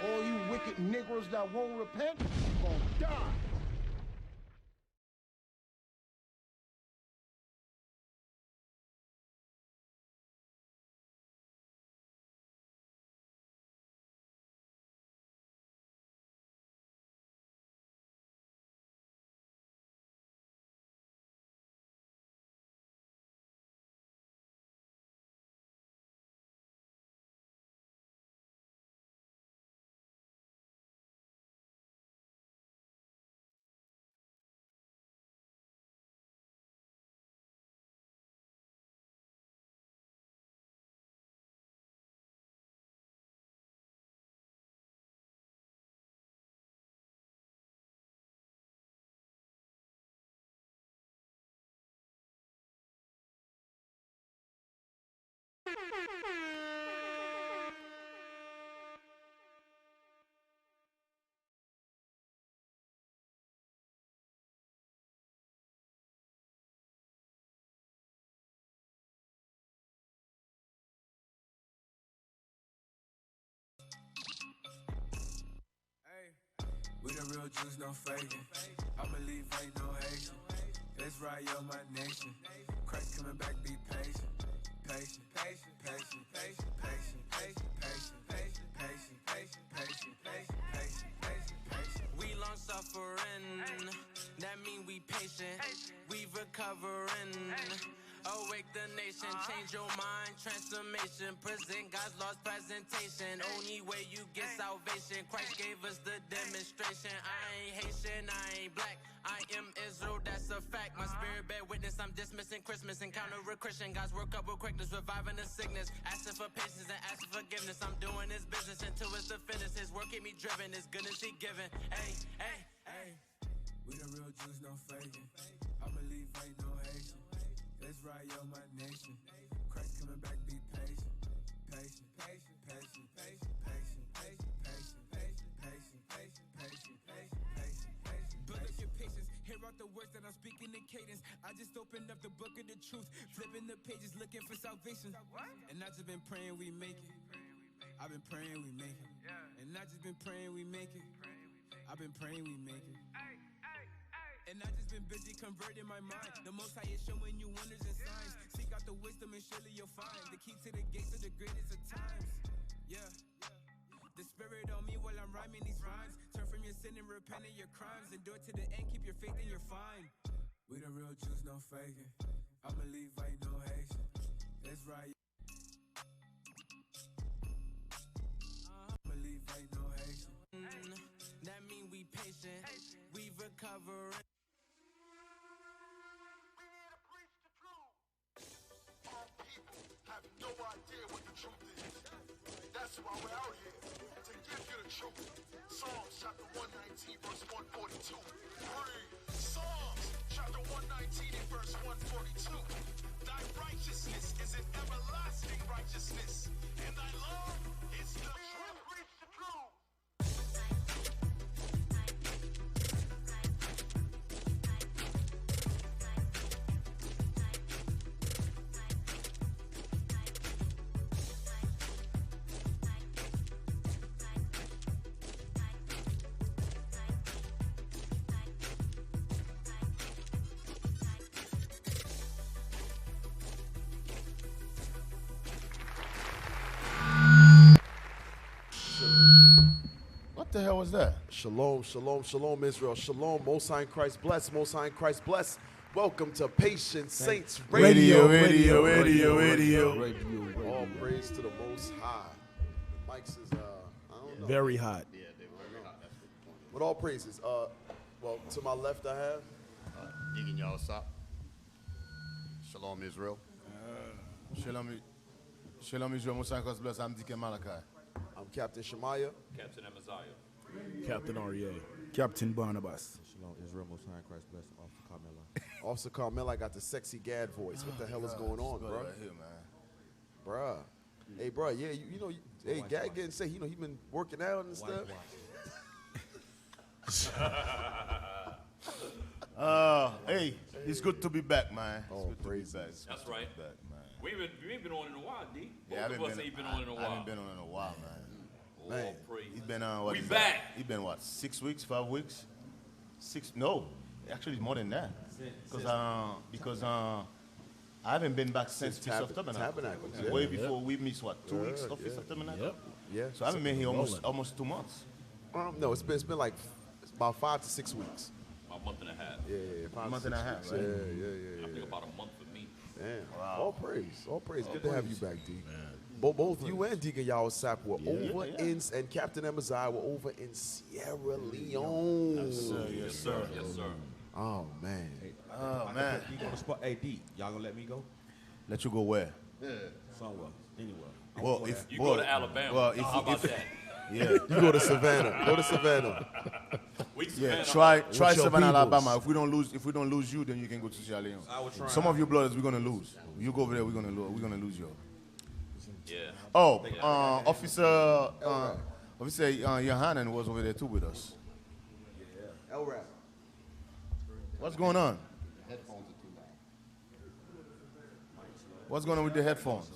All you wicked Negroes that won't repent, you gonna die. We the real Jews, no faking. I believe ain't no Haitian. Let's ride yo my nation. Christ coming back, be patient. Patient, patient, patient, patient, patient, patient, patient, patient, patient, patient, patient, patient, patient, patient, patient. We long suffering, that mean we patient. We recovering. Awake the nation, change your mind, transformation. Present God's lost presentation. Only way you get salvation. Christ gave us the demonstration. I ain't Haitian, I ain't black. I am Israel, that's a fact. My spirit bear witness, I'm dismissing Christmas. Encounter a Christian, God's work up with quickness, reviving the sickness. Asking for patience and asking forgiveness. I'm doing His business until it's the finish. His work keep me driven, His goodness He given. Hey, hey, hey. We the real Jews, no faking. I believe ain't no Haitian. Let's ride yo my nation. Christ coming back, be patient. Patient, patient, patient, patient, patient, patient, patient, patient, patient, patient, patient, patient, patient, patient. Build up your patience. Hear out the words that I'm speaking in cadence. I just opened up the book of the truth, flipping the pages, looking for salvation. And I just been praying we make it. I've been praying we make it. And I just been praying we make it. I've been praying we make it. And I just been busy converting my mind. The Most High is showing you wonders and signs. Seek out the wisdom and surely you'll find the key to the gates of the greatest of times. Yeah. The Spirit on me while I'm rhyming these rhymes. Turn from your sin and repent of your crimes. Endure to the end, keep your faith and you're fine. We the real Jews, no faking. I believe ain't no Haitian. Let's ride. I believe ain't no Haitian. That mean we Psalms chapter 119, verse 142. Read. Psalms chapter 119 and verse 142. Thy righteousness is an everlasting righteousness, and thy love is the truth. Reach the truth. What the hell was that? Shalom, shalom, shalom, Israel. Shalom, Most High in Christ bless, Most High in Christ bless. Welcome to Patient Saints Radio. All praise to the Most High. Mike's is, I don't know. Very hot. Yeah, they were very hot. That's the point. But all praises. Well, to my left I have. Deacon, y'all stop. Shalom, Israel. Shalom Israel, Most High bless. I'm Deacon Malachi. I'm Captain Shemaiah. Captain Amaziah. Captain R.E.A. Captain Barnabas. Shalom, Israel, Most High in Christ bless, Officer Carmela. Officer Carmel, I got the sexy Gad voice. What the hell is going on, bro? Right here, man. Bruh. Hey, bro, yeah, you know, hey, Gad getting say, he been working out and stuff. Hey, it's good to be back, man. Oh, It's good to be praise back. it. It's That's good to right. be back, man. We ain't been on in a while, D. Both I of haven't us ain't been on in a I while. haven't been on in a while, man. Man, praise. He's been what? We is back. that? He's been what? 6 weeks, 5 weeks? No, actually it's more than that. Because I haven't been back since Feast of Tabernacles, yeah. Way before we missed what? 2 weeks of Feast of Tabernacle. Yep. Yeah. So I haven't been here almost 2 months. No, it's been like about 5 to 6 weeks. About a month and a half. Yeah, 5 to Month 6 and a half, weeks. right? Yeah. I think about a month for me. Damn. All praise. Good to have you back, D. Both you and Deacon Asaph were over in, and Captain Amaziah were over in Sierra Leone. Yes, sir. Yes, sir. Oh, man. Oh, man. You on the spot? Hey, D, y'all gonna let me go? Let you go where? Somewhere, anywhere. Well, if You go to Alabama. Well, How about that? yeah, You go to Savannah. Go to Savannah. yeah. Try your Savannah, peoples. Alabama. If we don't lose you, then you can go to Sierra Leone. Some of you brothers, we're gonna lose. You go over there, we're gonna lose you. Yeah. Oh, Officer Yohanan was over there too with us. L-Rap. What's going on? Headphones are too loud. What's going on with the headphones?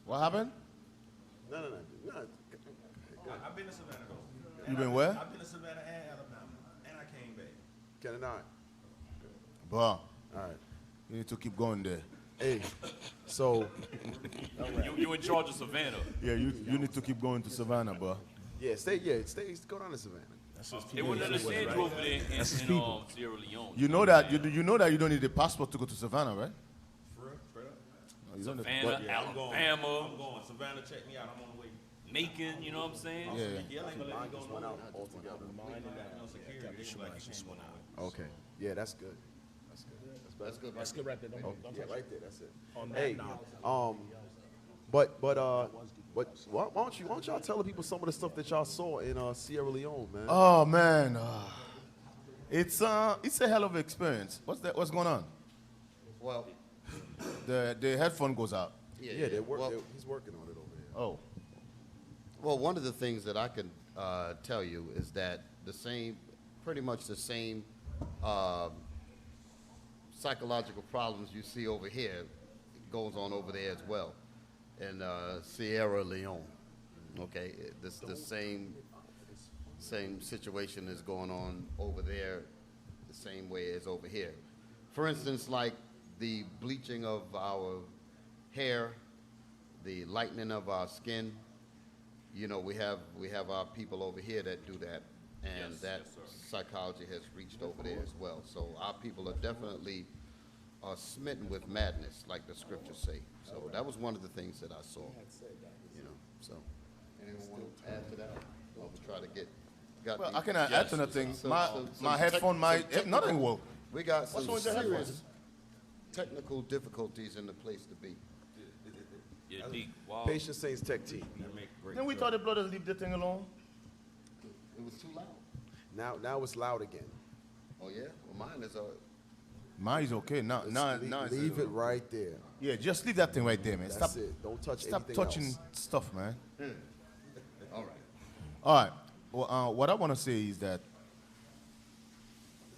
What happened? No. I've been to Savannah though. You been where? I've been to Savannah and Alabama, and I came back. Can it not? Bro, All right. you need to keep going there. Hey, so, You in charge of Savannah. Yeah, you need to keep going to Savannah, bro. stay, go down to Savannah. They wouldn't understand you over there in Sierra Leone. You know that you don't need a passport to go to Savannah, right? For real, straight up. No, you don't need- Savannah, but- Alabama, I'm going. Savannah, check me out. I'm on the way. Macon, you know what I'm saying? Yeah. Yeah, ain't gonna let me go. Went out altogether. No security. They gonna like you can't go nowhere. Okay. Yeah, that's good. That's good. Right? Yeah, right there. That's it. Hey, but why don't y'all tell the people some of the stuff that y'all saw in Sierra Leone, man? Oh man, it's a hell of an experience. What's going on? Well, The headphone goes out. yeah, Well, he's working on it over here. Oh, well, one of the things that I can tell you is that pretty much the same psychological problems you see over here goes on over there as well in Sierra Leone. Okay, the same situation is going on over there the same way as over here. For instance, like the bleaching of our hair, the lightening of our skin. You know, we have our people over here that do that, and that psychology has reached over there as well. So our people are definitely smitten with madness, like the scriptures say. So that was one of the things that I saw. You know, so anyone want to add to that? Well, we try to get. well, I cannot add to nothing. My headphone, nothing work. We got some wrong with your serious technical difficulties in the place to be. Yeah, Deacon. Wow. Patient Saints Tech Team. Then we thought the brothers leave the thing alone. It was too loud. Now it's loud again. Oh yeah. Well, mine is Mine's okay. Now, Leave it right there. Yeah, just leave that thing right there, man. That's it. Don't touch Stop anything touching else. stuff, man. all right. All right. Well, what I want to say is that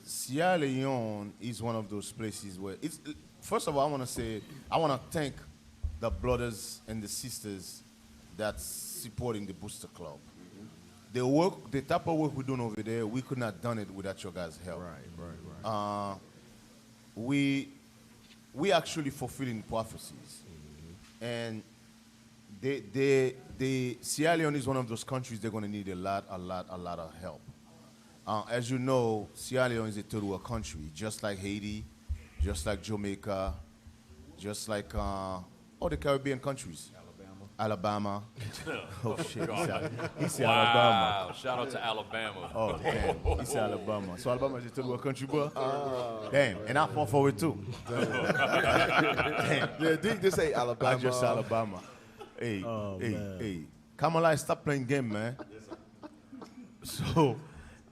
Sierra Leone is one of those places where it's. First of all, I want to thank the brothers and the sisters that's supporting the Booster Club. The type of work we're doing over there, we could not have done it without your guys' help. Right. We actually fulfilling prophecies, and the Sierra Leone is one of those countries they're going to need a lot of help. As you know, Sierra Leone is a third world country, just like Haiti, just like Jamaica, just like all the Caribbean countries. Alabama. Oh shit! He said Alabama. Wow, shout out to Alabama. Oh damn! He said Alabama. So Alabama is a third world country, bro. Damn, and I fought for it too. Damn. Yeah, Dick just say Alabama. I just said Alabama. Hey, hey. Kamala, stop playing game, man. So,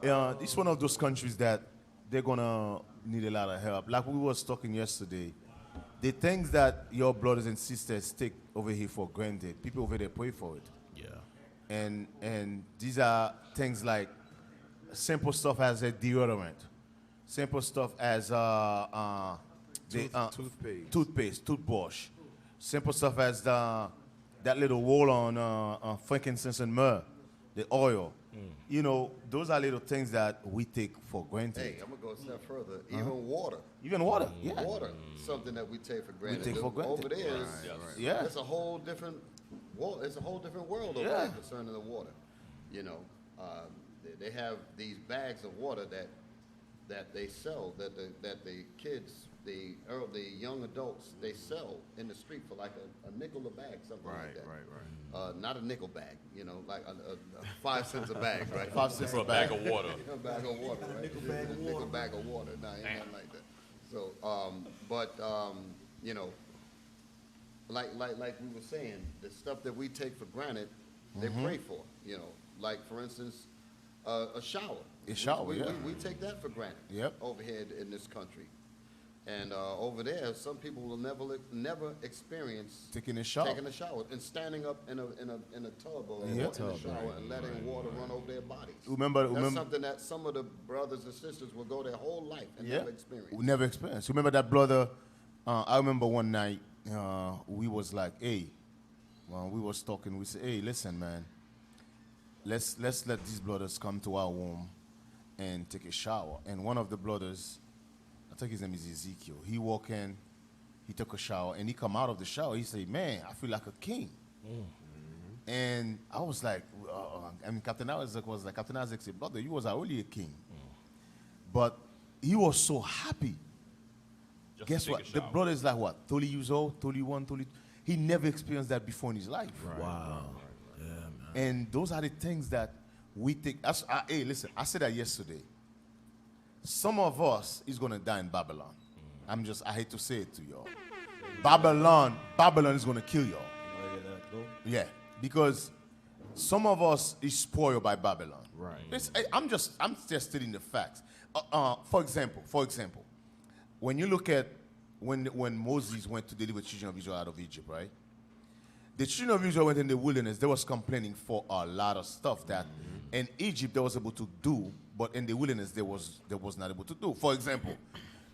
it's one of those countries that they're gonna need a lot of help. Like we was talking yesterday, the things that your brothers and sisters take over here for granted, people over there pray for it. Yeah. And these are things like simple stuff as a deodorant, simple stuff as toothpaste, toothbrush, simple stuff as that little roll on frankincense and myrrh, the oil. You know, those are little things that we take for granted. Hey, I'm gonna go a step further. Even water. Even water, yeah. Water, something that we take for granted. take for granted. Over there is, Yeah. it's a whole different it's a whole different world over there concerning the water. You know, they have these bags of water that they sell, that the kids, the young adults, they sell in the street for like a nickel a bag, something like that. Right. Not a nickel bag, you know, like a 5 cents a bag, right? 5 cents For a bag of water. A bag of water, right? Nickel bag of water. No, ain't nothing like that. So, you know, like we were saying, the stuff that we take for granted, they pray for. You know, like for instance, a shower. A shower, we take that for granted. Yep. Over here in this country, and over there, some people will never experience Taking a shower. And standing up in a tub or in a shower and letting water run over their bodies. That's something that some of the brothers and sisters will go their whole life and never experience. We never experienced. Remember that brother? I remember one night we was like, hey, we was talking. We said, hey, listen, man, let's let these brothers come to our home and take a shower. And one of the brothers, I think his name is Ezekiel. He walked in, he took a shower, and he come out of the shower. He said, man, I feel like a king. And I was like, Captain Isaac was like, Captain Isaac said, brother, you was already a king. But he was so happy. Just Guess what? The brother is like what, 30 years old, 31, 32. He never experienced that before in his life. Wow. Yeah, man. And those are the things that we take. Hey, listen, I said that yesterday. Some of us is going to die in Babylon. I hate to say it to y'all. Babylon is going to kill y'all. Yeah, because some of us is spoiled by Babylon. Right. I'm just stating the facts. For example, when you look at when Moses went to deliver the children of Israel out of Egypt, right? The children of Israel went in the wilderness. They was complaining for a lot of stuff that in Egypt they was able to do, but in the wilderness they was not able to do. For example,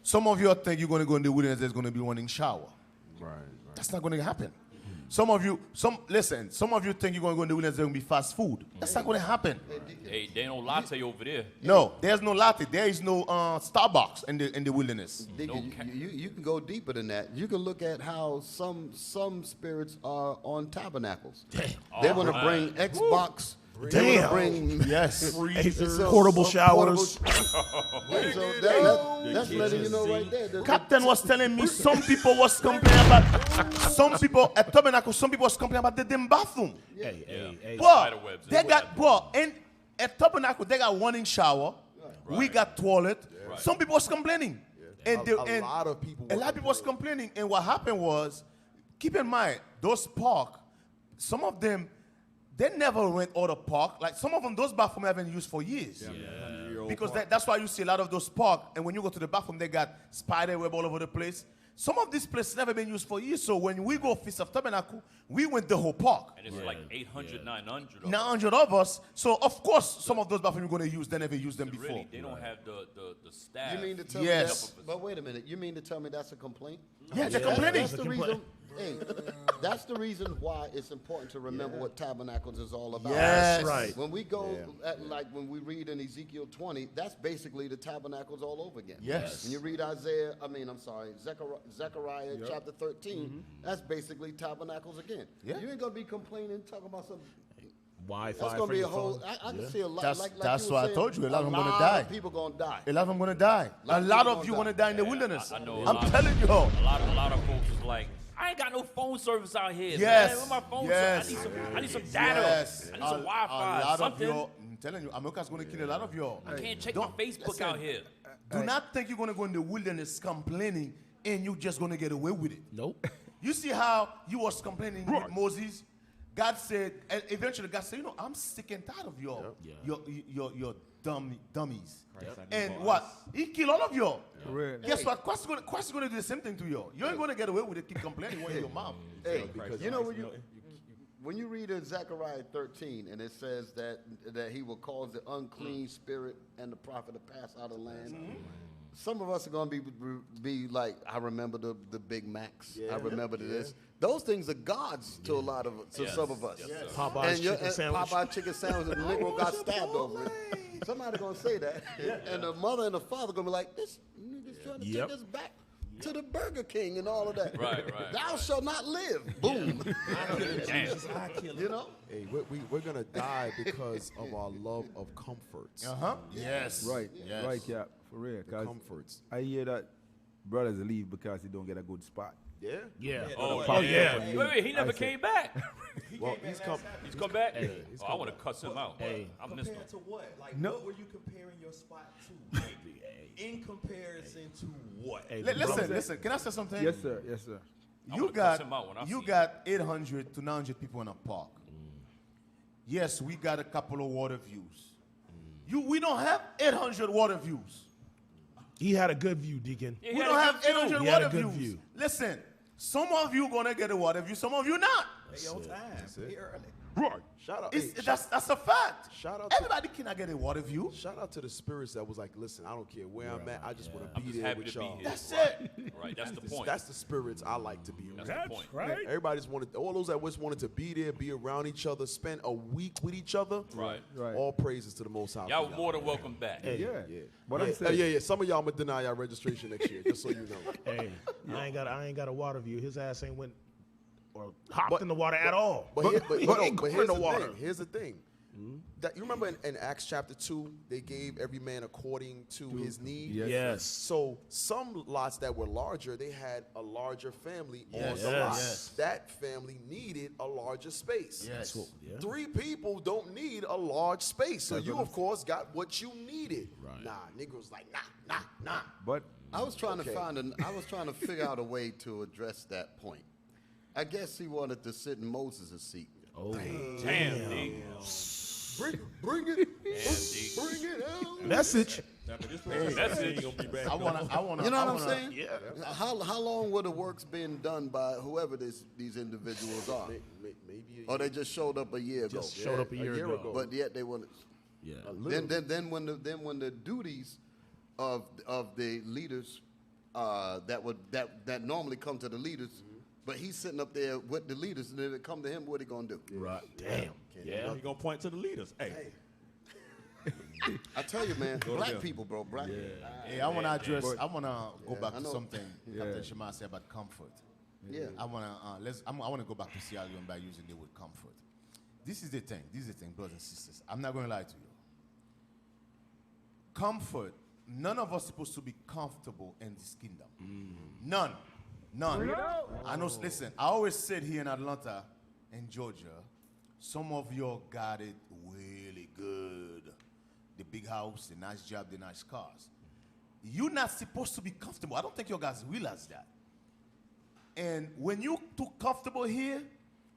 some of you think you're going to go in the wilderness, there's going to be running shower. Right. That's not going to happen. Some of you think you're going to go in the wilderness, there's going to be fast food. That's not going to happen. Hey, there ain't no latte over there. No, there's no latte. There is no Starbucks in the wilderness. Deacon, you can go deeper than that. You can look at how some spirits are on tabernacles. They want to bring Xbox. They wanna bring Portable showers. That's letting you know right there. Captain was telling me some people was complaining about some people at Tabernacle. Some people was complaining about the damn bathroom. Hey. And at Tabernacle they got running shower. Right. We got toilet. Right. Some people was complaining, and A lot of people was complaining. And what happened was keep in mind, those park, some of them, they never went out of park. Like some of them, those bathrooms haven't used for years. Because that's why you see a lot of those park, and when you go to the bathroom, they got spider web all over the place. Some of these places never been used for years. So when we go Feast of Tabernacle, we went the whole park. And it's like 800, 900 of 900 of us. So of course, some of those bathrooms you're going to use, they never used them before. Really, they don't have the staff. You mean to tell Yes. me that? But wait a minute. You mean to tell me that's a complaint? Yeah, they're complaining. That's the reason. Hey, that's the reason why it's important to remember what tabernacles is all about. Yes. Right. When we go, like when we read in Ezekiel 20, that's basically the tabernacles all over again. Yes. When you read Zechariah chapter 13, that's basically tabernacles again. Yeah. You ain't gonna be complaining, talking about some. Wi-Fi. That's gonna be a for your whole. phone. I can see a lot. That's you were why I saying, told you, a lot of them gonna lot die. of people gonna die. A lot of them going to die. A lot of you going to die in the wilderness. I know. I'm telling you. A lot of folks is like, I ain't got no phone service out here. Yes. Man, where my phone Yes. service? I need some data. Yes. I need some Wi-Fi. A lot something. of you, I'm telling you, America's going to kill a lot of you. I can't check my Facebook out here. Do not think you're going to go in the wilderness complaining and you're just going to get away with it. Nope. You see how you was complaining with Moses? God said, and eventually God said, I'm sick and tired of your dummies. And what? He killed all of you. Guess what? Christ is going to do the same thing to you. You ain't going to get away with it. Keep complaining when your mom. Hey, you know when you read in Zechariah 13 and it says that he will cause the unclean spirit and the prophet to pass out of the land. Some of us are going to be like, I remember the Big Macs. I remember this. Those things are gods to a lot of some of us. Yes, Popeye's chicken sandwich. Popeye's chicken sandwich, and the Negro got stabbed over it. Somebody gonna say that, and the mother and the father gonna be like, "This nigga's trying to take us back to the Burger King and all of that. Right. Thou shalt not live." Boom. You know. Hey, we're gonna die because of our love of comforts. Yes. Right, Yes. right, Cap, for real. The 'Cause comforts. I hear that brothers leave because they don't get a good spot. Yeah. Yeah. Oh, yeah. Wait, he never came back. Well, he's come. He's come back? I want to cuss him out. Hey. I missed him. Compared to what? Like, No. what were you comparing your spot to? In comparison to what? Hey, Listen. Can I say something? Yes, sir. Yes, sir. I'm You gonna cuss him out when I got you see got 800 to 900 people in a park. Yes, we got a couple of water views. We don't have 800 water views. He had a good view, Deacon. Yeah, We he had don't a have good view. 800 He had a water good views. view. Listen, some of you gonna get a water view, some of you not. Hey, on time. Be early. Right. Shout out. Hey, That's a fact. shout out to- Everybody cannot get a water view. Shout out to the spirits that was like, listen, I don't care where I'm at. I just want to I'm be just there happy with to be y'all. here. That's it. Right, that's the point. That's the spirits I like to be around. That's the point. right. Everybody just wanted, all those that just wanted to be there, be around each other, spend a week with each other. Right. Right. All praises to the Most High. Y'all for were more than welcome back. Hey, Yeah. But I'm yeah, saying, yeah. Some of y'all gonna deny y'all registration next year, just so you know. Hey, I ain't got a water view. His ass ain't went or hopped in the water at all. But here's in the the water. thing. Here's the thing. That you remember in Acts chapter 2, they gave every man according to his need. Yes. Yes. So some lots that were larger, they had a larger family on Yes. the lot. Yes. That family needed a larger space. Yes. Yeah. 3 people don't need a large space. So you, of course, got what you needed. Right. Nah, Negroes like, nah. but I was trying Okay. I was trying to figure out a way to address that point. I guess he wanted to sit in Moses' seat. Oh, Damn, D. Bring it. Damn, D. Bring it out. message. After this place, That's he it. ain't gonna be back. I wanna. You know I what I'm wanna- saying? Yeah. How long were the works being done by whoever these individuals are? Maybe Or they just showed up a year ago? Just showed up a year ago. But yet they wanted. Yeah. Then when the duties of the leaders that normally come to the leaders, but he's sitting up there with the leaders, and then it come to him, what he gonna do? Right. Damn. Yeah, he gonna point to the leaders. Hey, I tell you, man, black them. people, bro, black. Hey, I wanna address. I wanna go back I to know. something Captain Shema said about comfort. Yeah. I wanna I wanna go back to Sierra Leone by using the word comfort. This is the thing, brothers and sisters. I'm not gonna lie to you. Comfort. None of us supposed to be comfortable in this kingdom. None. I know. Listen, I always said here in Atlanta, in Georgia, some of you got it really good. The big house, the nice job, the nice cars. You're not supposed to be comfortable. I don't think you guys realize that. And when you too comfortable here,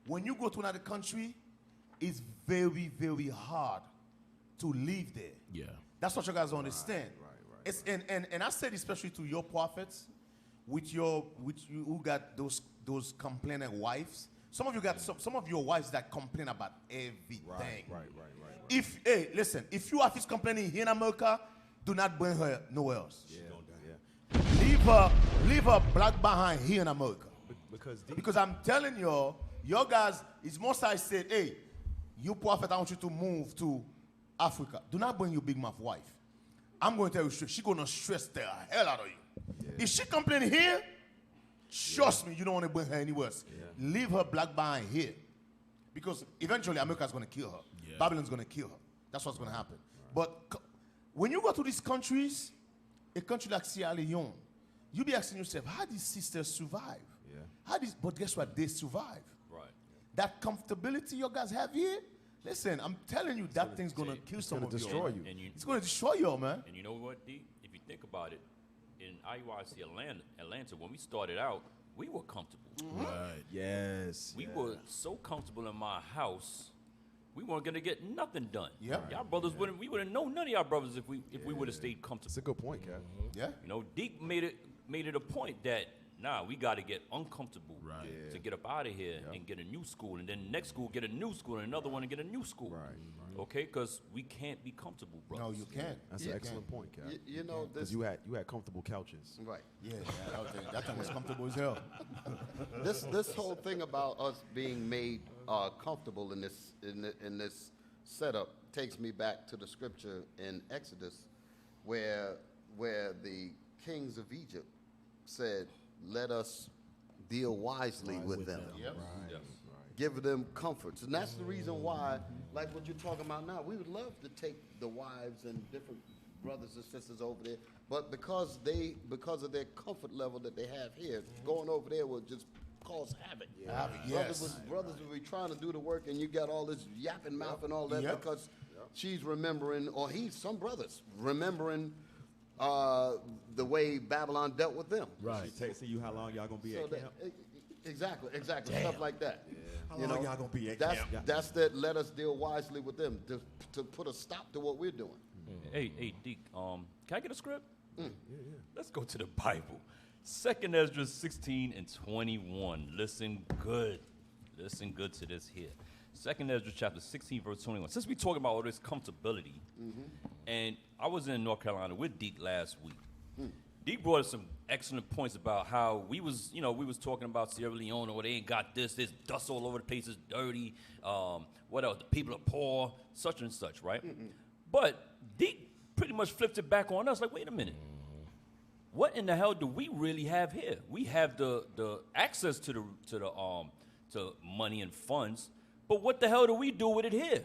when you go to another country, it's very, very hard to live there. Yeah. That's what you guys don't understand. It's and I said especially to your prophets, with you who got those complaining wives. Some of you got some of your wives that complain about everything. Right. If if your wife is complaining here in America, do not bring her nowhere else. Leave her black behind here in America. Because I'm telling you, your guys, it's most I said, hey, you prophet, I want you to move to Africa. Do not bring your big mouth wife. I'm going to tell you straight, she's going to stress the hell out of you. Yeah. If she complaining here, trust me, you don't want to bring her anywhere else. Yeah. Leave her black behind here. Because eventually America's going to kill her. Yeah. Babylon's going to kill her. That's what's going to happen. Right. But when you go to these countries, a country like Sierra Leone, you be asking yourself, how these sisters survive? Yeah. But guess what? They survive. Right. That comfortability you guys have here, listen, I'm telling you, that thing's going to kill some of you. Destroy you. It's going to destroy you, man. And you know what, D? If you think about it, in IUIC Atlanta, when we started out, we were comfortable. Mm-hmm. Right. Yes. We were so comfortable in my house, we weren't gonna get nothing done. Yeah. Y'all brothers we wouldn't know none of y'all brothers if we would have stayed comfortable. That's a good point, Cap. Yeah. You know, Deke made it a point that we got to get uncomfortable to get up out of here and get a new school, and then next school get a new school, and another one and get a new school. Right. Okay, because we can't be comfortable, bro. No, you can't. That's an excellent point, Cap. You know, because you had comfortable couches. Right. Yeah, that thing was comfortable as hell. This whole thing about us being made comfortable in this setup takes me back to the scripture in Exodus, where the kings of Egypt said, "Let us deal wisely with them." Yep. Right. Yes. Give them comforts. And that's the reason why, like what you're talking about now, we would love to take the wives and different brothers and sisters over there, but because of their comfort level that they have here, going over there will just cause havoc. Yeah. Yes. Brothers will be trying to do the work, and you got all this yapping mouth and all that because she's remembering, or some brothers remembering the way Babylon dealt with them. Right. Texting you how long y'all gonna be at camp. Exactly. Damn. Stuff like that. Yeah. How long y'all gonna be at camp? That's that. Let us deal wisely with them to put a stop to what we're doing. Hey, Deke. Can I get a script? Yeah. Let's go to the Bible. 2nd Ezra 16 and 21. Listen good to this here. 2nd Ezra chapter 16 verse 21. Since we talking about all this comfortability, and I was in North Carolina with Deke last week. Deke brought us some excellent points about how we was talking about Sierra Leone, or they ain't got this, there's dust all over the place, it's dirty. What else? The people are poor, such and such, right? But Deke pretty much flipped it back on us. Like, wait a minute, what in the hell do we really have here? We have the access to money and funds, but what the hell do we do with it here?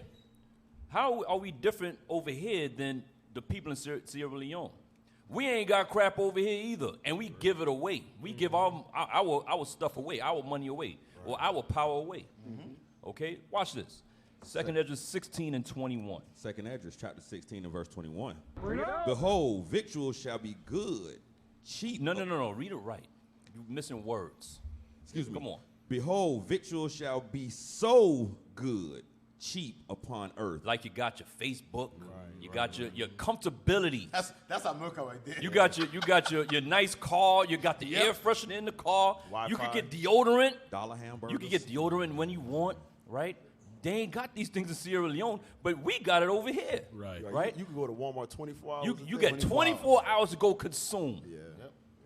How are we different over here than the people in Sierra Leone? We ain't got crap over here either, and we give it away. We give our stuff away, our money away, or our power away. Okay, watch this. 2nd Ezra 16 and 21. 2nd Ezra chapter 16 and verse 21. Behold, victuals shall be good, cheap. No. Read it right. You're missing words. Excuse me. Come on. Behold, victuals shall be so good, cheap upon earth. Like you got your Facebook, you got your comfortability. That's America right there. You got your nice car. You got the air freshener in the car. Wi-Fi. You can get deodorant. Dollar hamburgers. You can get deodorant when you want, right? They ain't got these things in Sierra Leone, but we got it over here. Right. You can go to Walmart 24 hours. You got 24 hours to go consume.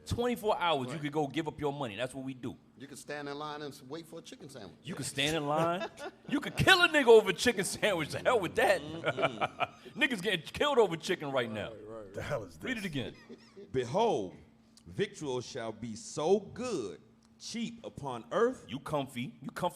24 hours you could go give up your money. That's what we do. You can stand in line and wait for a chicken sandwich. You can stand in line. You can kill a nigga over a chicken sandwich. The hell with that. Niggas getting killed over chicken right now. The hell is this? Read it again. Behold, victuals shall be so good, cheap upon earth. You comfy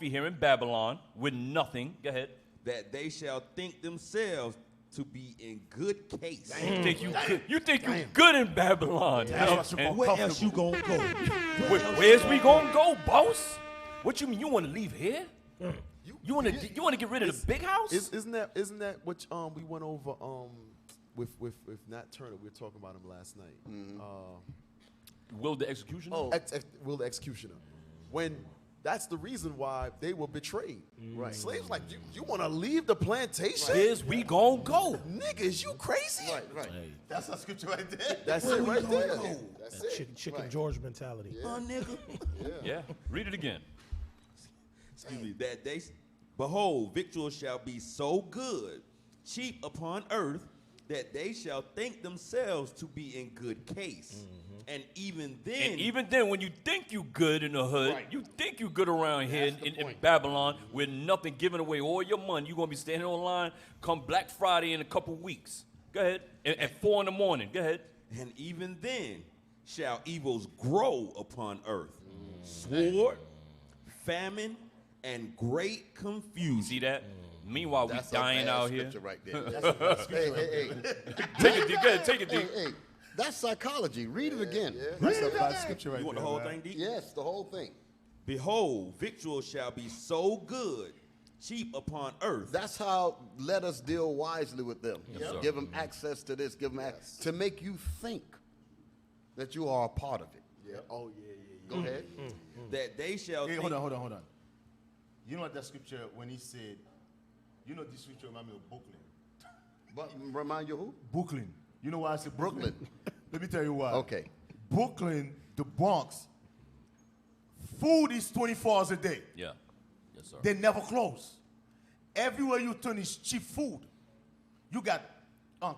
here in Babylon with nothing. Go ahead. That they shall think themselves to be in good case. You think you good in Babylon? Where else you gonna go? Where's we gonna go, boss? What you mean? You want to leave here? You want to get rid of the big house? Isn't that what we went over with Nat Turner? We were talking about him last night. Will the Executioner? Will the Executioner. when that's the reason why they were betrayed. Right. Slaves like, you want to leave the plantation? Here's we gon' go. Niggas, you crazy? Right. That's a scripture right there. That's it right there. That's it. Chicken George mentality. nigga. Yeah. Read it again. Excuse me. That they, behold, victuals shall be so good, cheap upon earth, that they shall think themselves to be in good case. And even then, when you think you good in the hood, Right. you think you good around here in Babylon with nothing, giving away all your money, you're going to be standing online come Black Friday in a couple weeks. Go ahead. At 4 in the morning. Go ahead. and even then shall evils grow upon earth. Sword, famine, and great confusion. See that? Meanwhile, we That's a dying bad out here. scripture right there. That's hey. Take it, D. Go ahead. Take it, D. Hey, that's psychology. Read it again. That's a bad scripture right You want the there, whole man. thing, D? Yes, the whole thing. Behold, victuals shall be so good, cheap upon earth. That's how let us deal wisely with them. sir. Give them access to this, give them access to make you think that you are a part of it. Yeah. Oh, yeah. Go ahead. That they shall Hey, think. hold on. You know what that scripture, when he said, you know this scripture remind me of Brooklyn. But remind you who? Brooklyn. You know why I said Brooklyn. Let me tell you why. Okay. Brooklyn, the Bronx, food is 24 hours a day. Yeah. Yes, sir. They never close. Everywhere you turn is cheap food. You got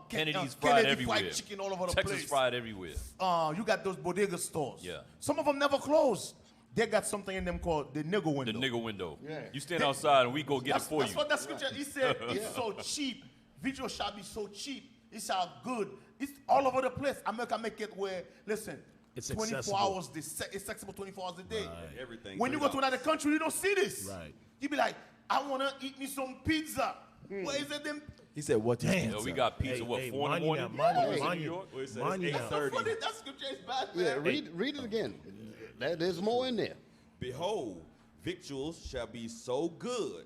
Kennedy's Kennedy fried everywhere. fried chicken all over the Texas place. fried everywhere. You got those bodega stores. Yeah. Some of them never close. They got something in them called the nigger The window. nigga window. Yeah. You stand outside and we go get it for That's you. what that scripture, he said, it's so cheap. Video shall be so cheap. It's how good. It's all over the place. America make it where, listen, It's 24 accessible. hours, it's accessible 24 hours a day. Everything. When you go to another country, you don't see this. Right. You be like, I want to eat me some pizza. Where is it? Them? He said, what? Damn. Yo, we got pizza, Hey, what, hey, 4 in the mind you morning? now, mind you, In mind New you. York? Where it says Mind you now. 8:30. Funny, that scripture is bad, Yeah, man. read it again. There's more in there. Behold, victuals shall be so good,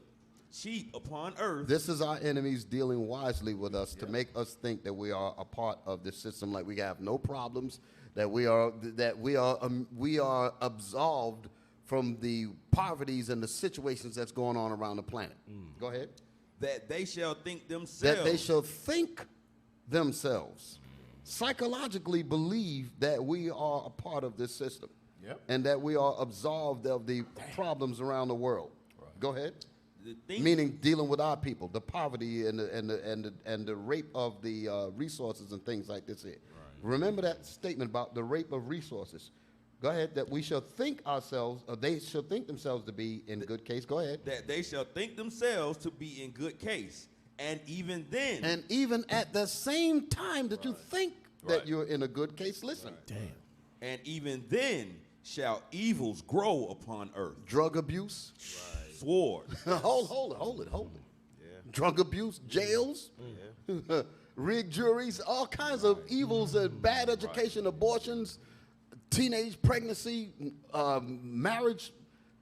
cheap upon earth. This is our enemies dealing wisely with us to make us think that we are a part of this system, like we have no problems, that we are absolved from the poverties and the situations that's going on around the planet. Go ahead. That they shall think themselves. That they shall think themselves, psychologically believe that we are a part of this system, and that we are absolved of the problems around the world. Go ahead. Meaning dealing with our people, the poverty and the rape of the resources and things like this. Here. Remember that statement about the rape of resources. Go ahead. That we shall think ourselves, or they shall think themselves to be in good case. Go ahead. That they shall think themselves to be in good case, and even then. And even at the same time that you think that you're in a good case, listen. Damn. And even then shall evils grow upon earth. Drug abuse. Sword. hold it. Drug abuse, jails, rigged juries, all kinds of evils, bad education, abortions, teenage pregnancy,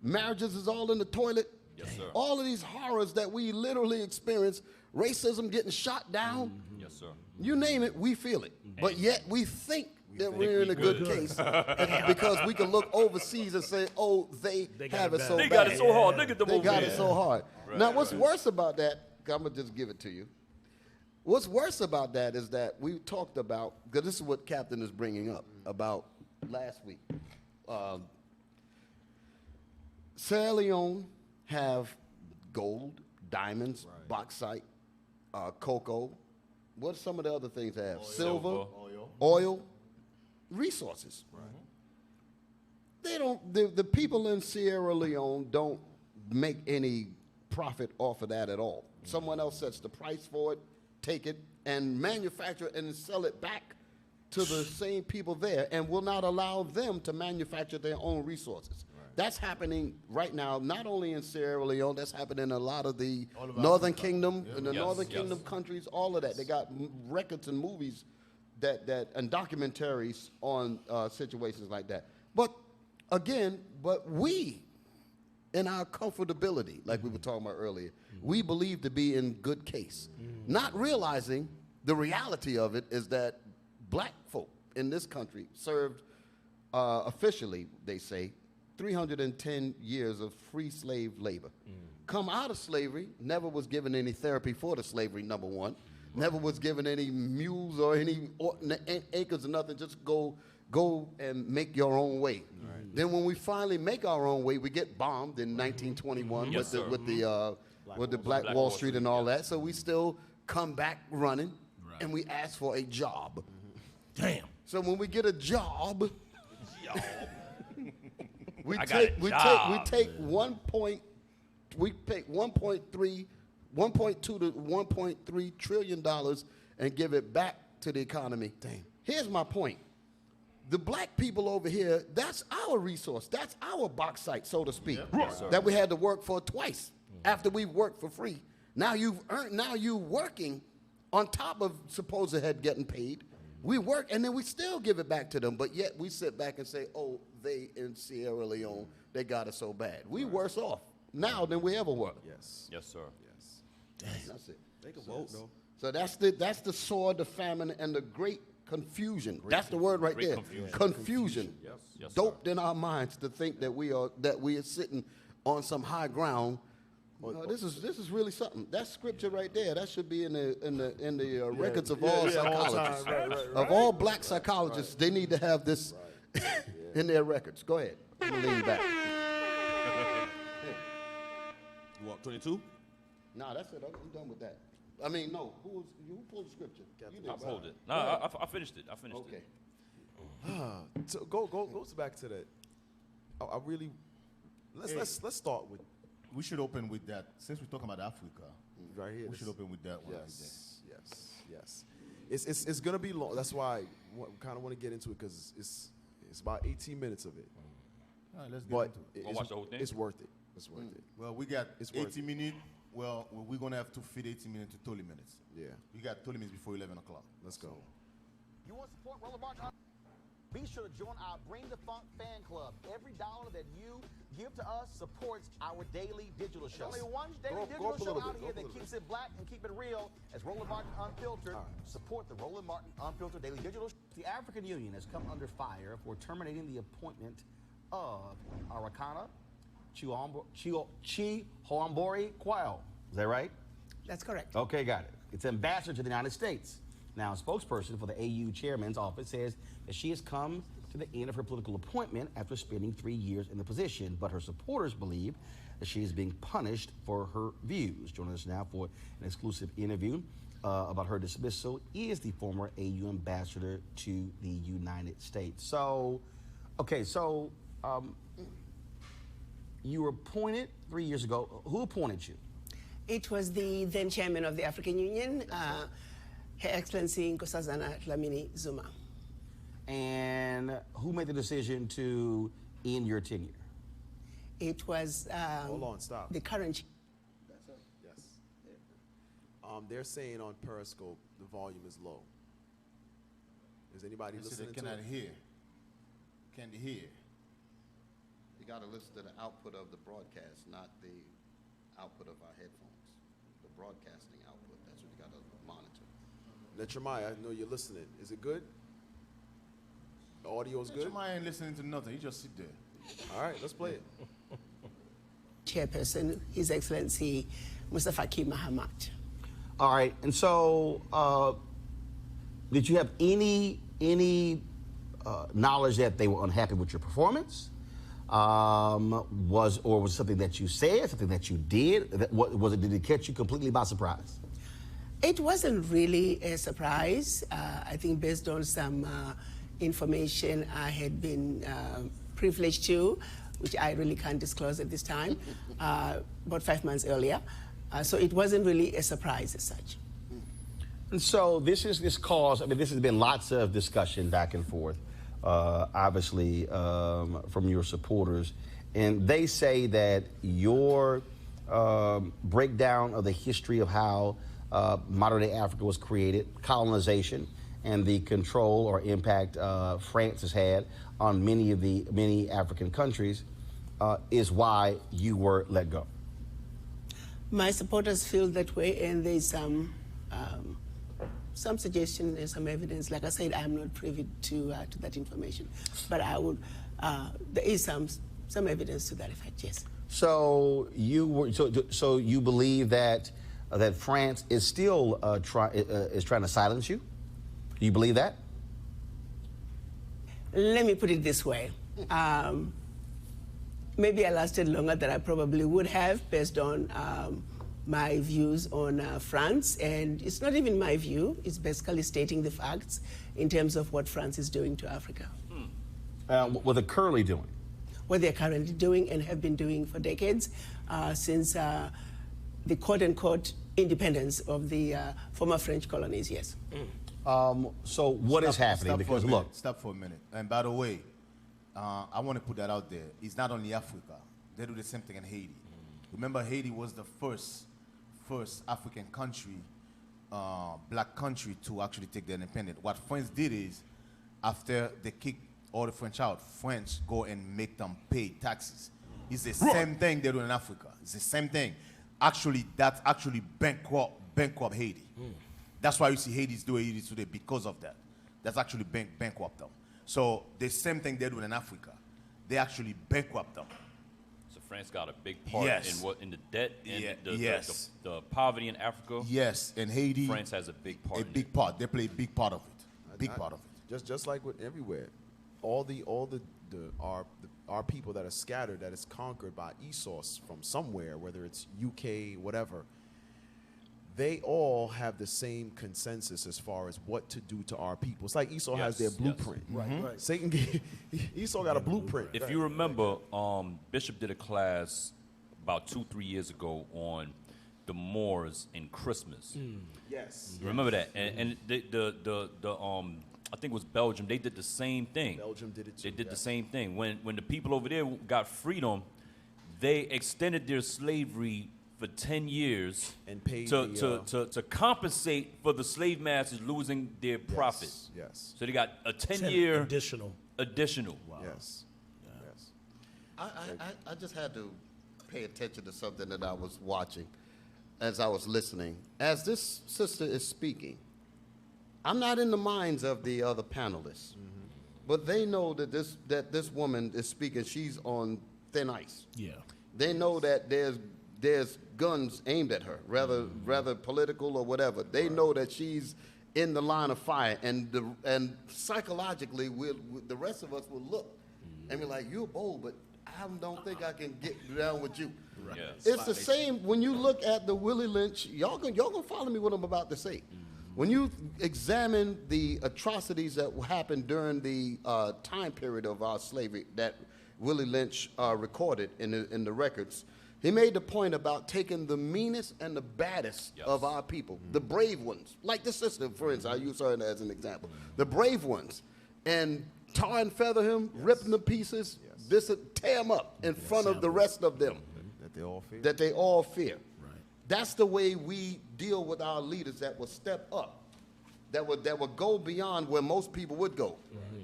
marriages is all in the toilet. Yes, sir. All of these horrors that we literally experience, racism, getting shot down, Yes, sir. you name it, we feel it. But yet we think that we're in a good case because we can look overseas and say, oh, they have it so They bad. got it so hard. Look at them They over got there. it so hard. Now, what's worse about that, I'm going to just give it to you. What's worse about that is that we talked about, because this is what Captain is bringing up, about last week. Sierra Leone have gold, diamonds, bauxite, cocoa. What's some of the other things they have? Silver, oil, resources. They don't. The people in Sierra Leone don't make any profit off of that at all. Someone else sets the price for it, take it, and manufacture it and sell it back to the same people there, and will not allow them to manufacture their own resources. That's happening right now, not only in Sierra Leone, that's happening in a lot of the Northern Kingdom, in the Northern Kingdom countries, all of that. They got records and movies and documentaries on situations like that. But again, we, in our comfortability, like we were talking about earlier, we believe to be in good case. Not realizing the reality of it is that black folk in this country served officially, they say, 310 years of free slave labor. Come out of slavery, never was given any therapy for the slavery, number one. Never was given any mules or any acres or nothing. Just go and make your own way. Right. Then when we finally make our own way, we get bombed in 1921 with the Black Wall Street and all that. So we still come back running, and we ask for a job. Damn. So when we get a job, we take 1.2 to 1.3 trillion dollars and give it back to the economy. Damn. Here's my point. The black people over here, that's our resource. That's our bauxite, so to speak, that we had to work for twice after we've worked for free. Now you've earned, now you working on top of supposed head getting paid. We work and then we still give it back to them, but yet we sit back and say, oh, they in Sierra Leone, they got us so bad. We worse off now than we ever were. Yes. Yes, sir. Yes. That's it. They can vote, though. So that's the sword, the famine, and the great confusion. That's the word right there. Confusion. Yes. Yes, Doped in our minds to think that we are sitting on some high ground. This is really something. That scripture right there, that should be in the records of all psychologists. Of all black psychologists, they need to have this in their records. Go ahead. I'm gonna lean back. You want 22? Nah, that's it. I'm done with that. I mean, no. Who pulled the scripture? You did. I pulled it. No, I finished it. I finished it. Okay. So goes back to that. I really let's start with. We should open with that. Since we're talking about Africa, right here. We should open with that one. Yes. It's gonna be long. That's why I kind of want to get into it because it's about 18 minutes of it. All right, let's get into it. Wanna watch the whole thing? It's worth it. It's worth it. Well, we got 80 minutes. Well, we're gonna have to fit 80 minutes to 30 minutes. Yeah. We got 30 minutes before 11 o'clock. Let's go. You want to support Roller March? Be sure to join our Bring the Funk fan club. Every dollar that you give to us supports our daily digital show. There's only one daily digital show out here that keeps it black and keep it real as Roland Martin Unfiltered. Support the Roland Martin Unfiltered daily digital show. The African Union has come under fire for terminating the appointment of Arakana Chihombori Quail. Is that right? That's correct. Okay, got it. It's ambassador to the United States. Now, a spokesperson for the AU chairman's office says that she has come to the end of her political appointment after spending 3 years in the position, but her supporters believe that she is being punished for her views. Joining us now for an exclusive interview about her dismissal is the former AU ambassador to the United States. So, okay, you were appointed 3 years ago. Who appointed you? It was the then chairman of the African Union, Her Excellency Nkosazana Dlamini Zuma. And who made the decision to end your tenure? It was hold on, stop. The current. That's it. Yes. They're saying on Periscope the volume is low. Is anybody listening to it? They cannot hear. Can't hear. You got to listen to the output of the broadcast, not the output of our headphones. The broadcasting output. That's what you got to monitor. Netremaya, I know you're listening. Is it good? The audio's good? Netremaya ain't listening to nothing. He just sit there. All right, let's play it. Chairperson, His Excellency Mustafa Kim Mahamat. All right, and so did you have any knowledge that they were unhappy with your performance? Was it something that you said, something that you did? Did it catch you completely by surprise? It wasn't really a surprise. I think based on some information I had been privileged to, which I really can't disclose at this time, about 5 months earlier. So it wasn't really a surprise as such. And so this cause, this has been lots of discussion back and forth, obviously, from your supporters. And they say that your breakdown of the history of how modern-day Africa was created, colonization, and the control or impact France has had on many African countries is why you were let go. My supporters feel that way, and there's some suggestion and some evidence. Like I said, I'm not privy to that information, but I would. There is some some evidence to that effect, yes. So you believe that that France is still is trying to silence you? Do you believe that? Let me put it this way. Maybe I lasted longer than I probably would have based on my views on France. And it's not even my view. It's basically stating the facts in terms of what France is doing to Africa. What they're currently doing? What they're currently doing and have been doing for decades since the quote-unquote independence of the former French colonies, yes. So what is happening? Because look. Stop for a minute. And by the way, I want to put that out there. It's not only Africa. They do the same thing in Haiti. Remember, Haiti was the first African country, black country, to actually take their independence. What France did is, after they kicked all the French out, French go and make them pay taxes. It's the same thing they do in Africa. It's the same thing. Actually, that's actually bankrupt Haiti. That's why you see Haiti's doing Haiti today, because of that. That's actually bankrupt them. So the same thing they're doing in Africa. They actually bankrupt them. So France got a big part in the debt and the poverty in Africa. Yes, and Haiti. France has a big part. A big part. They play a big part of it. Big part of it. Just like with everywhere, our people that are scattered, that is conquered by Esau from somewhere, whether it's UK, whatever. They all have the same consensus as far as what to do to our people. It's like Esau has their blueprint. Right. Satan, Esau got a blueprint. If you remember, Bishop did a class about 2-3 years ago on the Moors and Christmas. Yes. Remember that? And I think it was Belgium. They did the same thing. Belgium did it too. They did the same thing. When the people over there got freedom, they extended their slavery for 10 years and paid to compensate for the slave masters losing their profit. Yes. So they got a 10-year additional. Wow. Yes. I just had to pay attention to something that I was watching as I was listening. As this sister is speaking, I'm not in the minds of the other panelists, but they know that this woman is speaking. She's on thin ice. Yeah. They know that there's guns aimed at her, rather political or whatever. They know that she's in the line of fire, and psychologically, the rest of us will look and be like, "You're bold, but I don't think I can get down with you." Right. It's the same when you look at the Willie Lynch. Y'all gonna follow me what I'm about to say. When you examine the atrocities that happened during the time period of our slavery that Willie Lynch recorded in the records, he made the point about taking the meanest and the baddest of our people, the brave ones, like the sister, for instance. I use her as an example. The brave ones, and tar and feather him, rip him to pieces, tear him up in front of the rest of them. That they all fear. Right. That's the way we deal with our leaders that will step up, that would go beyond where most people would go.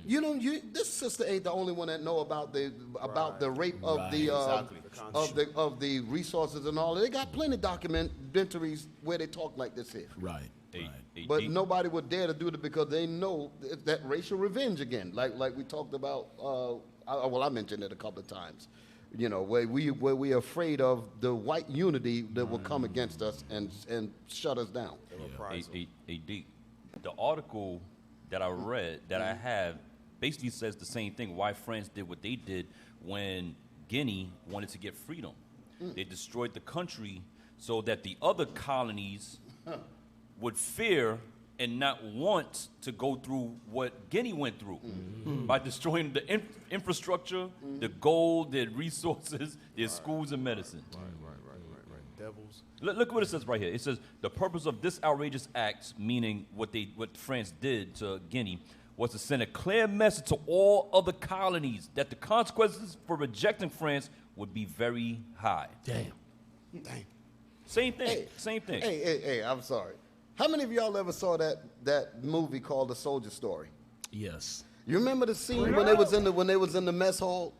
You know, this sister ain't the only one that know about the rape of of the resources and all. They got plenty of documentaries where they talk like this here. Right. But nobody would dare to do it because they know that racial revenge again, like we talked about. I mentioned it a couple of times. You know, where we are afraid of the white unity that will come against us and shut us down. The article that I read, that I have, basically says the same thing, why France did what they did when Guinea wanted to get freedom. They destroyed the country so that the other colonies would fear and not want to go through what Guinea went through by destroying the infrastructure, the gold, their resources, their schools and medicine. Right. Devils. Look what it says right here. It says the purpose of this outrageous act, meaning what France did to Guinea, was to send a clear message to all other colonies that the consequences for rejecting France would be very high. Damn. Same thing. Same thing. Hey, I'm sorry. How many of y'all ever saw that movie called The Soldier Story? Yes. You remember the scene when they was in the mess hall,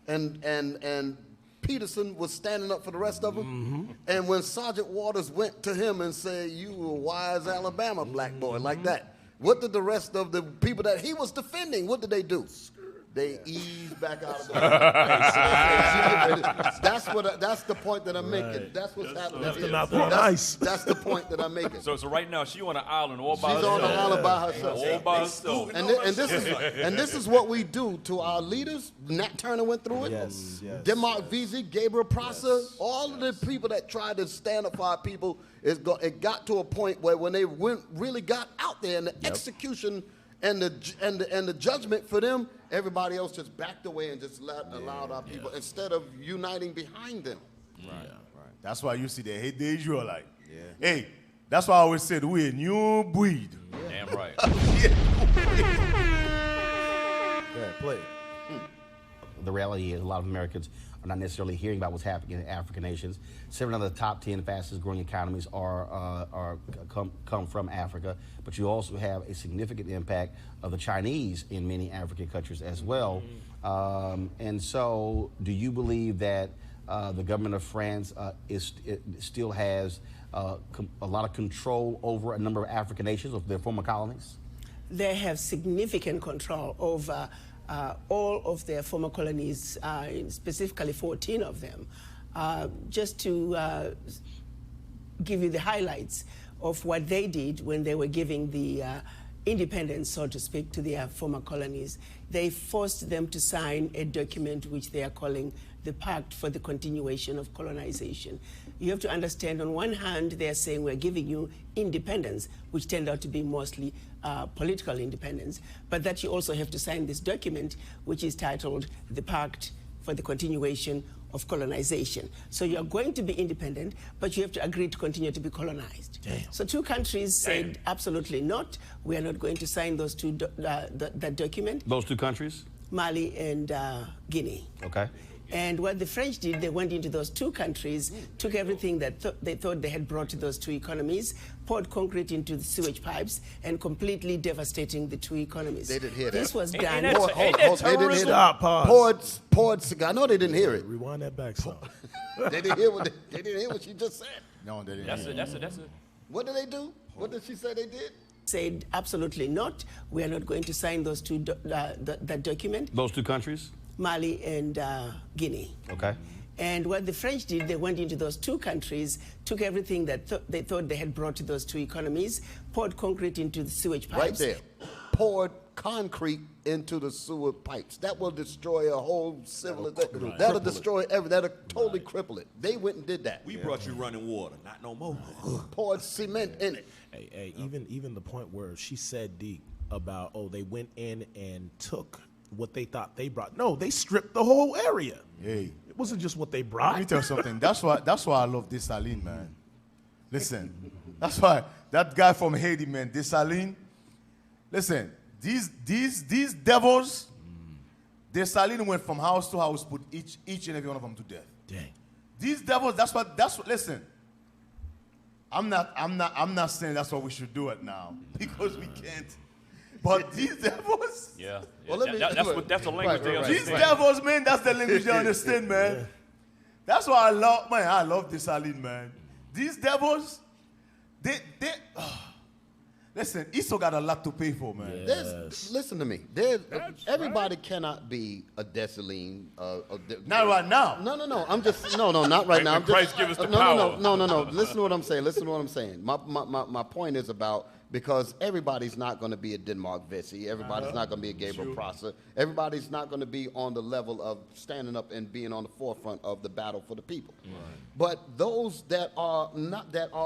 and Peterson was standing up for the rest of them, and when Sergeant Waters went to him and said, "You a wise Alabama black boy," like that. What did the rest of the people that he was defending? What did they do? they ease back out of the That's the point that I'm making. That's what's happening. Left here. them out there on ice. That's the point that I'm making. So right now she on an island all by She's herself. on the island by herself. All by herself. And this is what we do to our leaders. Nat Turner went through it. Yes, yes. Denmark VZ, Gabriel Prosser, all of the people that tried to stand up for our people, it got to a point where when they really got out there and the execution and the judgment for them, everybody else just backed away and just allowed our people instead of uniting behind them. Right. That's why you see they hate the Israelite. Yeah. Hey, that's why I always said we a new breed. Damn right. Yeah, play it. The reality is a lot of Americans are not necessarily hearing about what's happening in African nations. 7 of the top 10 fastest growing economies come from Africa, but you also have a significant impact of the Chinese in many African countries as well. And so do you believe that the government of France still has a lot of control over a number of African nations, of their former colonies? They have significant control over all of their former colonies, specifically 14 of them. Just to give you the highlights of what they did when they were giving the independence, so to speak, to their former colonies, they forced them to sign a document which they are calling the Pact for the Continuation of Colonization. You have to understand, on one hand, they're saying we're giving you independence, which turned out to be mostly political independence, but that you also have to sign this document, which is titled the Pact for the Continuation of Colonization. So you're going to be independent, but you have to agree to continue to be colonized. Damn. So 2 countries said absolutely not. We are not going to sign those that document. Those 2 countries? Mali and Guinea. Okay. And what the French did, they went into those 2 countries, took everything that they thought they had brought to those 2 economies, poured concrete into the sewage pipes, and completely devastating the 2 economies. They didn't hear that. This was Ain't done. that They didn't hear Stop, that. pause. Poured cigar. No, they didn't hear it. Rewind that back some. They didn't hear what she just said. No, they didn't. That's it. What did they do? What did she say they did? Said absolutely not. We are not going to sign those that document. Those 2 countries? Mali and Guinea. Okay. And what the French did, they went into those 2 countries, took everything that they thought they had brought to those 2 economies, poured concrete into the sewage pipes. Right there. Poured concrete into the sewer pipes. That will destroy a whole civilization. That'll destroy everything. That'll totally cripple it. They went and did that. We brought you running water, not no more. Poured cement in it. Hey, even the point where she said, Deke, about, they went in and took what they thought they brought. No, they stripped the whole area. Hey, it wasn't just what they brought. let me tell you something. That's why I love Dessalines, man. Listen, that's why that guy from Haiti, man, Dessalines. Listen, these devils, Dessalines went from house to house, put each and every one of them to death. Dang. These devils, that's what. Listen, I'm not saying that's what we should do it now because we can't. But these devils, Well, that's the language they understand. these devils, man, that's the language they understand, man. That's why I love Dessalines, man. These devils, they listen, Esau got a lot to pay for, man. Listen to me. Everybody cannot be a Dessalines. Not right now. No. I'm just not right now. I'm Christ give us the power. No. Listen to what I'm saying. My point is about, because everybody's not going to be a Denmark Vesey. Everybody's not going to be a Gabriel Prosser. Everybody's not going to be on the level of standing up and being on the forefront of the battle for the people. Right. But those that are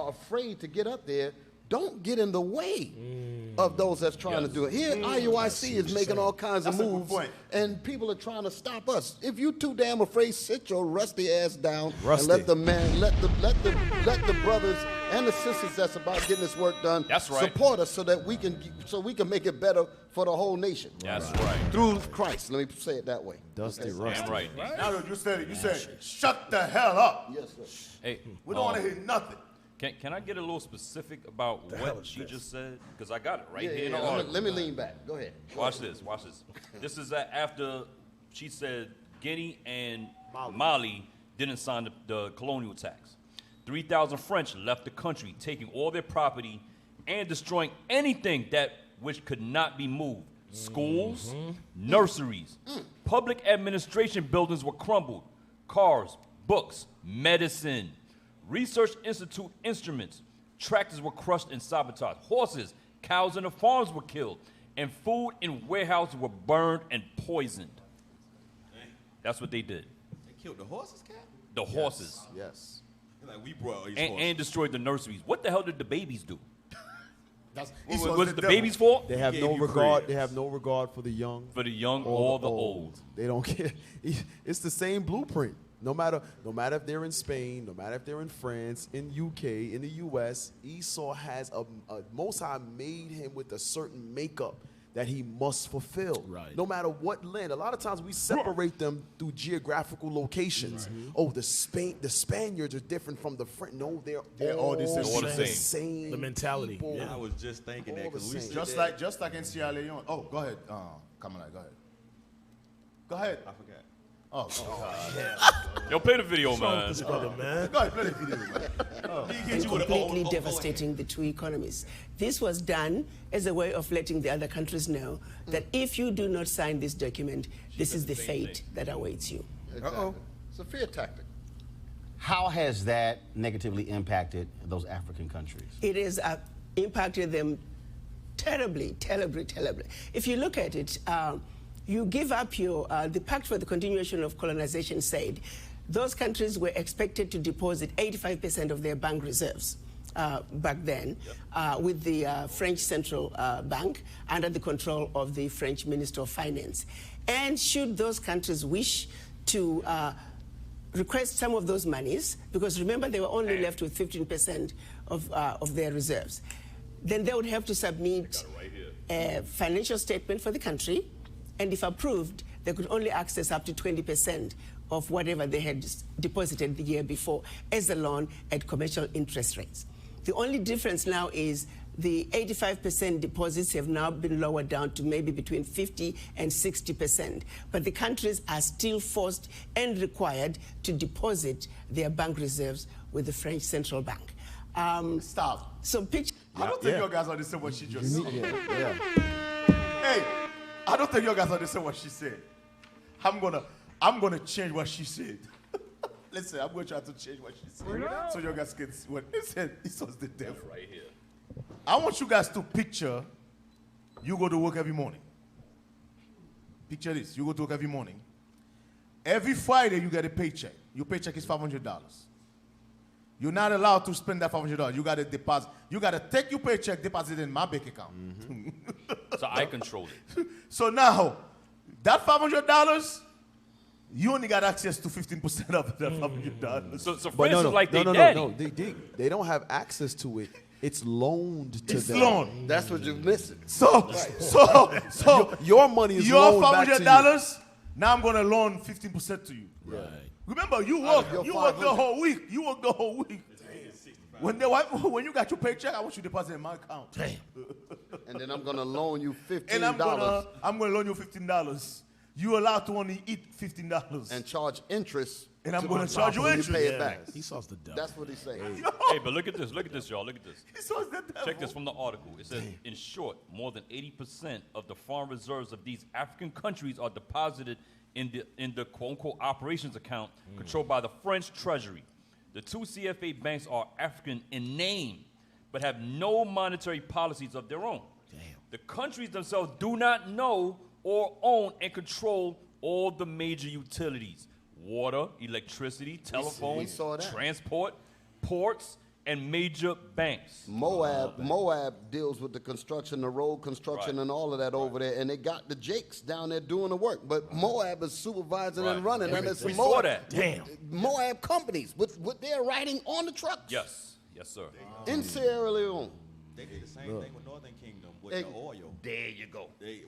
afraid to get up there, don't get in the way of those that's trying to do it. Here, IUIC is making all kinds of moves, and people are trying to stop us. If you too damn afraid, sit your rusty ass down and let the brothers and the sisters that's about getting this work done support us, so that we can make it better for the whole nation. That's right. Through Christ. Let me say it that way. Dusty Rusty. Damn right. Now that you said it, you said, shut the hell up. Yes, sir. Hey, We don't want to hear nothing. Can I get a little specific about what she just said? Because I got it right here in the Yeah. article. Let me lean back. Go ahead. Watch this. This is after she said Guinea and Mali didn't sign the colonial tax. 3,000 French left the country, taking all their property and destroying anything which could not be moved, schools, nurseries, public administration buildings were crumbled, cars, books, medicine, research institute instruments, tractors were crushed and sabotaged, horses, cows in the farms were killed, and food in warehouses were burned and poisoned. That's what they did. They killed the horses, Cap? The horses. Yes. Like we brought all these And destroyed the nurseries. What the hell did the babies do? That's, Was it the babies' fault? They have Gave no you regard. praise. They have no regard for the young. For the young or the old. They don't care. It's the same blueprint. No matter if they're in Spain, no matter if they're in France, in UK, in the US, Esau has a Most High made him with a certain makeup that he must fulfill. Right. No matter what land. A lot of times we separate them through geographical locations. Oh, the Spaniards are different from the French. No, they're all the same. The mentality. people. Yeah. I was just thinking that All the because we same. said just like in Sierra Leone. Oh, go ahead. Kamala, go ahead. Go ahead. I forgot. Oh, Yo, play the video, What's wrong with man. this brother, man? go ahead, play the video, man. And completely devastating the two economies. This was done as a way of letting the other countries know that if you do not sign this document, this is the fate that awaits you. Exactly. It's a fear tactic. How has that negatively impacted those African countries? It has impacted them terribly, terribly, terribly. If you look at it, you give up the Pact for the Continuation of Colonization said those countries were expected to deposit 85% of their bank reserves back then with the French Central Bank under the control of the French Minister of Finance. And should those countries wish to request some of those monies, because remember they were only left with 15% of their reserves, then they would have to submit a financial statement for the country, and if approved, they could only access up to 20% of whatever they had deposited the year before as a loan at commercial interest rates. The only difference now is the 85% deposits have now been lowered down to maybe between 50 and 60%. But the countries are still forced and required to deposit their bank reserves with the French Central Bank. Stop. So picture. I don't think you guys understand what she just said. Hey, I don't think you guys understand what she said. I'm gonna change what she said. Listen, I'm gonna try to change what she said so you guys can see what it said. This was the devil Right here. I want you guys to picture you go to work every morning. Picture this. You go to work every morning. Every Friday you get a paycheck. Your paycheck is $500. You're not allowed to spend that $500. You got to deposit. You got to take your paycheck, deposit it in my bank account. So I control it. So now, that $500, you only got access to 15% of that $500. So for But instance, like they no, daddy. they don't have access to it. It's loaned to It's them. loan. That's what you're missing. So Your money is your loaned back to you. $500. Now I'm gonna loan 15% to you. Right. Remember, you Out work. of your You work the 500. whole week. You work the whole week. When you got your paycheck, I want you to deposit in my account. Damn. And then I'm gonna loan you $15 And I'm gonna loan you $15. You allowed to only eat $15. and charge interest. And I'm to gonna my charge you when interest. pay it back. Esau's the devil. That's what he's saying. Hey, but look at this. Look at this, y'all. Look at this. He saws the devil. Check this from the article. It says, in short, more than 80% of the foreign reserves of these African countries are deposited in the quote-unquote operations account controlled by the French Treasury. The two CFA banks are African in name, but have no monetary policies of their own. Damn. The countries themselves do not know or own and control all the major utilities: water, electricity, telephone, saw that. transport, ports, and major banks. Moab deals with the construction, the road construction, Right. and all of that over there, and they got the Jakes down there doing the work. But Moab is supervising and Right. running, and it's We Moab, saw that. Damn. Moab companies with what they're writing on the trucks. Yes. Yes, sir. In Sierra Leone. They did the same thing with Northern Kingdom with Hey, the oil. There you go. They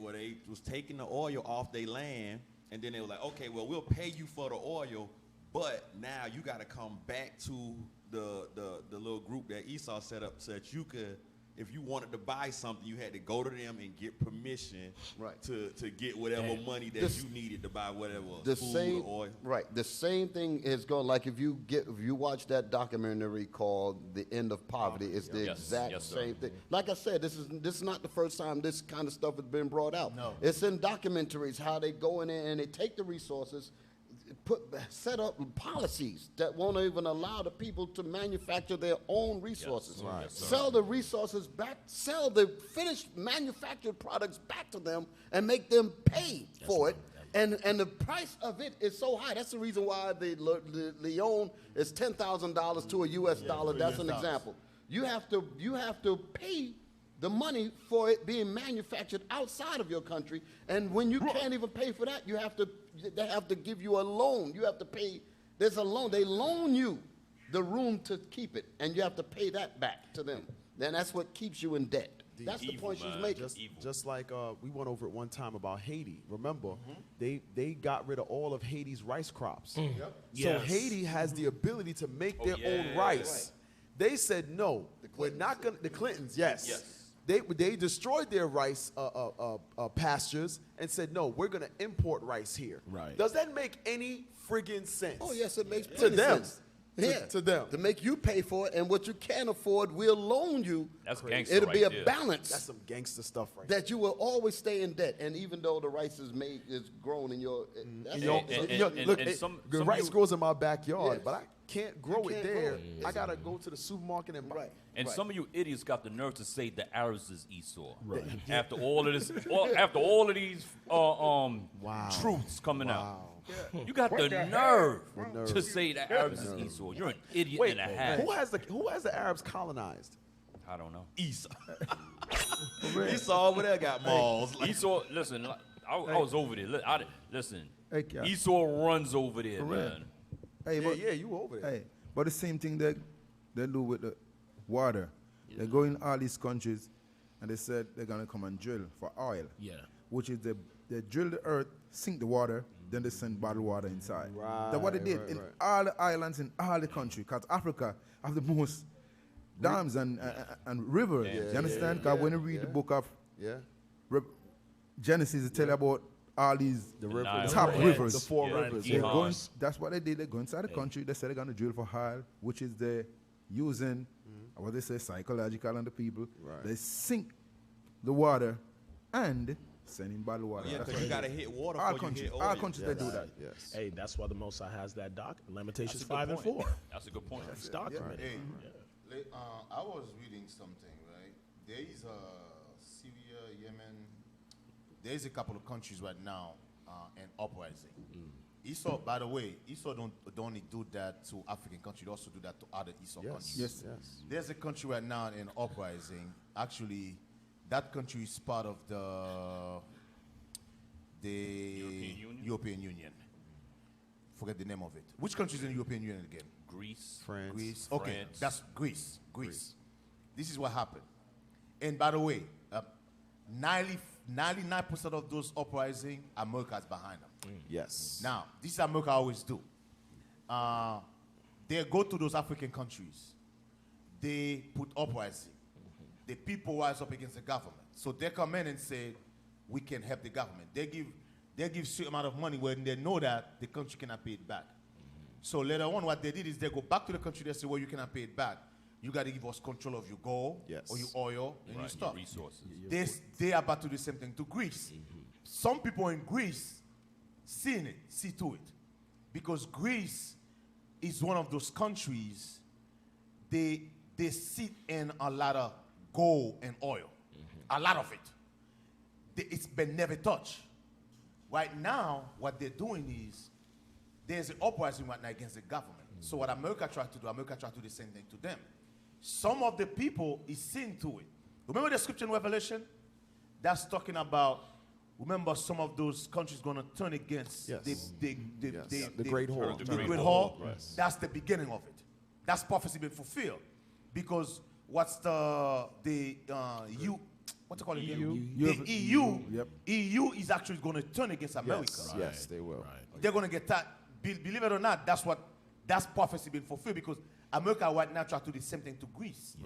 was taking the oil off their land, and then they were like, okay, well, we'll pay you for the oil, but now you got to come back to the little group that Esau set up so that you could if you wanted to buy something, you had to go to them and get permission to get whatever money that you needed to buy whatever food or oil. Right. The same thing is going, like if you watch that documentary called The End of Poverty, it's the exact same thing. Like I said, this is not the first time this kind of stuff has been brought out. No. It's in documentaries how they go in there and they take the resources, set up policies that won't even allow the people to manufacture their own resources. Sell the resources back, sell the finished manufactured products back to them and make them pay for it. And the price of it is so high. That's the reason why the Leon is $10,000 to a U.S. dollar. That's an example. You have to pay the money for it being manufactured outside of your country, and when you can't even pay for that, they have to give you a loan. You have to pay. There's a loan. They loan you the room to keep it, and you have to pay that back to them. Then that's what keeps you in debt. That's the point she's making. Just like we went over it one time about Haiti. Remember, they got rid of all of Haiti's rice crops. So Haiti has the ability to make their own rice. They said no. We're not going to. The Clintons, yes. They destroyed their rice pastures and said, no, we're going to import rice here. Right. Does that make any friggin' sense? Oh, yes, it makes to them. Sense. To them. To make you pay for it, and what you can't afford, we'll loan you. That's gangster. It'll be a balance. That's some gangster stuff right there. That you will always stay in debt, and even though the rice is grown in your... the rice grows in my backyard, but I can't grow it there. I got to go to the supermarket and buy it. And some of you idiots got the nerve to say the Arabs is Esau. Right. After all of this, after all of these truths coming out. You got the nerve to say the Arabs is Esau. You're an idiot and a half. Who has the Arabs colonized? I don't know. Esau. Esau over there got malls. Esau, listen, I was over there. Listen, Esau runs over there, man. Hey, you over there. Hey, but the same thing they do with the water. They go in all these countries, and they said they're gonna come and drill for oil. Yeah. Which is they drill the earth, sink the water, then they send bottled water inside. Right. That's what they did in all the islands in all the country. Because Africa have the most dams and rivers. You understand? Because when you read the book of Genesis, it tell you about all these top rivers. The four rivers. That's what they did. They go inside the country. They said they're going to drill for oil, which is they're using, what they say, psychological on the people. Right. They sink the water and send in bottled water. Yeah, because you got to hit water our before country, you hit oil. Our country, they do that. Yes. Hey, that's why the Most High has that doc, Lamentations 5 and 4. That's a good point. That's documented. Hey, I was reading something, right? There is Syria, Yemen. There is a couple of countries right now in uprising. Esau, by the way, Esau don't only do that to African countries, they also do that to other Esau countries. Yes. There's a country right now in uprising. Actually, that country is part of the European Union. Forget the name of it. Which country is in the European Union again? Greece. France. Greece. Okay, that's Greece. This is what happened. And by the way, 99% of those uprising, America is behind them. Yes. Now, this is America always do. They go to those African countries. They put uprising. The people rise up against the government. So they come in and say, we can help the government. They give certain amount of money when they know that the country cannot pay it back. So later on, what they did is they go back to the country. They say, well, you cannot pay it back. You got to give us control of your gold or your oil and your stuff. Your resources. They are about to do the same thing to Greece. Some people in Greece see to it. Because Greece is one of those countries, they sit in a lot of gold and oil. A lot of it. It's been never touched. Right now, what they're doing is, there's an uprising right now against the government. So what America tried to do the same thing to them. Some of the people is seeing to it. Remember the scripture in Revelation? That's talking about, remember some of those countries going to turn against the great whore. The great whore. Yes. That's the beginning of it. That's prophecy being fulfilled. Because what's what's it called again? The EU. Yep. EU is actually going to turn against America. Yes, they will. Right. They're going to get that. Believe it or not, that's prophecy being fulfilled, because America right now try to do the same thing to Greece.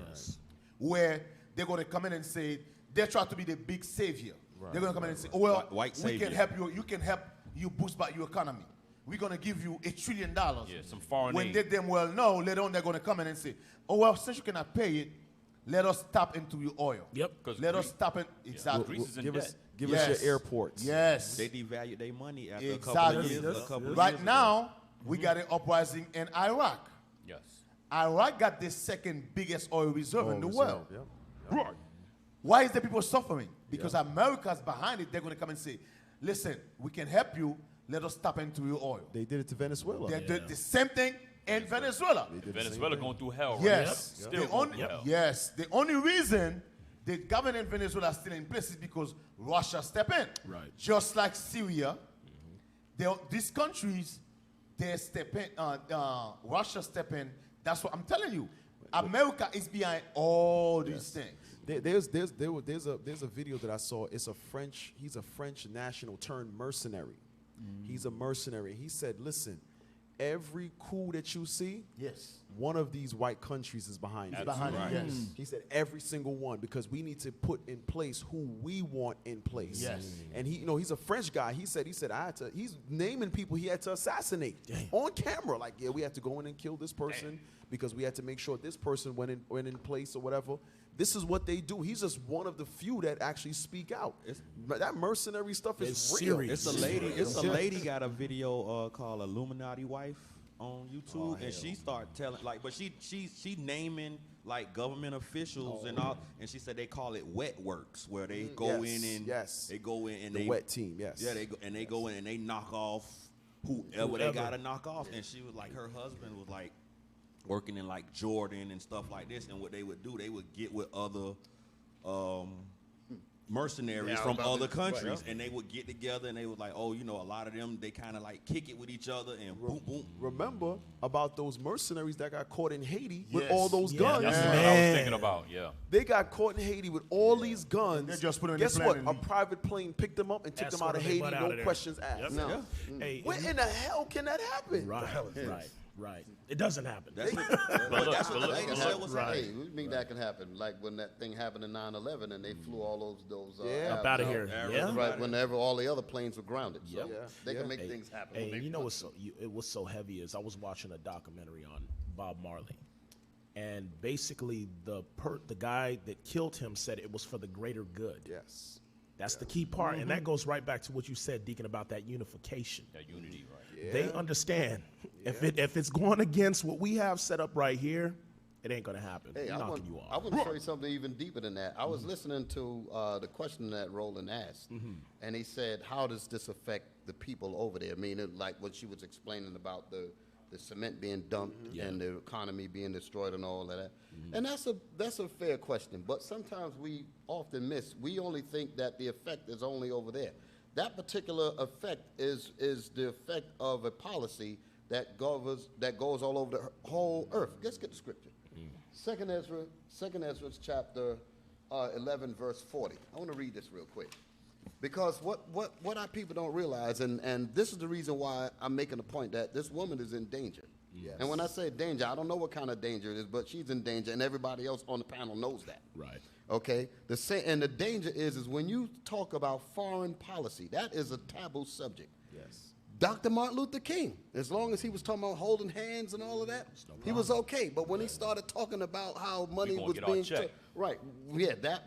Where they're going to come in and say, they try to be the big savior. Right, They're going to come in and say, oh, well, we can help you. You can help you boost back your economy. We're going to give you $1 trillion. Yeah, some foreign when aid. they them well know, later on they're going to come in and say, oh, well, since you cannot pay it, let us tap into your oil. Yep. Let us tap in. Exactly. Give us your airports. Yes. They devalued their money after Exactly. a couple of years. Right now, we got an uprising in Iraq. Yes. Iraq got the second biggest oil reserve in the world. Yep. Why is the people suffering? Because America's behind it. They're going to come and say, listen, we can help you. Let us tap into your oil. They did it to Venezuela. They did the same thing in Venezuela. Venezuela going through hell right Yes. now. Still going through hell. Yes. The only reason the government in Venezuela is still in place is because Russia stepped in. Right. Just like Syria, these countries, they step in, Russia step in. That's what I'm telling you. America is behind all these things. There's a video that I saw. He's a French national turned mercenary. He's a mercenary. He said, listen, every coup that you see, one of these white countries is behind it. He said every single one, because we need to put in place who we want in place. Yes. And he's a French guy. He said he's naming people he had to assassinate on camera. Like, we had to go in and kill this person because we had to make sure this person went in place or whatever. This is what they do. He's just one of the few that actually speak out. That mercenary stuff is real. It's a lady got a video called Illuminati Wife on YouTube, and she started telling but she naming like government officials and all, and she said they call it wet works, where they go in and they go in and the wet team, they go in and they knock off whoever they gotta knock off, and she was like, her husband was like working in like Jordan and stuff like this, and what they would do, they would get with other mercenaries from other countries, and they would get together, and they was like, a lot of them, they kind of like kick it with each other, and boom, boom. Remember about those mercenaries that got caught in Haiti with all those guns? That's what I was thinking about, They got caught in Haiti with all these guns. They just put them in Guess the what? plane A private plane picked them up and took them out of Haiti, no questions asked. No. Hey, Where in the hell can that happen? Right. It doesn't happen. Hey, we mean that can happen. Like when that thing happened in 9/11 and they flew all those up out of here. Right, whenever all the other planes were grounded. So they can make things happen. Hey, you know what's it was so heavy is I was watching a documentary on Bob Marley. And basically the guy that killed him said it was for the greater good. Yes. That's the key part. And that goes right back to what you said, Deacon, about that unification. That unity, right. They understand if it's going against what we have set up right here, it ain't going to happen. Hey, I want to show you something even deeper than that. I was listening to the question that Roland asked, and he said, how does this affect the people over there? I mean, like what she was explaining about the cement being dumped and the economy being destroyed and all of that. And that's a fair question, but sometimes we often miss. We only think that the effect is only over there. That particular effect is the effect of a policy that goes all over the whole earth. Let's get the scripture. Second Ezra chapter 11 verse 40. I want to read this real quick. Because what our people don't realize, and this is the reason why I'm making the point that this woman is in danger. Yes. And when I say danger, I don't know what kind of danger it is, but she's in danger, and everybody else on the panel knows that. Right. Okay? And the danger is when you talk about foreign policy, that is a taboo subject. Yes. Dr. Martin Luther King, as long as he was talking about holding hands and all of that, he was okay. But when he started talking about how money was being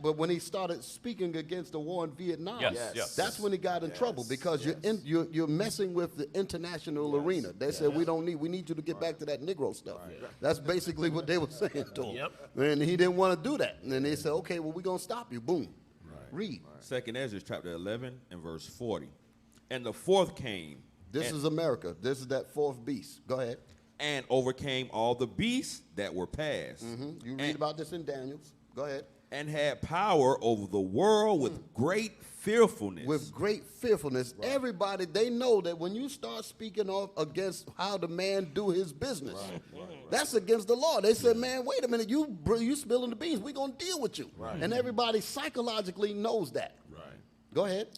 but when he started speaking against the war in Vietnam, that's when he got in trouble, because you're messing with the international arena. They said we need you to get back to that Negro stuff. That's basically what they were saying to him. And he didn't want to do that. And then they said, okay, well, we're going to stop you. Boom. Read. Second Ezra chapter 11 and verse 40. And the fourth came. This is America. This is that fourth beast. Go ahead. And overcame all the beasts that were past. You read about this in Daniel's. Go ahead. And had power over the world with great fearfulness. With great fearfulness. Right. Everybody, they know that when you start speaking off against how the man do his business, that's against the law. They said, man, wait a minute, you spilling the beans. We're going to deal with you. Right. And everybody psychologically knows that. Right. Go ahead.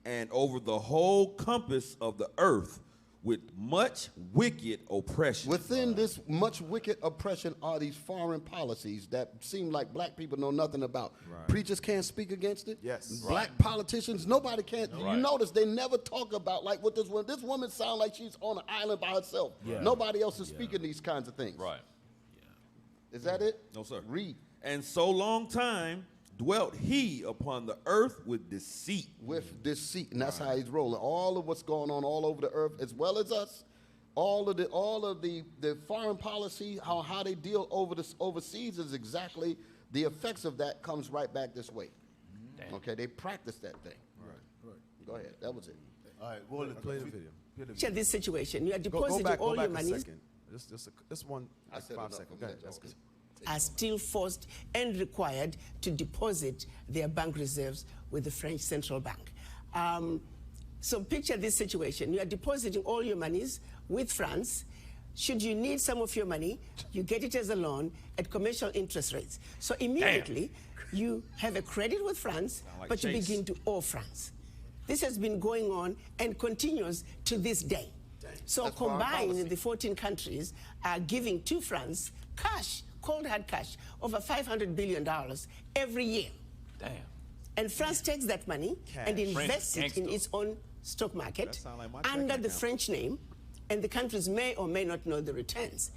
And over the whole compass of the earth with much wicked oppression. Within this much wicked oppression are these foreign policies that seem like black people know nothing about. Right. Preachers can't speak against it. Yes. Black politicians, nobody can. You notice they never talk about like what this woman. This woman sounds like she's on an island by herself. Yeah. Nobody else is speaking these kinds of things. Right. Is that it? No, sir. Read. And so long time dwelt he upon the earth with deceit. With deceit, and that's how he's rolling. All of what's going on all over the earth, as well as us, all of the foreign policy, how they deal overseas is exactly the effects of that comes right back this way. Damn. Okay, they practice that thing. Right. Go ahead. That was it. All right, well, Play the video. Picture this situation. You are Go depositing back all your a money. second. Just one, I said 5 enough. seconds. Go ahead. That's good. Are still forced and required to deposit their bank reserves with the French Central Bank. So picture this situation. You are depositing all your monies with France. Should you need some of your money, you get it as a loan at commercial interest rates. So immediately, you have a credit with France, like but you Chase. begin to owe France. This has been going on and continues to this day. So That's foreign combined, policy. the 14 countries are giving to France cash, cold hard cash, over $500 billion every year. Damn. And France takes that money and invests it in gangster. its own stock market That sound like my under checking the account. French name, and the countries may or may not know the returns.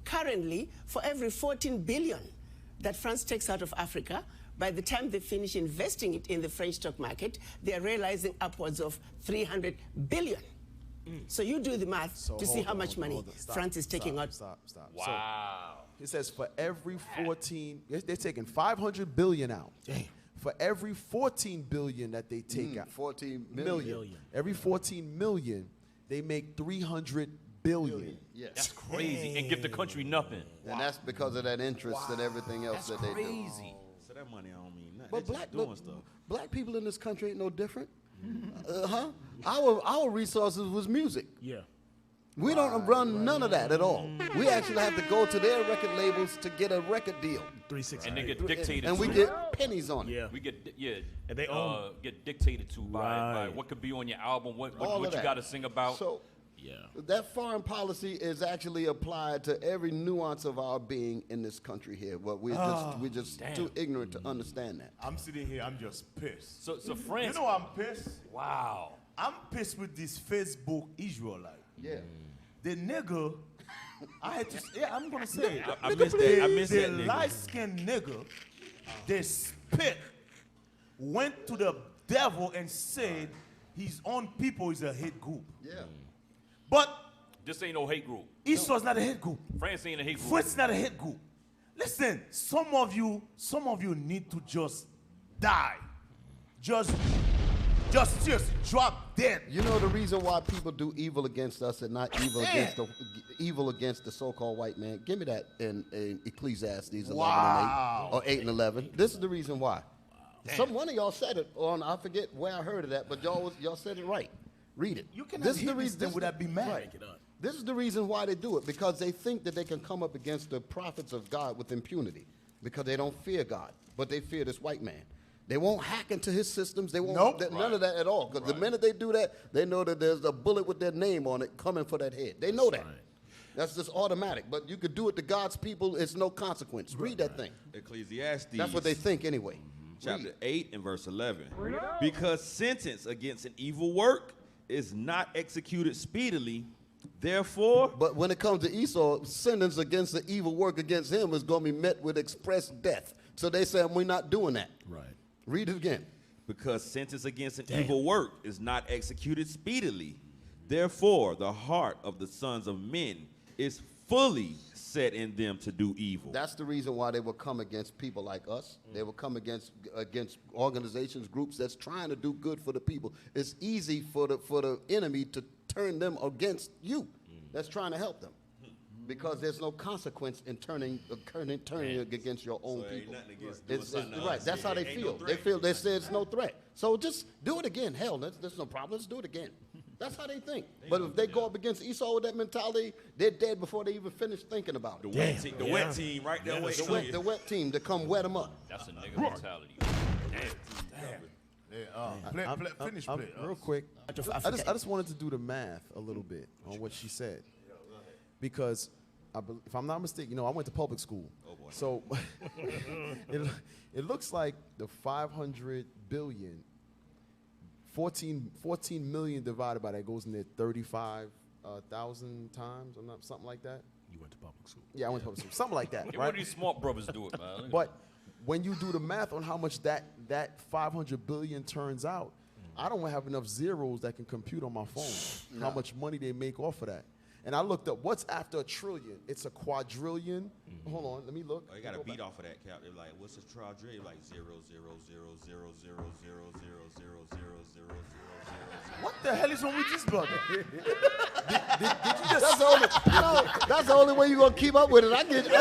Currently, for every 14 billion that France takes out of Africa, by the time they finish investing it in the French stock market, they are realizing upwards of 300 billion. So you do the math So to see hold how on, much hold on, money hold on. Stop, France is taking stop, out. Stop. Wow. So it says for every 14, they're taking 500 billion out. Damn. For every 14 billion that they take out, 14 million. Million. Every 14 million, they make 300 billion. Yes. That's crazy. And give the country nothing. And that's because of that interest and everything else That's that they do. crazy. So that money I don't mean nothing. But They black, just doing stuff. black people in this country ain't no different. Our resources was music. Yeah. We don't run none of that at all. We actually have to go to their record labels to get a record deal. 360. And they get dictated And to. we get pennies on it. Yeah. We get And they own- get dictated to by Right. what could be on your album, what All of you that. got to sing about. So Yeah. that foreign policy is actually applied to every nuance of our being in this country here. But we're just too ignorant to understand that. I'm sitting here, I'm just pissed. So France. You know I'm pissed? Wow. I'm pissed with this Facebook Israelite. Yeah. The nigga, I had to, yeah, I'm gonna say it. I missed that. I missed the that nigga. light-skinned nigga, they spit, went to the devil and said his own people is a hate group. Yeah. But This ain't no hate group. Esau's not a hate group. France ain't a hate group. France is not a hate group. Listen, some of you need to just die. Just drop dead. You know the reason why people do evil against us and not evil against the so-called white man? Give me that in Ecclesiastes 11 Wow. and 8 or 8 and 11. This is the reason why. One of y'all said it on, I forget where I heard of that, but y'all said it right. Read it. You cannot This is hit the this reason thing without being mad. Right. This is the reason why they do it, because they think that they can come up against the prophets of God with impunity, because they don't fear God, but they fear this white man. They won't hack into his systems. They won't none of that at all, because the minute they do that, they know that there's a bullet with their name on it coming for that head. They know that. That's just automatic. But you could do it to God's people, it's no consequence. Read that thing. Ecclesiastes. That's what they think anyway. Chapter 8 and verse 11. Because sentence against an evil work is not executed speedily, therefore. But when it comes to Esau, sentence against the evil work against him is going to be met with express death. So they say, we're not doing that. Right. Read it again. Because sentence against an evil work is not executed speedily, therefore the heart of the sons of men is fully set in them to do evil. That's the reason why they will come against people like us. They will come against organizations, groups that's trying to do good for the people. It's easy for the enemy to turn them against you. That's trying to help them, because there's no consequence in turning against your own people. Right. That's how they feel. They say it's no threat. So just do it again. Hell, there's no problem. Let's do it again. That's how they think. But if they go up against Esau with that mentality, they're dead before they even finish thinking about it. The wet team right there. The wet team to come wet them up. That's a nigga mentality. Damn. Finish. Real quick, Out of I Africa. just wanted to do the math a little bit on what she said, because if I'm not mistaken, I went to public school. Oh boy. So it looks like the 500 billion, 14 million divided by that goes in there 35,000 times, or not, something like that. You went to public school. Yeah, I went to public school, something like that, Yeah, right? one of these smart brothers do it, man. But when you do the math on how much that 500 billion turns out, I don't have enough zeros that can compute on my phone how much money they make off of that. And I looked up what's after a trillion. It's a quadrillion. Hold on, let me look. Oh, you got to beat off of that, Cap. They're like, what's a quadrillion? Like 0, 0, 0, 0, 0, 0, 0, 0, 0, 0, 0, 0. What the hell is wrong with this brother? Did you just? That's the only way you're gonna keep up with it. I get you.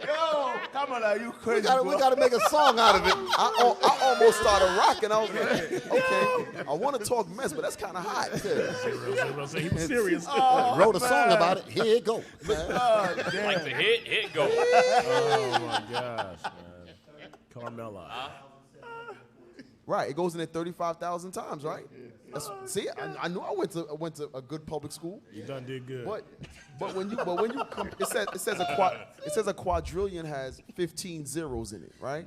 Yo, come on, are you crazy? We gotta make a song out of it. I almost started rocking. I was like, okay, I want to talk mess, but that's kind of hot. He was serious. Wrote a song about it. Here it go. Like the hit go. Oh my gosh, man. Carmella. Right, it goes in there 35,000 times, right? See, I knew I went to a good public school. You done did good. But when you it says a quadrillion has 15 zeros in it, right?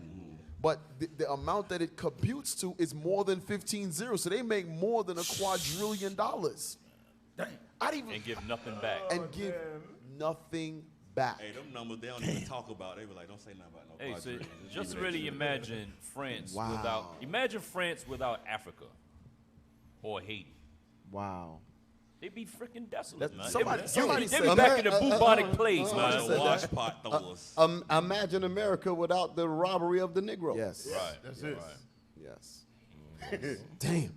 But the amount that it computes to is more than 15 zeros, so they make more than $2 quadrillion. And give nothing back. And give nothing back. Hey, them numbers they don't even talk about. They were like, don't say nothing about no Hey, so quadrillion. just really imagine France without Africa or Haiti. Wow. They'd be freaking desolate, man. Somebody They'd said be that. back in the bubonic plagues, man. The wash pot throwers. Imagine America without the robbery of the Negro. Yes. Right. That's it. Yes. Damn.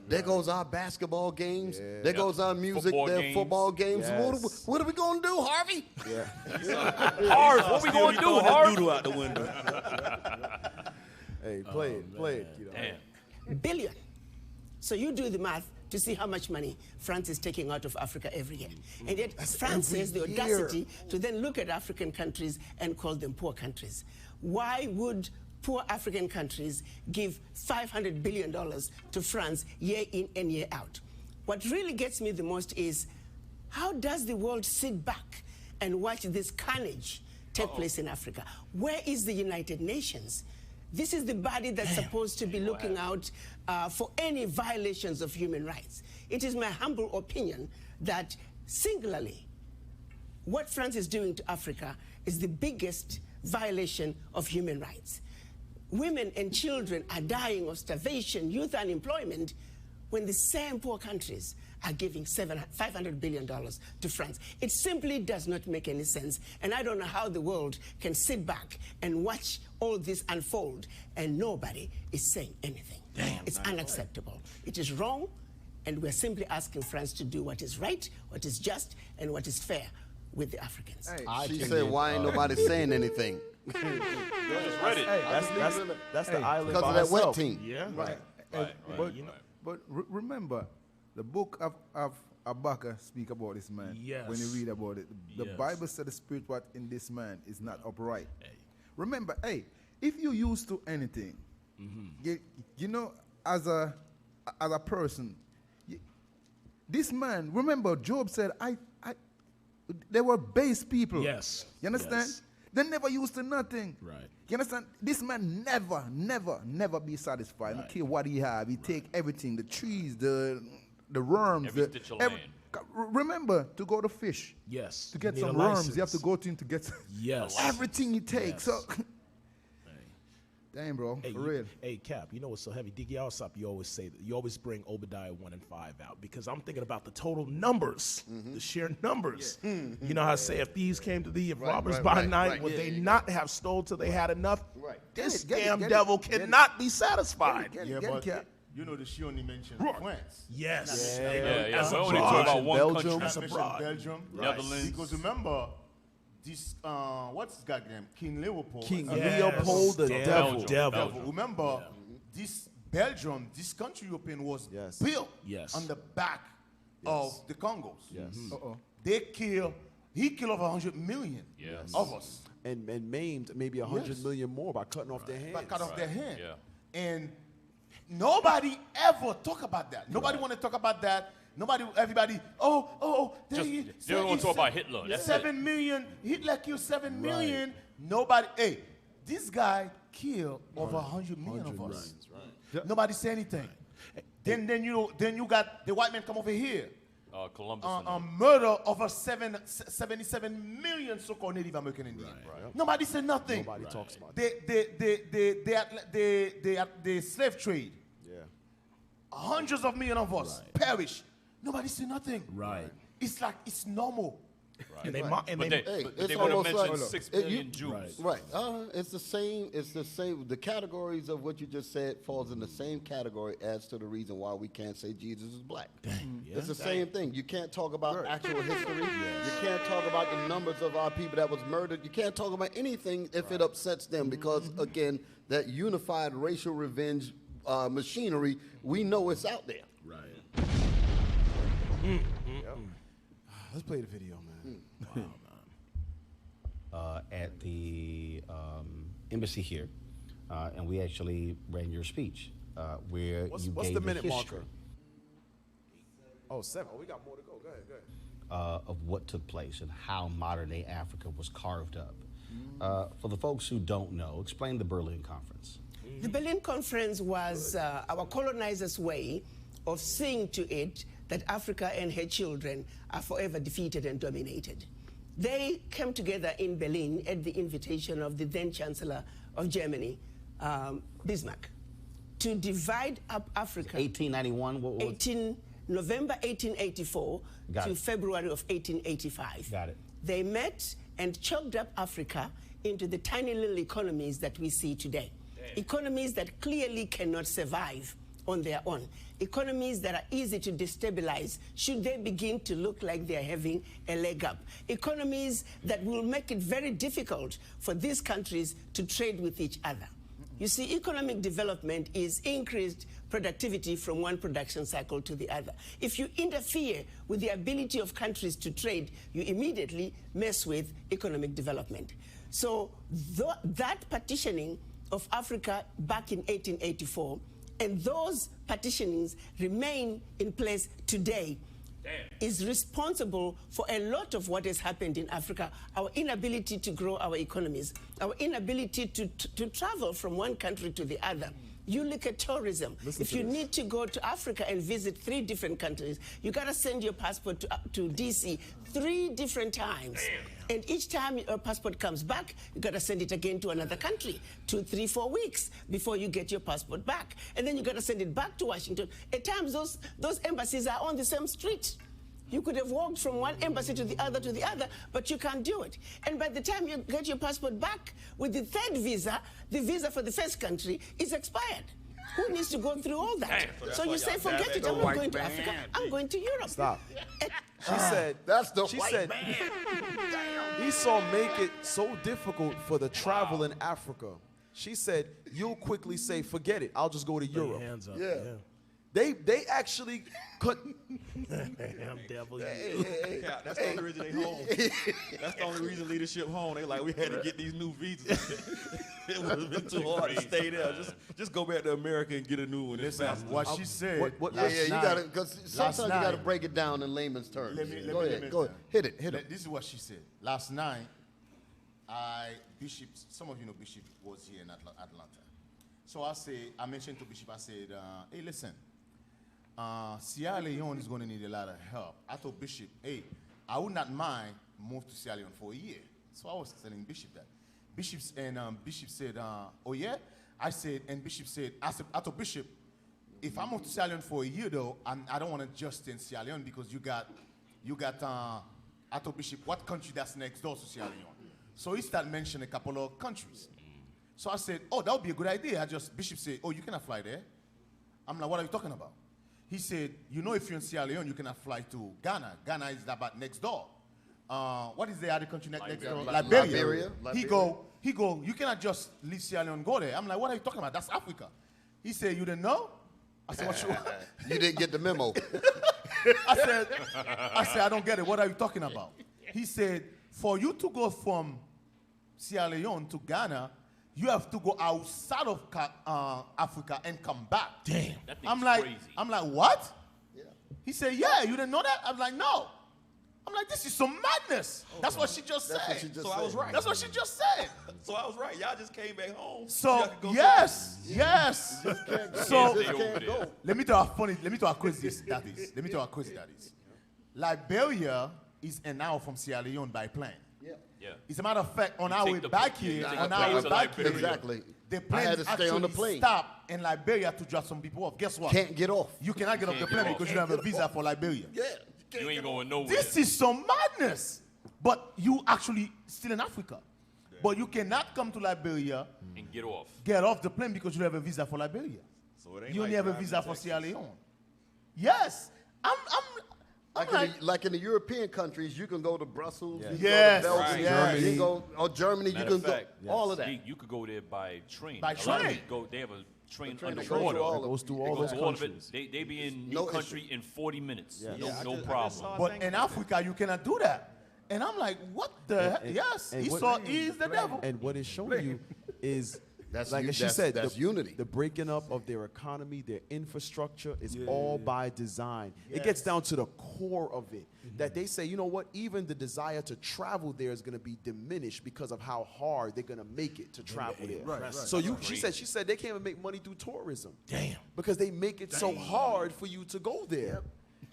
There goes our basketball games. Yeah. There goes our music. Football games. Yes. What are we gonna do, Harvey? Yeah. Harv, what we gonna do, Harv? Doodle out the window. Hey, play it. Damn. Billion. So you do the math to see how much money France is taking out of Africa every year. And yet France has the audacity to then look at African countries and call them poor countries. Why would poor African countries give $500 billion to France year in and year out? What really gets me the most is, how does the world sit back and watch this carnage take place in Africa? Where is the United Nations? This is the body that's supposed to be looking out for any violations of human rights. It is my humble opinion that singularly, what France is doing to Africa is the biggest violation of human rights. Women and children are dying of starvation, youth unemployment, when the same poor countries are giving $500 billion to France. It simply does not make any sense, and I don't know how the world can sit back and watch all this unfold and nobody is saying anything. It's unacceptable. It is wrong, and we're simply asking France to do what is right, what is just, and what is fair with the Africans. She said, why ain't nobody saying anything? That's the island Because by of that wet itself. team. Yeah. Right. But remember, the book of Habakkuk speak about this man. Yes. When you read about it, the Yes. Bible said the spirit what in this man is not upright. Remember, if you used to anything, you know, as a person, this man. Remember, Job said, they were base people. Yes. You understand? Yes. They never used to nothing. Right. You understand? This man never be satisfied. I don't care what he have. He take everything, the trees, the worms. Every stitch of land. Remember to go to fish. Yes. To get You need some a worms, you have to license. go to him to get Yes. everything he takes. Yes. So, damn, bro, Hey, for real. Hey, Cap, you know what's so heavy? Diggy Alsop, you always say that. You always bring Obadiah 1 and 5 out because I'm thinking about the total numbers, the sheer numbers. You know how I say, if thieves came to thee, if robbers by night, would they not have stole till they had enough? Right. This Get it, damn get it, devil get it. cannot be satisfied. Get it, Cap. You know that she only mentioned France. Yes. Yeah. That's We only abroad. talk about one Belgium. country. That's Mentioned abroad. Belgium, Netherlands. Because remember, this what's his goddamn name? King Leopold. King Yes. Leopold the Damn. devil. Belgium. Remember, this Belgium, this country European was Yes. built Yes. on the back of the Congos. Yes. He killed over 100 million Yes. of us. and maimed maybe 100 Yes. million more by cutting off their hands. By cut off their hand. Yeah. And nobody ever talk about that. Nobody want to talk about that. Everybody, They don't want to talk about Hitler. That's 7 million. Hitler killed 7 million. Nobody, hey, this guy killed over 100 million of us. Nobody say anything. Then you got the white man come over here. Columbus. Murder over 77 million so-called Native American Indians. Nobody said nothing. Nobody talks about The slave trade. Yeah. Hundreds of millions of us perish. Nobody said nothing. Right. It's like it's normal. Right. And they, it's they want to almost mention like 6 million Jews. Right. It's the same. It's the same. The categories of what you just said falls in the same category as to the reason why we can't say Jesus is black. It's the same thing. You can't talk about actual history. You can't talk about the numbers of our people that was murdered. You can't talk about anything if it upsets them because, again, that unified racial revenge machinery, we know it's out there. Right. Let's play the video, man. At the embassy here, and we actually ran your speech where What's you the gave minute history marker? Oh, 7. Oh, we got more to go. Go ahead. of what took place and how modern-day Africa was carved up. For the folks who don't know, explain the Berlin Conference. The Berlin Conference was our colonizers' way of seeing to it that Africa and her children are forever defeated and dominated. They came together in Berlin at the invitation of the then Chancellor of Germany, Bismarck, to divide up Africa. 1891, what was November 1884 Got to it. February of 1885. Got it. They met and chopped up Africa into the tiny little economies that we see today. Economies that clearly cannot survive on their own. Economies that are easy to destabilize should they begin to look like they're having a leg up. Economies that will make it very difficult for these countries to trade with each other. You see, economic development is increased productivity from one production cycle to the other. If you interfere with the ability of countries to trade, you immediately mess with economic development. So that partitioning of Africa back in 1884 and those partitionings remain in place today is responsible for a lot of what has happened in Africa, our inability to grow our economies, our inability to travel from one country to the other. You look at tourism. If you need to go to Africa and visit 3 different countries, you got to send your passport to DC 3 different times. And each time your passport comes back, you got to send it again to another country, 2, 3, 4 weeks before you get your passport back. And then you got to send it back to Washington. At times, those embassies are on the same street. You could have walked from one embassy to the other, but you can't do it. And by the time you get your passport back with the 3rd visa, the visa for the first country is expired. Who needs to go through all that? So you say, forget it, I'm not going to Africa, I'm going to Europe. Stop. She said, Esau make it so difficult for the travel in Africa. She said, you'll quickly say, forget it, I'll just go to Europe. Hands up. Yeah. They actually cut. Damn devil. Yeah, that's the only reason they home. That's the only reason leadership home. They like, we had to get these new visas. It would have been too hard to stay there. Just go back to America and get a new one. Listen, what she said. You got to, because sometimes you got to break it down in layman's terms. Go ahead. Hit it. This is what she said. Last night, Bishop, some of you know Bishop was here in Atlanta. So I mentioned to Bishop, I said, hey, listen, Sierra Leone is going to need a lot of help. I told Bishop, hey, I would not mind move to Sierra Leone for a year. So I was telling Bishop that. Bishop said, oh yeah? I said, and Bishop said, I told Bishop, if I move to Sierra Leone for a year though, I don't want to just stay in Sierra Leone because you got, I told Bishop, what country that's next door to Sierra Leone? So he started mentioning a couple of countries. So I said, oh, that would be a good idea. Bishop said, oh, you cannot fly there. I'm like, what are you talking about? He said, you know, if you're in Sierra Leone, you cannot fly to Ghana. Ghana is about next door. What is the other country next door? Liberia. He go, you cannot just leave Sierra Leone and go there. I'm like, what are you talking about? That's Africa. He said, you didn't know? I said, what you You didn't get the memo. I said, I don't get it. What are you talking about? He said, for you to go from Sierra Leone to Ghana, you have to go outside of Africa and come back. Damn. That thing's I'm like, crazy. what? Yeah. He said, yeah, you didn't know that? I was like, no. I'm like, this is some madness. That's what she just said. So I was right. That's what she just said. So I was right. Y'all just came back home. So yes. So let me tell you how crazy that is. Liberia is an hour from Sierra Leone by plane. Yeah. As a matter of fact, on our way the- back you here, take on the our plane way to back here, Liberia. Exactly. the I plane had to stay actually on the plane. stopped in Liberia to drop some people off. Guess what? Can't get off. You cannot get off the Can't plane get off. because you don't have a visa for Liberia. Yeah. You ain't going nowhere. This is some madness. But you actually still in Africa. But you cannot come to Liberia and get off. get off the plane because you don't have a visa for Liberia. So it ain't You only like have a driving visa to for Texas. Sierra Leone. Yes. I'm Like in the European countries, you can go to Brussels, you can Yes. go to Belgium, Right. Yes. you can go or Germany, Matter you of can fact, go all of that. You could go there by train. By A lot of train. it they have a train train that underwater. goes through all of- Goes through all It goes those all of countries. it. They be in No your country in 40 minutes. Yeah. No, Yeah, no I just problem. saw a But thing in about Africa, you cannot do that. And I'm like, what the heck? Yes, and he's the devil. And what it's showing you is, That's like u- as she that's- said, that's the, unity. The breaking up of their economy, their infrastructure is all by design. It gets down to the core of it. That they say, you know what, even the desire to travel there is going to be diminished because of how hard they're going to make it to travel there. Right. So she said they can't even make money through tourism. Damn. Because they make it so hard for you to go there.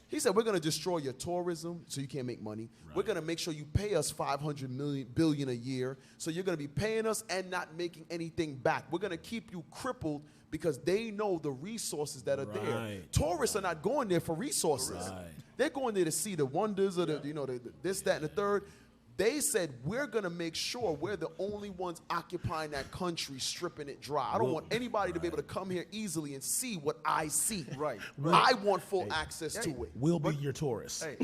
He said, we're going to destroy your tourism so you can't make money. We're going to make sure you pay us $500 billion a year. So you're going to be paying us and not making anything back. We're going to keep you crippled because they know the resources that are there. Right. Tourists are not going there for resources. Right. They're going there to see the wonders of the this, that, and the third. They said, we're going to make sure we're the only ones occupying that country, stripping it dry. I don't want anybody to be able to come here easily and see what I see. Right. I want full access to it. We'll be your tourists. Hey,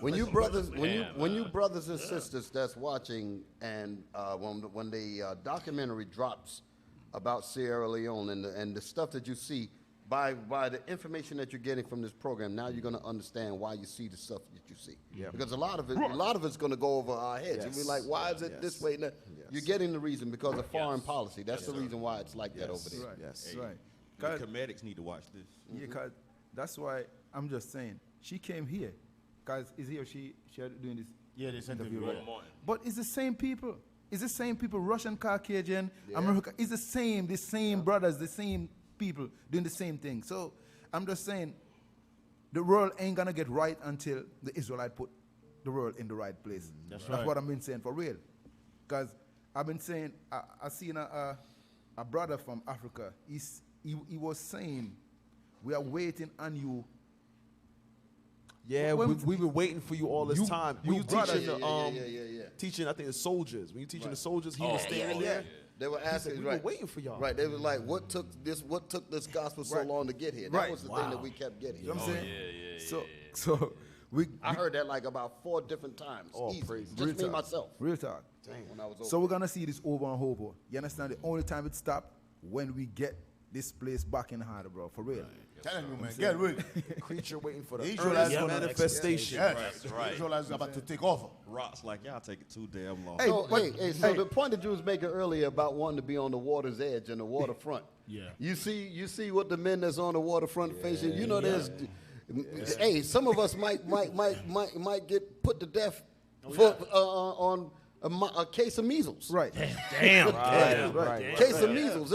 When you brothers, when you brothers and sisters that's watching, and when the documentary drops about Sierra Leone and the stuff that you see, by the information that you're getting from this program, now you're going to understand why you see the stuff that you see. Yeah. Because a lot of it's going to go over our heads. Yes. You'll be like, why is it this way? And that? Yes. You're getting the reason because of foreign policy. That's the reason why it's like that over there. right. Yes. Right. The 'Cause- comedics need to watch this. Yeah, cause that's why I'm just saying she came here, cause is he or she are doing this? Yeah, this interview. interview, Right. right? But it's the same people. It's the same people. Russian, Caucasian, America. It's the same brothers, the same people doing the same thing. So I'm just saying, the world ain't gonna get right until the Israelite put the world in the right place. That's what I've been saying for real. Cause I've been saying I seen a brother from Africa. He was saying, we are waiting on you. Yeah, When- we've been waiting for you all this You- time. you When you brothers- teaching Yeah. teaching, I think the soldiers. When you teaching the soldiers, he Oh, was standing Yeah. there. They were He said, asking, we right? were waiting for y'all. Right. They were like, what took this gospel so Right. long to get here? That Right. was the thing that we kept getting. You know what I'm saying? yeah. So I heard that like about 4 different times. Oh, Easy. praise Just real me talk. myself. Real talk. When I was over So we're gonna see this over and over. You understand? The only time it stop when we get this place back in harder, bro. For real. Telling you, man, get ready. Creature waiting for the The earliest Israelites- manifestation. Yes. That's right. The Israelites are about to take over. Rocks like y'all take it too damn long. Hey, So, but- so the point that you was making earlier about wanting to be on the water's edge and the waterfront. Yeah. You see what the men that's on the waterfront facing. You know, there's. Hey, some of us might get put to death for on a case of measles. Right. Damn. Right. Case of measles.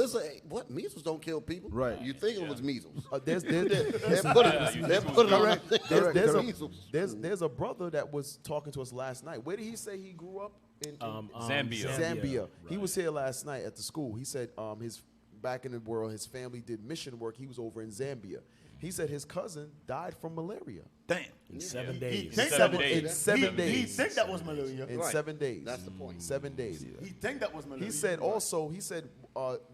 What measles don't kill people. Right. You think it was measles? There's They put it on. there's a brother that was talking to us last night. Where did he say he grew up? In Zambia. Zambia. He was here last night at the school. He said his back in the world, his family did mission work. He was over in Zambia. He said his cousin died from malaria. Damn. In 7 He days. think Seven- that was- in 7 He days. think that was malaria. In Right. 7 days. That's the point. 7 days. He think that was malaria. He said also,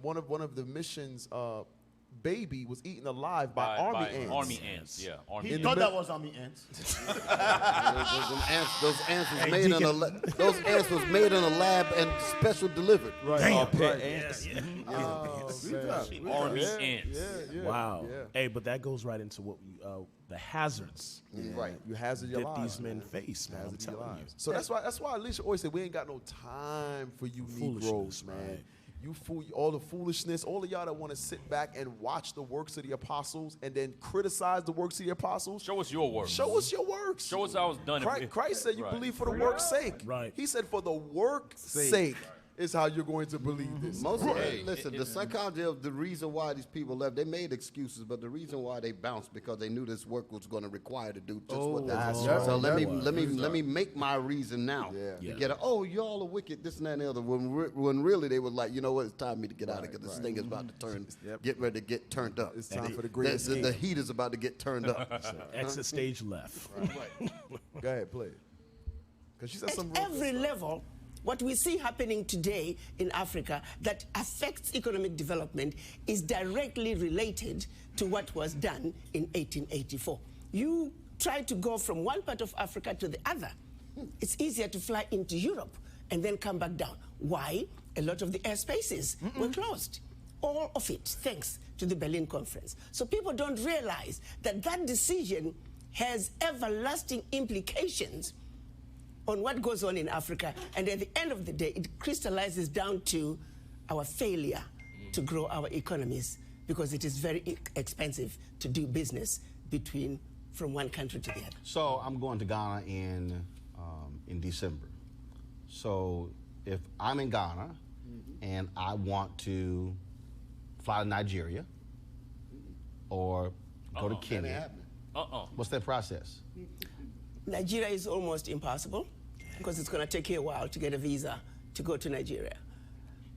one of the missions baby was eaten alive by army ants. Army ants, yeah. Army He ants. thought that was army ants. Those ants was made in a those ants was made in a lab and special delivered. Right. Damn. Pet ants. Army ants. Wow. Hey, but that goes right into what the hazards. Right. You hazard your that lives. these men face, man. I'm Hazard your telling you. lives. So that's why Alicia always said we ain't got no time for you Negroes, man. Right. You fool, all the foolishness, all of y'all that want to sit back and watch the works of the apostles and then criticize the works of the apostles. Show us your works. Show us your works. Show us how it's done. Christ said you Right. believe for the work's sake. Right. He said for the work's sake is how you're going to believe this. Listen, the psychology of the reason why these people left, they made excuses, but the reason why they bounced because they knew this work was going to require to do just what they did. So let me make my reason now. Yeah. To get y'all are wicked, this and that and the other. When really they was like, you know what, it's time for me to get out of here. This thing is about to turn, get ready to get turned up. It's time for the great escape. The heat is about to get turned up. Exit stage left. Go ahead, play it. Because she said At some real every good stuff. level, what we see happening today in Africa that affects economic development is directly related to what was done in 1884. You try to go from one part of Africa to the other. It's easier to fly into Europe and then come back down. Why? A lot of the airspaces were closed. All of it, thanks to the Berlin Conference. So people don't realize that that decision has everlasting implications on what goes on in Africa, and at the end of the day, it crystallizes down to our failure to grow our economies because it is very expensive to do business from one country to the other. So I'm going to Ghana in December. So if I'm in Ghana and I want to fly to Nigeria or go to Kenya, what's that process? Nigeria is almost impossible because it's going to take you a while to get a visa to go to Nigeria.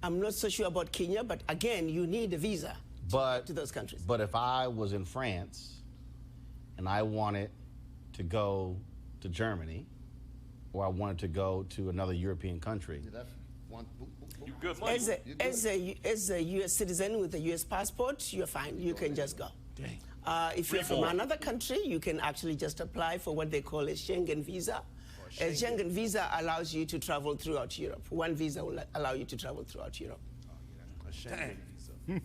I'm not so sure about Kenya, but again, you need a visa to those countries. But if I was in France and I wanted to go to Germany or I wanted to go to another European country, you good money. As a U.S. citizen with a U.S. passport, you're fine. You can just go. Dang. If you're from another country, you can actually just apply for what they call a Schengen visa. A Schengen visa allows you to travel throughout Europe. One visa will allow you to travel throughout Europe. A Schengen visa.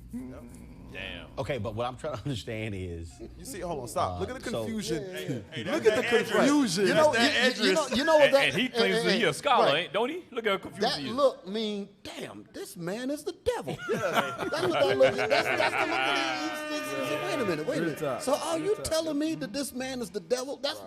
Damn. Okay, but what I'm trying to understand is... You see, hold on, stop. Look at the so- confusion. Look at the confusion. You know what that? And he claims that he's a scholar, don't he? Look how confused he is. That look mean, damn, this man is the devil. That's what that look. That's the look. Wait a minute. So are you telling me that this man is the devil? That's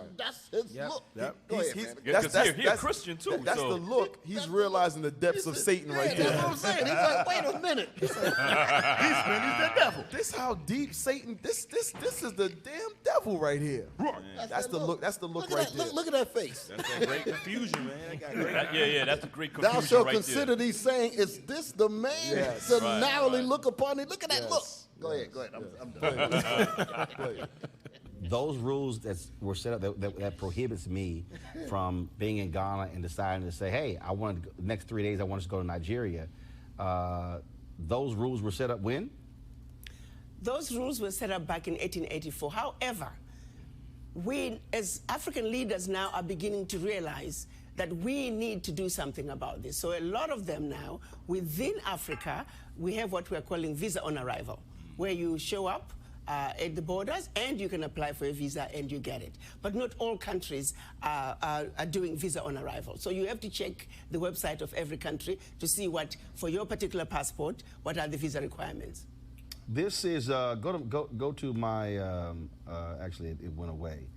his look. Go ahead, man. Because he's a Christian too. That's so. the look. He's realizing the depths of Satan right there. That's what I'm saying. He's like, wait a minute. This man is the devil. This how deep Satan. This is the damn devil right here. That's the look. That's the look right there. Look at that face. That's that great confusion, man. That got great. That's a great confusion Thou shalt right consider thee saying, is this the man to narrowly look upon it? Look at that look. Go ahead. I'm done. Those rules that were set up that prohibits me from being in Ghana and deciding to say, hey, I want to next 3 days I want to go to Nigeria. Those rules were set up when? Those rules were set up back in 1884. However, we as African leaders now are beginning to realize that we need to do something about this. So a lot of them now, within Africa, we have what we are calling visa on arrival, where you show up at the borders and you can apply for a visa and you get it. But not all countries are doing visa on arrival. So you have to check the website of every country to see what, for your particular passport, what are the visa requirements. This is go to my actually it went away.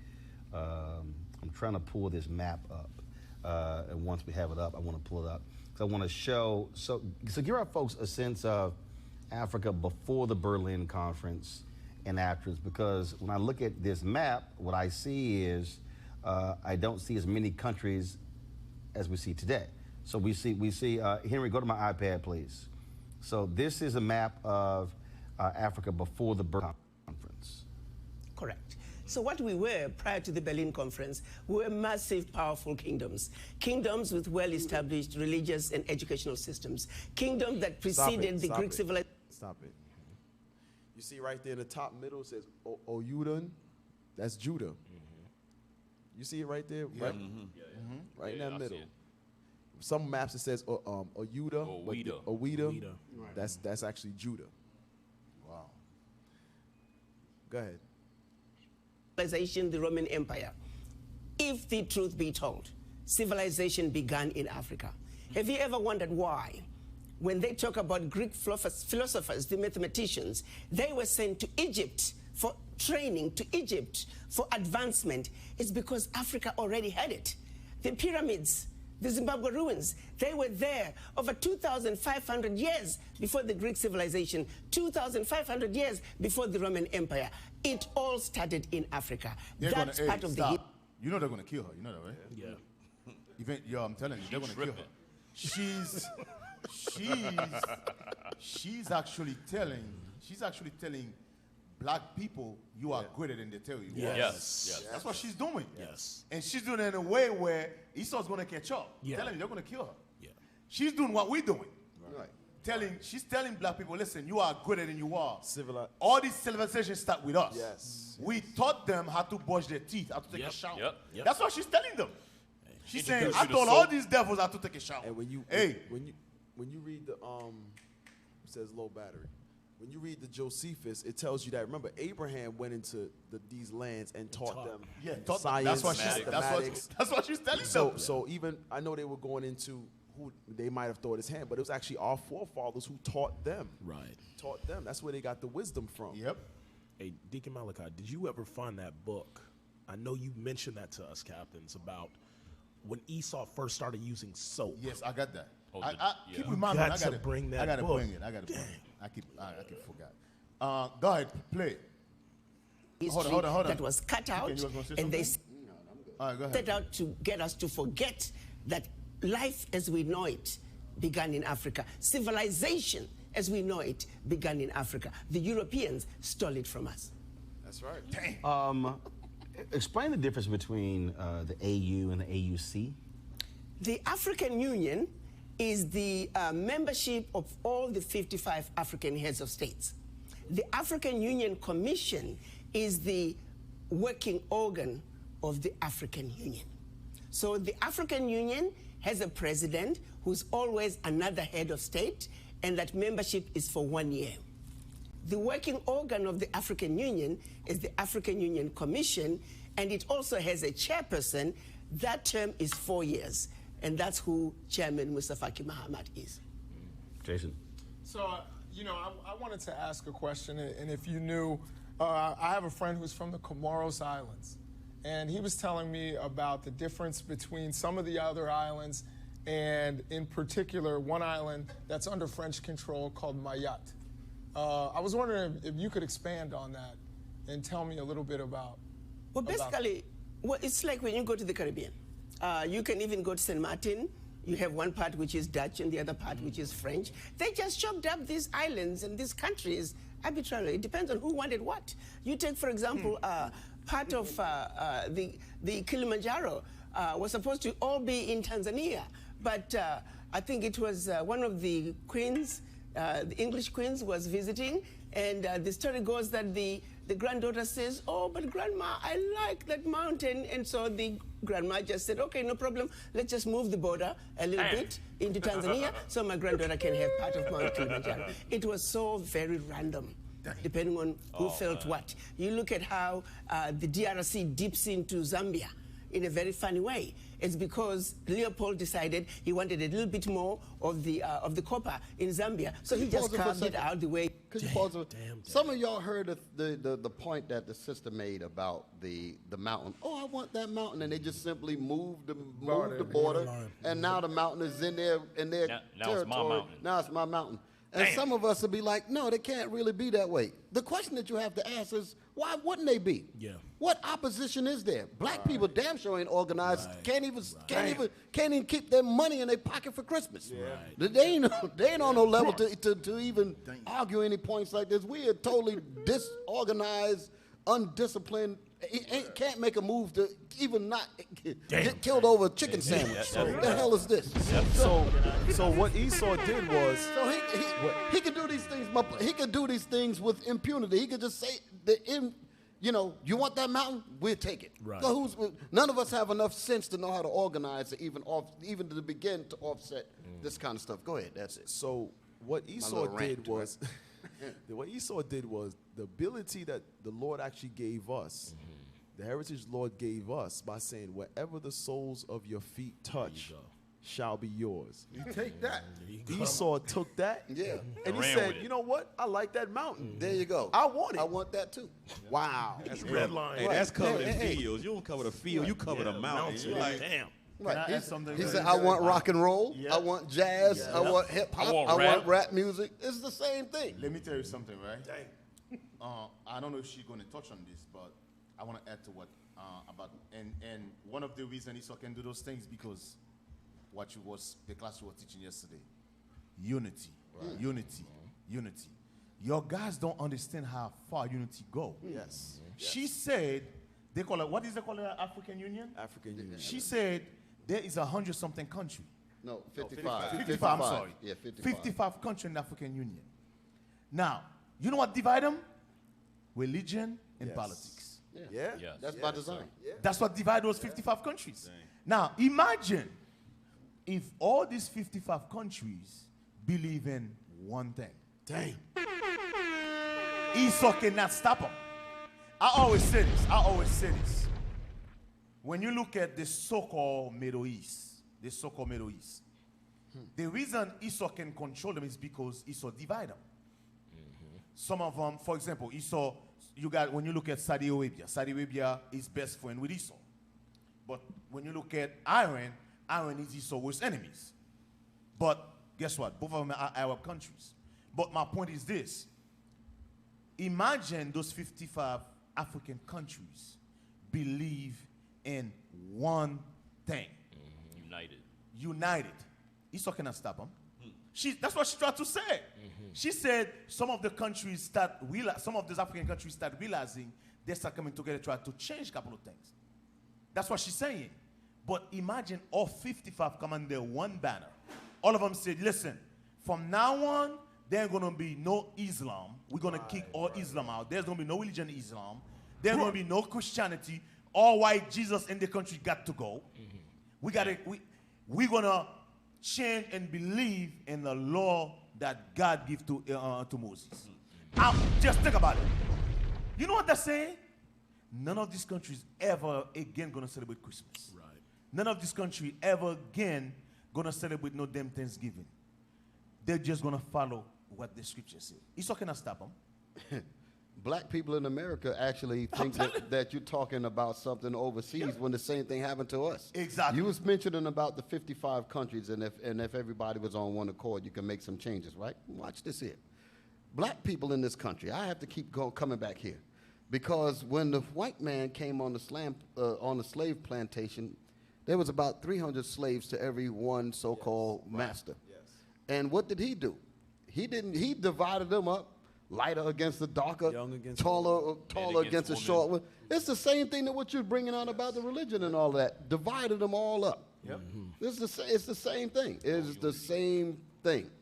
I'm trying to pull this map up, and once we have it up, I want to pull it up because I want to show. So give our folks a sense of Africa before the Berlin Conference and afterwards. Because when I look at this map, what I see is I don't see as many countries as we see today. So we see Henry, go to my iPad, please. So this is a map of Africa before the Berlin Conference. Correct. So what we were prior to the Berlin Conference, we were massive, powerful kingdoms. Kingdoms with well-established religious and educational systems. Kingdoms that preceded the Greek civilization. Stop it. You see right there in the top middle, it says Oyudan. That's Judah. You see it right there? Right, right in that middle. Some maps it says Oyuda. Owida. That's actually Judah. Wow. Go ahead. Civilization, the Roman Empire. If the truth be told, civilization began in Africa. Have you ever wondered why? When they talk about Greek philosophers, the mathematicians, they were sent to Egypt for training, to Egypt for advancement. It's because Africa already had it. The pyramids, the Zimbabwe ruins, they were there over 2,500 years before the Greek civilization, 2,500 years before the Roman Empire. It all started in Africa. That's part of the... You know they're going to kill her. You know that, right? Yeah. Even, yo, I'm telling you, they're going to kill her. She's actually telling black people you are greater than they tell you. Yes. That's what she's doing. Yes. And she's doing it in a way where Esau's going to catch up. Yeah. Telling you they're going to kill her. Yeah. She's doing what we're doing. Right. She's telling black people, listen, you are greater than you are. Civilized. All these civilizations start with us. Yes. We taught them how to brush their teeth, how to take a shower. Yep. That's what she's telling them. She's saying, Introduce I you to told soap. all these devils how to take a shower. And when you read the it says low battery. When you read the Josephus, it tells you that, remember, Abraham went into these lands and taught them science, mathematics. That's what she's telling them. So even, I know they were going into who they might have thought his hand, but it was actually our forefathers who taught them. Right. Taught them. That's where they got the wisdom from. Yep. Hey, Deacon Malachi, did you ever find that book? I know you mentioned that to us, captains, about when Esau first started using soap. Yes, I got that. Oh, Keep You reminding me. got to bring that I gotta book. bring it. I gotta bring it. I keep forgot. Go ahead, play it. history Hold on. that was cut out, You was gonna say and they something? All right, go ahead. set out to get us to forget that life as we know it began in Africa. Civilization as we know it began in Africa. The Europeans stole it from us. That's right. Dang. Explain the difference between the AU and the AUC. The African Union is the membership of all the 55 African heads of states. The African Union Commission is the working organ of the African Union. So the African Union has a president who's always another head of state, and that membership is for 1 year. The working organ of the African Union is the African Union Commission, and it also has a chairperson. That term is 4 years, and that's who Chairman Mustafa Mahamat is. Jason. So, I wanted to ask a question, and if you knew, I have a friend who's from the Comoros Islands, and he was telling me about the difference between some of the other islands, and in particular, one island that's under French control called Mayotte. I was wondering if you could expand on that and tell me a little bit about. Well, basically, it's like when you go to the Caribbean. You can even go to St. Martin. You have one part which is Dutch and the other part which is French. They just chopped up these islands and these countries arbitrarily. It depends on who wanted what. You take, for example, part of the Kilimanjaro was supposed to all be in Tanzania, but I think it was one of the queens, the English queens, was visiting, and the story goes that the granddaughter says, "Oh, but grandma, I like that mountain." And so the grandma just said, "Okay, no problem. Let's just move the border a little bit into Tanzania so my granddaughter can have part of Mount Kilimanjaro." It was so very random, depending on who felt what. You look at how the DRC dips into Zambia in a very funny way. It's because Leopold decided he wanted a little bit more of the copper in Zambia, so he just carved it out the way. Could you pause? Some of y'all heard the point that the sister made about the mountain. Oh, I want that mountain, and they just simply moved the border, and now the mountain is in their territory. Now it's my mountain. Now it's my mountain. And some of us will be like, no, they can't really be that way. The question that you have to ask is, why wouldn't they be? Yeah. What opposition is there? Black people damn sure ain't organized. Can't even keep their money in their pocket for Christmas. Yeah. They ain't on no level to even argue any points like this. We are totally disorganized, undisciplined can't make a move to even not get killed over a chicken sandwich. What the hell is this? So what Esau did was, So he could do these things. He could do these things with impunity. He could just say, you want that mountain? We'll take it. Right. So none of us have enough sense to know how to organize to even to begin to offset this kind of stuff. Go ahead. That's it. so what Esau little rant, did was, what Esau did was the ability that the Lord actually gave us, the heritage Lord gave us by saying, wherever the soles of your feet touch shall be yours. You take that. Esau took that, and he Ran said, with it. you know what? I like that mountain. There you go. I want it. I want that too. Wow. That's Red line. Hey, that's covered in Hey. fields. You don't cover the field, you cover the mountain. You're like, Damn. Right. I add something He very, said, I very want vital? rock and roll. Yeah. I want jazz. I want hip hop. I I want want rap music. It's the same thing. Let me tell you something, right? I don't know if she's going to touch on this, but I want to add to what about and one of the reasons Esau can do those things because the class you were teaching yesterday, unity, unity. Your guys don't understand how far unity go. Yes. She said they call it what is they call it African Union? African Union. She said there is 100-something country. No, 55. 55, I'm sorry. Yeah, 55. 55 countries in the African Union. Now, you know what divide them? Religion and Yes. politics. Yeah. Yes. That's by design. That's what divide those 55 countries. Now, imagine if all these 55 countries believe in one thing. Dang. Esau cannot stop them. I always say this. When you look at the so-called Middle East, the reason Esau can control them is because Esau divide them. Some of them, for example, Esau, when you look at Saudi Arabia is best friend with Esau. But when you look at Iran is Esau's worst enemies. But guess what? Both of them are Arab countries. But my point is this. Imagine those 55 African countries believe in one thing. United. Esau cannot stop them. That's what she tried to say. She said some of those African countries start realizing they start coming together to try to change a couple of things. That's what she's saying. But imagine all 55 come under one banner. All of them said, listen, from now on, there's going to be no Islam. We're going to kick all Islam out. There's going to be no religion in Islam. There's going to be no Christianity. All white Jesus in the country got to go. We're going to change and believe in the law that God gave to Moses. Just think about it. You know what they're saying? None of these countries ever again going to celebrate Christmas. Right. None of this country ever again going to celebrate no damn Thanksgiving. They're just going to follow what the scripture says. Esau cannot stop them. Black people in America actually think that you're talking about something overseas when the same thing happened to us. Exactly. You was mentioning about the 55 countries, and if everybody was on one accord, you can make some changes, right? Watch this here. Black people in this country, I have to keep coming back here, because when the white man came on the slave plantation, there was about 300 slaves to every one so-called master. Yes. And what did he do? He divided them up. Lighter against the darker, taller against the short one. It's the same thing that what you're bringing out about the religion and all that. Divided them all up. Yep. It's the same thing. It's the same thing.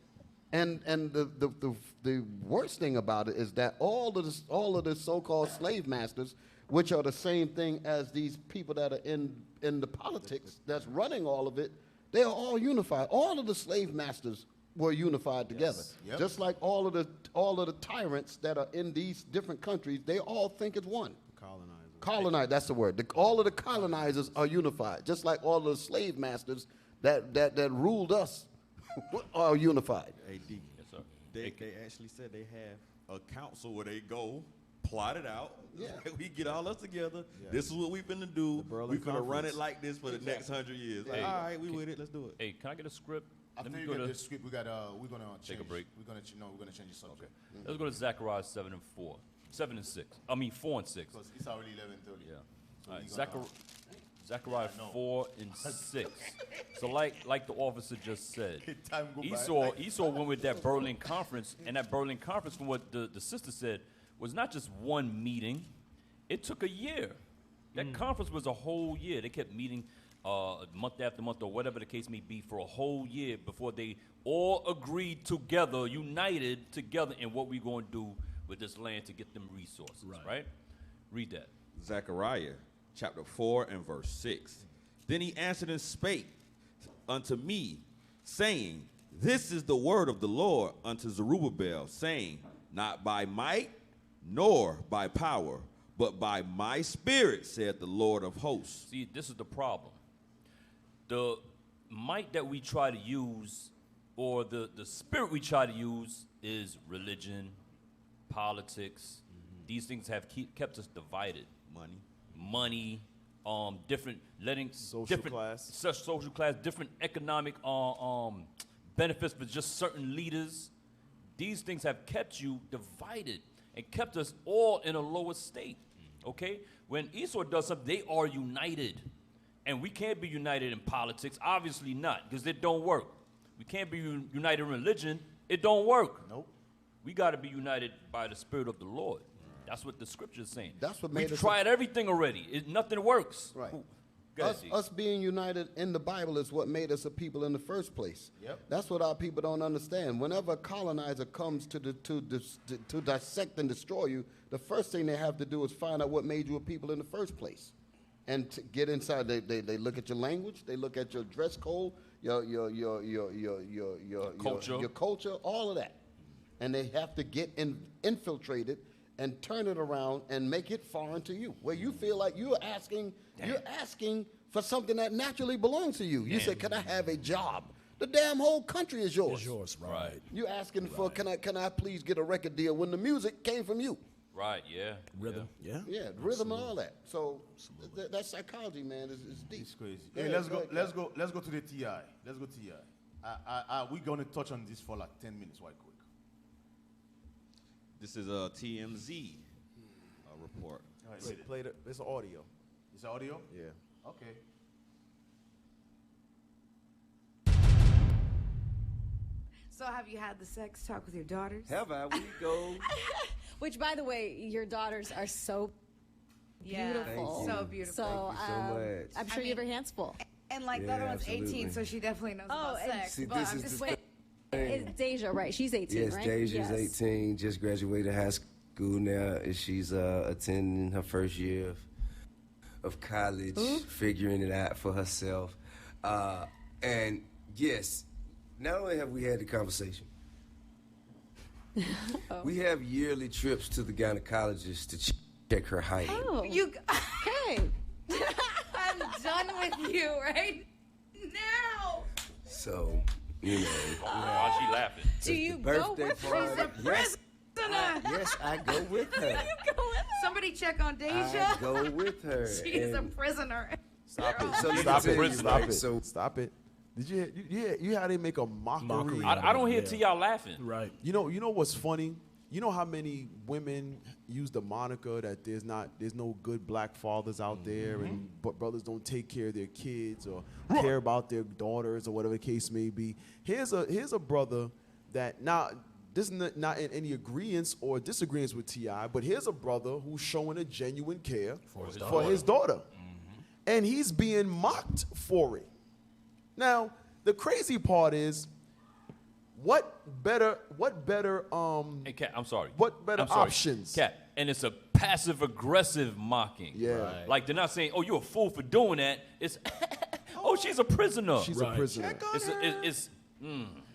And the worst thing about it is that all of the so-called slave masters, which are the same thing as these people that are in the politics that's running all of it, they are all unified. All of the slave masters were unified together. Yep. Just like all of the tyrants that are in these different countries, they all think it's one. Colonizer, that's the word. All of the colonizers are unified, just like all of the slave masters that ruled us are unified. Hey, Deacon, yes, sir. They actually said they have a council where they go, plot it out. Yeah. We get all us together. Yeah. This is what we finna do. We finna run it like this for the next 100 years. Hey, all right, we with it. Let's do it. Hey, can I get a script? After you get the script, we're gonna take a break. We're gonna change the subject. Okay. Let's go to Zechariah 7 and 4. 7 and 6. I mean 4 and 6. Because it's already 11:30. Yeah. So all right. Zechariah 4 and 6. So like the officer just said, Esau went with that Berlin conference, and that Berlin conference, from what the sister said, was not just one meeting. It took a year. That conference was a whole year. They kept meeting month after month or whatever the case may be for a whole year before they all agreed together, united together in what we're going to do with this land to get them resources, right? Read that. Zechariah chapter 4 and verse 6. Then he answered and spake unto me, saying, This is the word of the Lord unto Zerubbabel, saying, Not by might nor by power, but by my spirit, saith the Lord of hosts. See, this is the problem. The might that we try to use, or the spirit we try to use, is religion, politics. These things have kept us divided. Money, different social class, different economic benefits for just certain leaders. These things have kept you divided and kept us all in a lower state. Okay? When Esau does something, they are united. And we can't be united in politics. Obviously not, because it don't work. We can't be united in religion. It don't work. Nope. We got to be united by the Spirit of the Lord. That's what the Scripture is saying. That's what made We've us tried everything already. Nothing works. Right. Go ahead, D. Us being united in the Bible is what made us a people in the first place. Yep. That's what our people don't understand. Whenever a colonizer comes to dissect and destroy you, the first thing they have to do is find out what made you a people in the first place. And to get inside, they look at your language, they look at your dress code, your culture, all of that. And they have to get infiltrated and turn it around and make it foreign to you, where you feel like you're asking for something that naturally belongs to you. You say, "Can I have a job?" The damn whole country is yours. It's yours, right? You asking for, "Can I please get a record deal?" when the music came from you. Right, yeah. Rhythm, yeah. Yeah, rhythm and all that. So that psychology, man, is deep. It's crazy. Go Hey, ahead, let's go to the TI. Let's go TI. We're gonna touch on this for like 10 minutes, right quick. This is a TMZ report. All right, Play it's audio. It's audio? Yeah. Okay. So have you had the sex talk with your daughters? Have I? We go. Which, by the way, your daughters are so beautiful. So beautiful. So, Thank you so much. I'm sure you have your hands full. And like the other one's 18, so she definitely knows about sex. See, but this I'm is just the wait. It's Deja, right? She's 18, yes, right? Deja's 18, just graduated high school now, and she's attending her first year of college, figuring it out for herself. And yes, not only have we had the conversation, we have yearly trips to the gynecologist to check her height. Oh, okay. I'm done with you right now. So, you know. Why she laughing? Do you go with her? She's a prisoner. Yes, I go with her. Somebody check on Deja. I go with her. She is a prisoner. Stop it. So Stop it. prison, Stop right? it. So Stop it. Did you how they make a mockery? I don't hear T.I. laughing. Right. You know what's funny? You know how many women use the moniker that there's no good black fathers out there, and brothers don't take care of their kids or care about their daughters or whatever the case may be. Here's a brother that now this is not in any agreements or disagreements with T.I., but here's a brother who's showing a genuine care for his daughter, and he's being mocked for it. Now the crazy part is, what better Hey, Kat, I'm sorry. What better options? Kat, and it's a passive aggressive mocking. Yeah. Right. Like they're not saying, "Oh, you're a fool for doing that." It's, "Oh, she's a prisoner." She's a prisoner.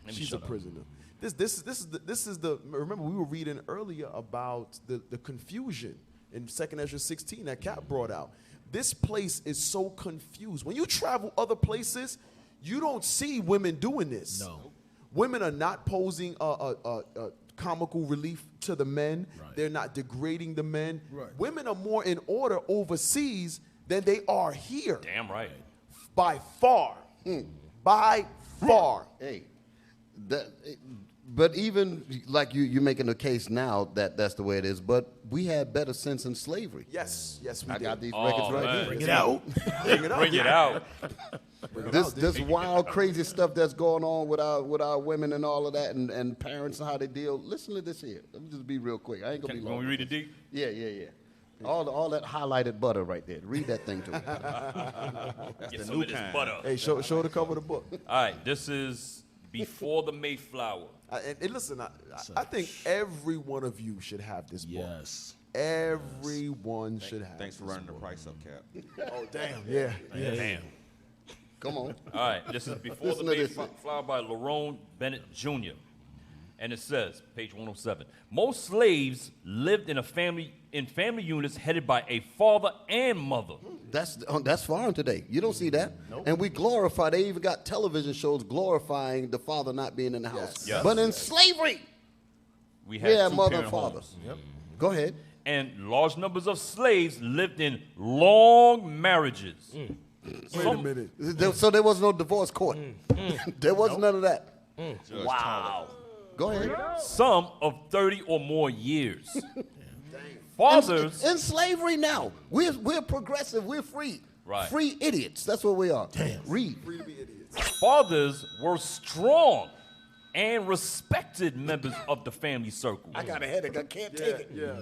She's a prisoner. This is the remember we were reading earlier about the confusion in 2nd Ezra 16 that Kat brought out. This place is so confused. When you travel other places, you don't see women doing this. No. Women are not posing a comical relief to the men. Right. They're not degrading the men. Right. Women are more in order overseas than they are here. Damn right. By far. By far. Hey, but even like you're making a case now that that's the way it is, but we had better sense in slavery. Yes, we I did. got these records right here. Bring it out. Bring it out. This wild, crazy stuff that's going on with our women and all of that, and parents and how they deal. Listen to this here. Let me just be real quick. I ain't gonna be long. Can we read it deep? Yeah. All that highlighted butter right there. Read that thing to me. Get some of this butter. Hey, show the cover of the book. All right, this is Before the Mayflower. And listen, I think every one of you should have this book. Yes. Everyone should have. Thanks for running the price up, Cap. Oh, damn. Yeah. Damn. Come on. All right, this is Before Listen the to this. Mayflower by Lerone Bennett Jr. And it says, page 107, most slaves lived in family units headed by a father and mother. That's foreign today. You don't see that. Nope. And we glorify, they even got television shows glorifying the father not being in the house. Yes. But in slavery, We had two mother and parent father. homes. Yep. Go ahead. And large numbers of slaves lived in long marriages. Wait a minute. So there was no divorce court. There was none of that. Wow. Go ahead. Some of 30 or more years. Fathers. In slavery now. We're progressive. We're free. Right. Free idiots. That's what we are. Damn. Read. Free to be idiots. Fathers were strong and respected members of the family circle. I got a headache. I can't take it. Yeah.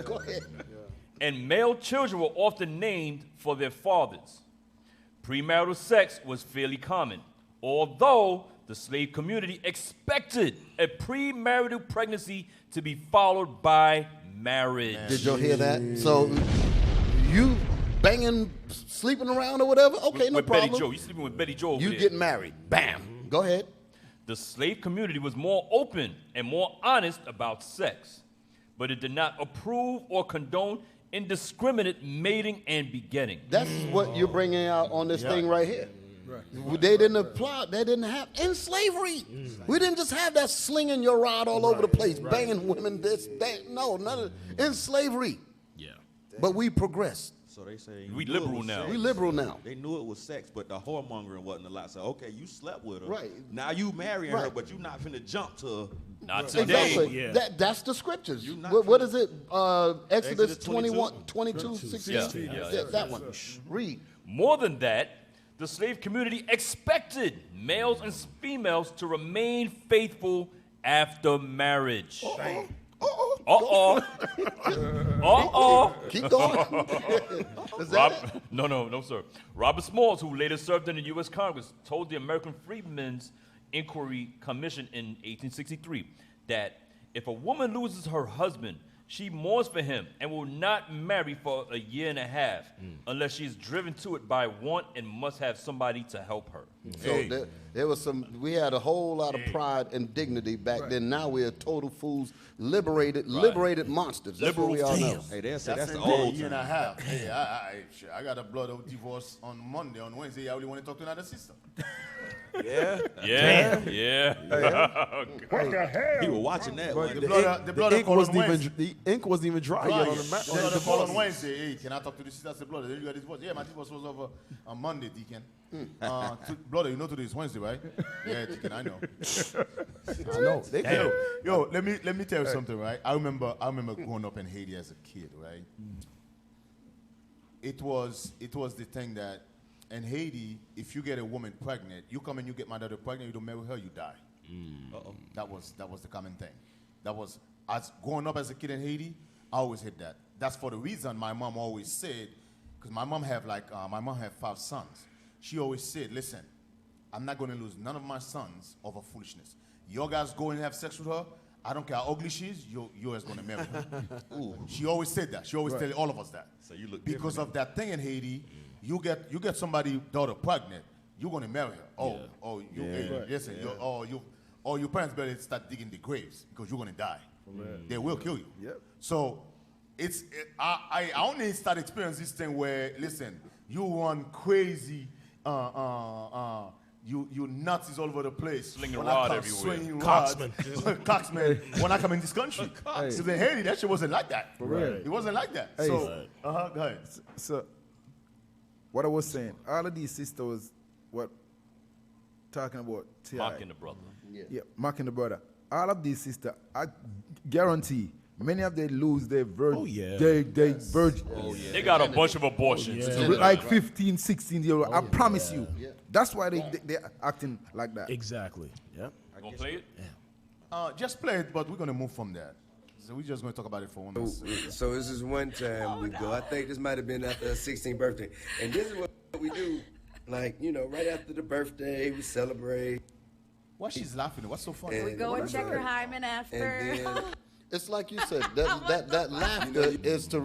Go ahead. And male children were often named for their fathers. Premarital sex was fairly common, although the slave community expected a premarital pregnancy to be followed by marriage. Did y'all hear that? So you banging, sleeping around or whatever? Okay, no with problem. Betty Joe. You sleeping with Betty Joe over You there. getting married. Bam. Go ahead. The slave community was more open and more honest about sex, but it did not approve or condone indiscriminate mating and begetting. That's what you're bringing out on this thing right here. Right. They didn't apply. They didn't have in slavery. We didn't just have that slinging your rod all over the place, banging women. This, that. No, none of in slavery. Yeah. But we progressed. So they say We knew it liberal was now. sex. We liberal now. They knew it was sex, but the whoremongering wasn't a lot. So okay, you slept with her. Right. Now you marrying her, Right. but you not finna jump to. Not today. Exactly. Yeah. That's the scriptures. You not What finna- is it? Exodus Exodus 21, 22, 16. Yeah. That one. Read. More than that, the slave community expected males and females to remain faithful after marriage. Keep going. Is that it? No, sir. Robert Smalls, who later served in the U.S. Congress, told the American Freedmen's Inquiry Commission in 1863 that if a woman loses her husband, she mourns for him and will not marry for a year and a half unless she is driven to it by want and must have somebody to help her. So there was we had a whole lot of pride and dignity back then. Now we're total fools, liberated monsters. That's what we all know. Hey, they'll say that's the indeed old a year and term. a half. Hey, I got a blood of divorce on Monday. On Wednesday, I only want to talk to another sister. Yeah. Yeah. What the hell? He was watching that one. The ink wasn't even dry Right. yet on the map. So they call on Wednesday. Hey, can I talk to the sister? I said, brother, you got divorce. Yeah, my divorce was over on Monday, Deacon. Brother, you know today is Wednesday, right? Yeah, Deacon, I know. I know. They Hey, yo, let me tell you something, right? I remember growing up in Haiti as a kid, right? It was the thing that in Haiti, if you get a woman pregnant, you come and you get my daughter pregnant, you don't marry her, you die. That was the common thing. That was as growing up as a kid in Haiti, I always hit that. That's for the reason my mom always said, because my mom have 5 sons. She always said, listen, I'm not going to lose none of my sons over foolishness. Your guys go and have sex with her. I don't care how ugly she is, yours going to marry her. She always said that. She always tell all of us that. So you look because of that thing in Haiti, you get somebody's daughter pregnant, you're going to marry her. Listen, your parents better start digging the graves because you're going to die. They will kill you. Yep. So I only start experiencing this thing where, listen, you run crazy, you Nazis all over the place. Slinging When rod I come everywhere. swinging Coxman. rods. Coxman. When I come in this country. Because in Haiti, that shit wasn't like that. For real. It wasn't like that. Hey. So, go ahead. So, what I was saying, all of these sisters, talking about T.I. Mocking the brother. Yeah, mocking the brother. All of these sisters, I guarantee, many of them lose their virgin. Oh, yeah. They virgin. They got a bunch of abortions. Like 15, 16 year old. I promise you. That's why they're acting like that. Exactly. Yep. Gonna play it? Just play it, but we're going to move from that. So we're just going to talk about it for 1 minute. So this is one time we go. I think this might have been after her 16th birthday. And this is what we do. Like, you know, right after the birthday, we celebrate. Why she's laughing? What's so funny? We go and check her hymen after. It's like you said, that laughter is to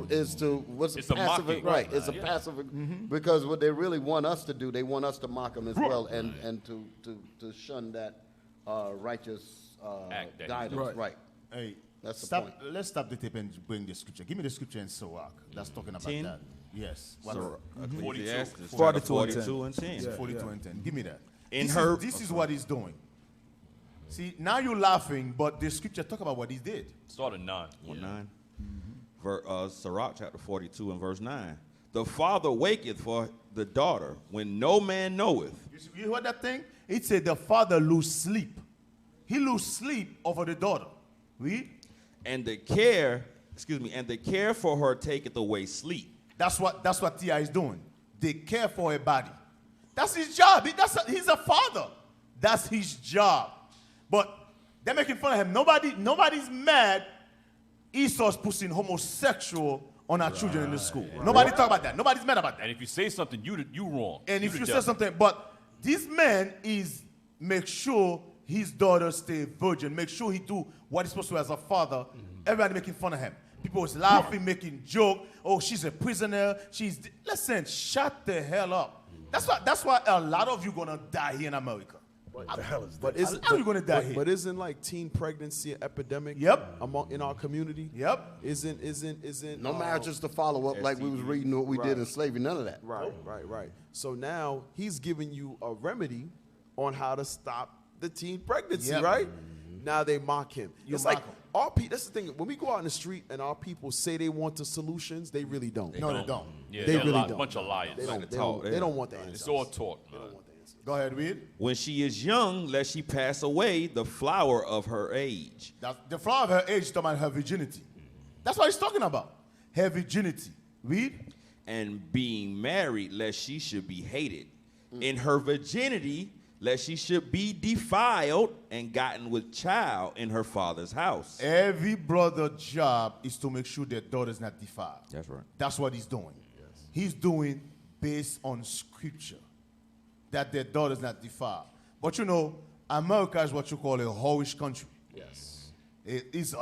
what's It's a passive, mocking. right? Right. It's a passive because what they really want us to do, they want us to mock them as well, and to shun that righteous Act that guidance, right? Hey, That's the stop. point. Let's stop the tape and bring the scripture. Give me the scripture in Sirach that's talking about 10? that. Yes. What? Sirach, 42. Ecclesiastes, 42 and 10. 42 and 10. Give me that. In this her- is, this is what he's doing. See, now you're laughing, but the scripture talk about what he did. Start at 9. 9. Sirach chapter 42 and verse 9. The father waketh for the daughter when no man knoweth. You heard that thing? It said the father lose sleep. He lose sleep over the daughter. Read. And the care for her taketh away sleep. That's what T.I. is doing. They care for her body. That's his job. He's a father. That's his job. But they're making fun of him. Nobody's mad Esau's pushing homosexual on our children in the school. Nobody talk about that. Nobody's mad about that. And if you say something, you wrong. And if the you say devil. something, but this man is make sure his daughter stay virgin. Make sure he do what he's supposed to as a father. Everybody making fun of him. People was laughing, making joke. Oh, she's a prisoner. Listen, shut the hell up. That's why a lot of you gonna die here in America. But isn't like teen pregnancy an epidemic? Yep. In our community. Yep. Isn't No marriages to follow up like we was reading what we did in slavery. None of that. Right. So now he's giving you a remedy on how to stop the teen pregnancy, Yep. right? Now they mock him. It's mock like him. our people. That's the thing. When we go out in the street and our people say they want the solutions, they really don't. No, they don't. Yeah, They they're really a don't. bunch of liars. They Like don't. the They talk, don't, yeah. they don't want the answers. It's all talk, man. Go ahead, read. When she is young, let she pass away the flower of her age. The flower of her age is talking about her virginity. That's what he's talking about. Her virginity. Read. And being married, lest she should be hated. In her virginity, lest she should be defiled and gotten with child in her father's house. Every brother's job is to make sure their daughter's not defiled. That's right. That's what he's doing. He's doing based on scripture that their daughter's not defiled. But you know, America is what you call a whorish country. Yes. It's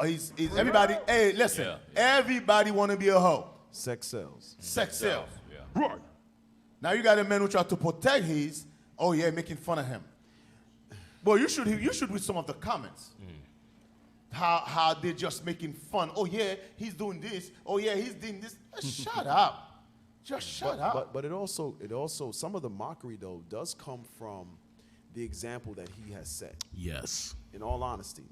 everybody. Hey, listen. Everybody want to be a hoe. Sex sells. Sex sells. Yeah. Right. Now you got a man who try to protect his. Oh yeah, making fun of him. Well, you should read some of the comments. How they're just making fun. Oh yeah, he's doing this. Oh yeah, he's doing this. Shut up. Just shut up. But it also some of the mockery though does come from the example that he has set. Yes. In all honesty.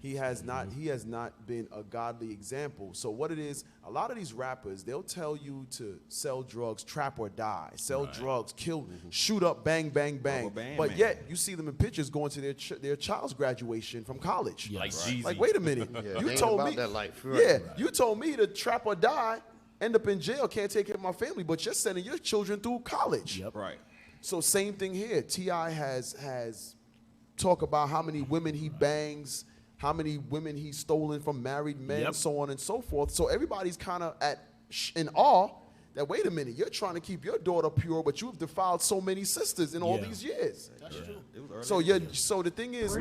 He has not been a godly example. So what it is, a lot of these rappers, they'll tell you to sell drugs, trap or die, sell drugs, kill, shoot up, bang, bang, bang. But yet you see them in pictures going to their child's graduation from college. Like Jeezy. Like, wait a minute. Yeah, You they ain't told about me that life. Yeah, you told me to trap or die, end up in jail, can't take care of my family, but you're sending your children through college. Right. So same thing here. T.I. has talk about how many women he bangs, how many women he's stolen from married men, so on and so forth. So everybody's kind of in awe that, wait a minute, you're trying to keep your daughter pure, but you've defiled so many sisters in all these years. That's true. So the thing is,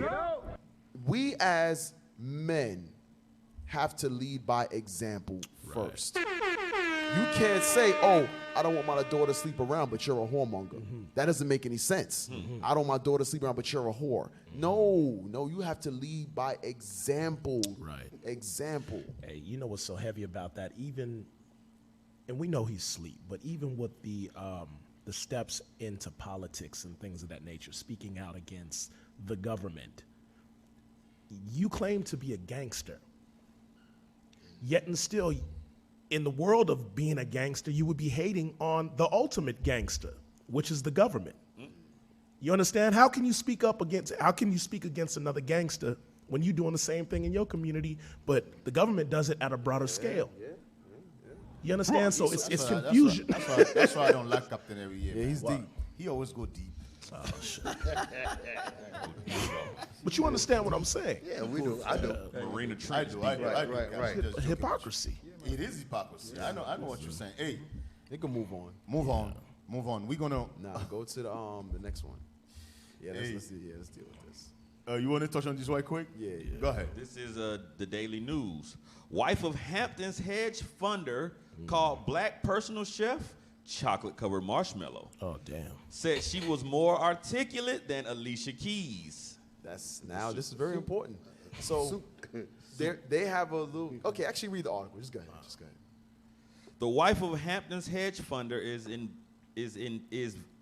we as men have to lead by example first. You can't say, oh, I don't want my daughter to sleep around, but you're a whoremonger. That doesn't make any sense. I don't want my daughter to sleep around, but you're a whore. No, you have to lead by example. Right. Example. Hey, you know what's so heavy about that? Even, and we know he's asleep, but even with the steps into politics and things of that nature, speaking out against the government, you claim to be a gangster. Yet and still, in the world of being a gangster, you would be hating on the ultimate gangster, which is the government. You understand? How can you speak against another gangster when you're doing the same thing in your community, but the government does it at a broader scale? You understand? So it's confusion. That's why I don't like Captain every year. Yeah, he's deep. He always go deep. Oh, shit. But you understand what I'm saying? Yeah, we do. I do. Marina I do. Right. Hypocrisy. It is hypocrisy. I know what you're saying. Hey, They can move on. move on. We're gonna. Nah, go to the next one. Yeah, let's deal with this. You want to touch on this right quick? Yeah. Go ahead. This is the Daily News. Wife of Hampton's hedge funder called Black Personal Chef Chocolate-Covered Marshmallow. Oh, damn. Said she was more articulate than Alicia Keys. This is very important. So they have a little. Okay, actually read the article. Just go ahead. The wife of Hampton's hedge funder is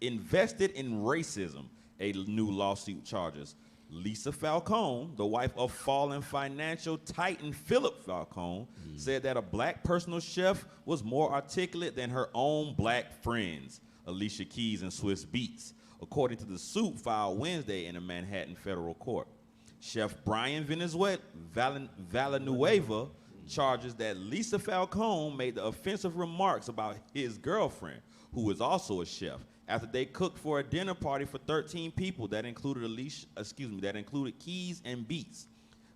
invested in racism. A new lawsuit charges. Lisa Falcone, the wife of fallen financial titan Philip Falcone, said that a black personal chef was more articulate than her own black friends, Alicia Keys and Swiss Beats, according to the suit filed Wednesday in a Manhattan federal court. Chef Brian Villanueva charges that Lisa Falcone made the offensive remarks about his girlfriend, who is also a chef, after they cooked for a dinner party for 13 people that included Keys and Beats.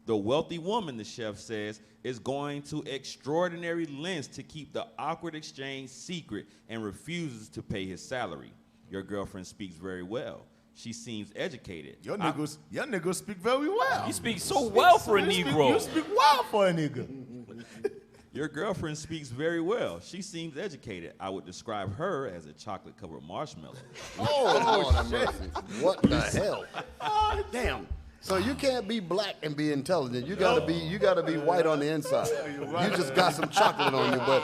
The wealthy woman, the chef says, is going to extraordinary lengths to keep the awkward exchange secret and refuses to pay his salary. Your girlfriend speaks very well. She seems educated. Your niggas speak very well. You speak so well for a Negro. You speak well for a nigga. Your girlfriend speaks very well. She seems educated. I would describe her as a chocolate-covered marshmallow. Oh, Lord have mercy. What the hell? Damn. So you can't be black and be intelligent. You gotta be white on the inside. You just got some chocolate on you, but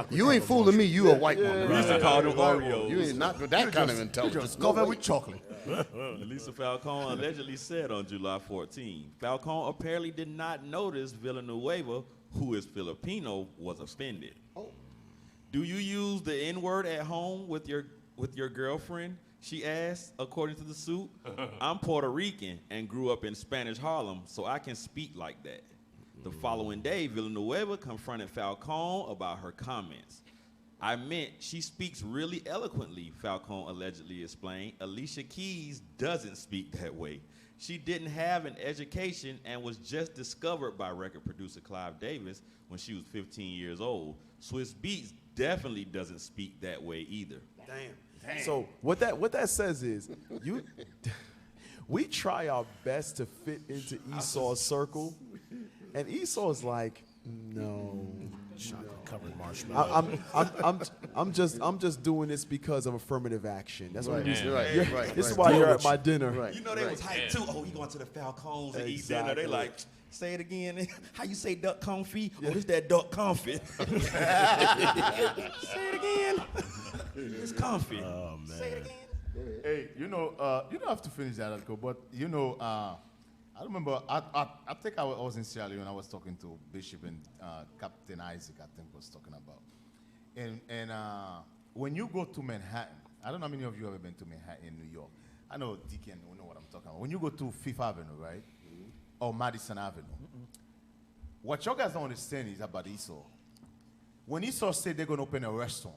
you ain't fooling me. You a white woman. We used to call them Oreos. You ain't not that kind of intelligence. Just covered with chocolate. Lisa Falcone allegedly said on July 14, Falcone apparently did not notice Villanueva, who is Filipino, was offended. Oh. Do you use the N-word at home with your girlfriend? She asked, according to the suit. I'm Puerto Rican and grew up in Spanish Harlem, so I can speak like that. The following day, Villanueva confronted Falcone about her comments. I meant she speaks really eloquently, Falcone allegedly explained. Alicia Keys doesn't speak that way. She didn't have an education and was just discovered by record producer Clive Davis when she was 15 years old. Swiss Beats definitely doesn't speak that way either. Damn. So what that says is we try our best to fit into Esau's circle, and Esau's like, no. Chocolate-covered marshmallow. I'm just doing this because of affirmative action. That's what Right, this is why you're at my dinner. Right. You know they was hyped too. Oh, you going to the Falcones and eat dinner. They like, say it again. How you say duck confit? Oh, this that duck confit. Say it again. It's confit. Oh, man. Say it again. Hey, you don't have to finish that article, but I remember, I think I was in Sierra Leone. I was talking to Bishop and Captain Isaac, I think, was talking about. And when you go to Manhattan, I don't know how many of you have ever been to Manhattan in New York. I know Deacon will know what I'm talking about. When you go to Fifth Avenue, right, or Madison Avenue, what you guys don't understand is about Esau. When Esau said they're going to open a restaurant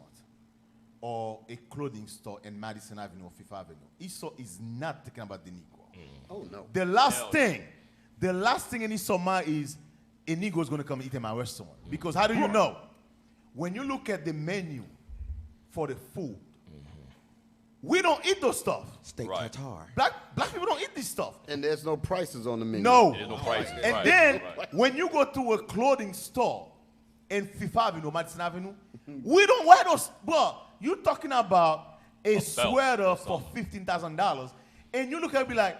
or a clothing store in Madison Avenue or Fifth Avenue, Esau is not thinking about the Negro. Oh, no. The last thing in Esau mind is a Negro is going to come eat in my restaurant. Because how do you know? When you look at the menu for the food, we don't eat those stuff. Steak tartare. Black people don't eat this stuff. And there's no prices on the menu. No. There's no prices. And then when you go to a clothing store in Fifth Avenue, Madison Avenue, we don't wear those. But you're talking about a sweater for $15,000, and you look at it and be like,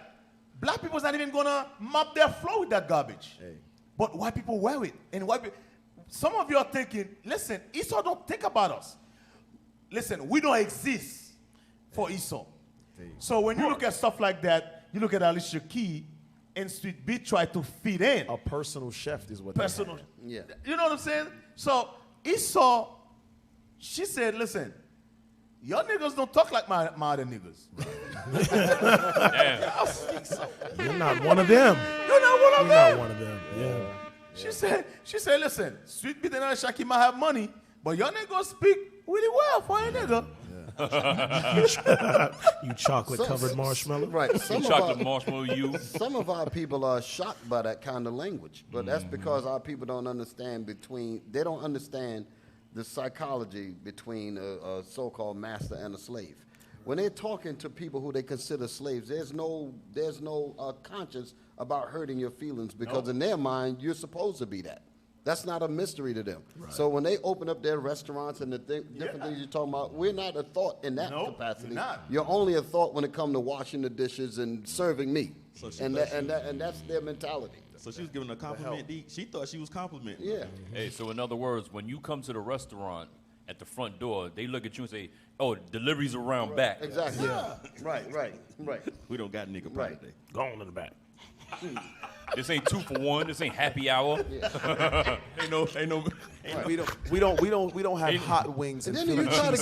black people's not even gonna mop their floor with that garbage. Hey. But white people wear it. And some of you are thinking, listen, Esau don't think about us. Listen, we don't exist for Esau. So when you look at stuff like that, you look at Alicia Keys and Sweet Beat try to fit in. A personal chef is what Personal. Yeah. You know what I'm saying? So Esau, she said, listen, your niggas don't talk like my other niggas. You're not one of them. You're not one of You're them. not one of them. Yeah. She said, listen, Sweet Beat and Alicia Keys might have money, but your niggas speak really well for a nigga. You chocolate-covered marshmallow? Right. marshmallow, Some of our people are shocked by that kind of language, but that's because our people don't understand they don't understand the psychology between a so-called master and a slave. When they're talking to people who they consider slaves, there's no conscience about hurting your feelings because in their mind, you're supposed to be that. That's not a mystery to them. Right. So when they open up their restaurants and the different things you're talking about, we're not a thought in that capacity. You're only a thought when it comes to washing the dishes and serving me. So and that's their mentality. So she was giving a compliment. She thought she was complimenting. Yeah. Hey, so in other words, when you come to the restaurant at the front door, they look at you and say, "Oh, delivery's around back." Exactly. Yeah. Right. We don't got nigga pie today. Go on in the back. This ain't 2 for 1. This ain't happy hour. We don't have hot wings and then Philly you try to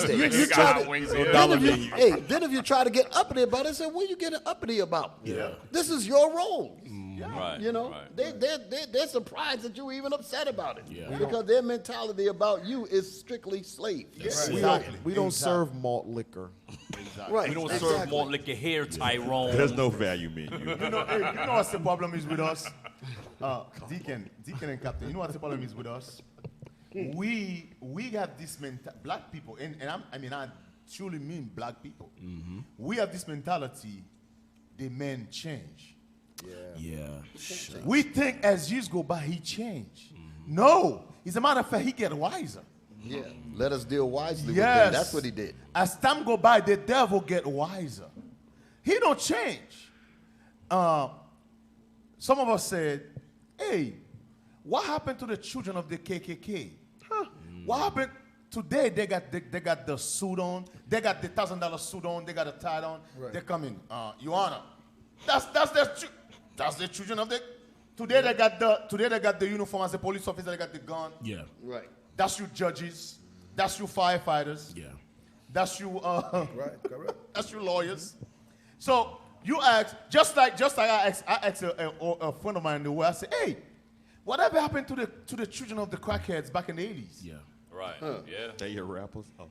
then if you try to get uppity about it, say, what are you getting uppity about? Yeah. This is your role. Right. You know, they're surprised that you're even upset about it. Yeah. Because their mentality about you is strictly slave. Yes. We don't serve malt liquor. Exactly. Right. We don't serve malt liquor here, Tyrone. There's no value menu. You know what the problem is with us? Deacon and Captain, you know what the problem is with us? We have this black people, and I truly mean black people. Mm-hmm. We have this mentality, the men change. Yeah. We think as years go by, he changed. Mm-hmm. No. As a matter of fact, he get wiser. Yeah. Let us deal wisely with yes. them. That's what he did. As time go by, the devil get wiser. He don't change. Some of us said, hey, what happened to the children of the KKK? Huh? What happened? Today they got the suit on. They got the $1,000 suit on. They got a tie on. Right. They come in, Your Honor. That's the children of the. Today they got the uniform as a police officer. They got the gun. Yeah. Right. That's you judges. That's you firefighters. Yeah. That's you. Right. Correct. That's you lawyers. So you ask just like I asked a friend of mine in the world. I said, hey, whatever happened to the children of the crackheads back in the 80s? Yeah. Right. Yeah. They your rappers. Oh.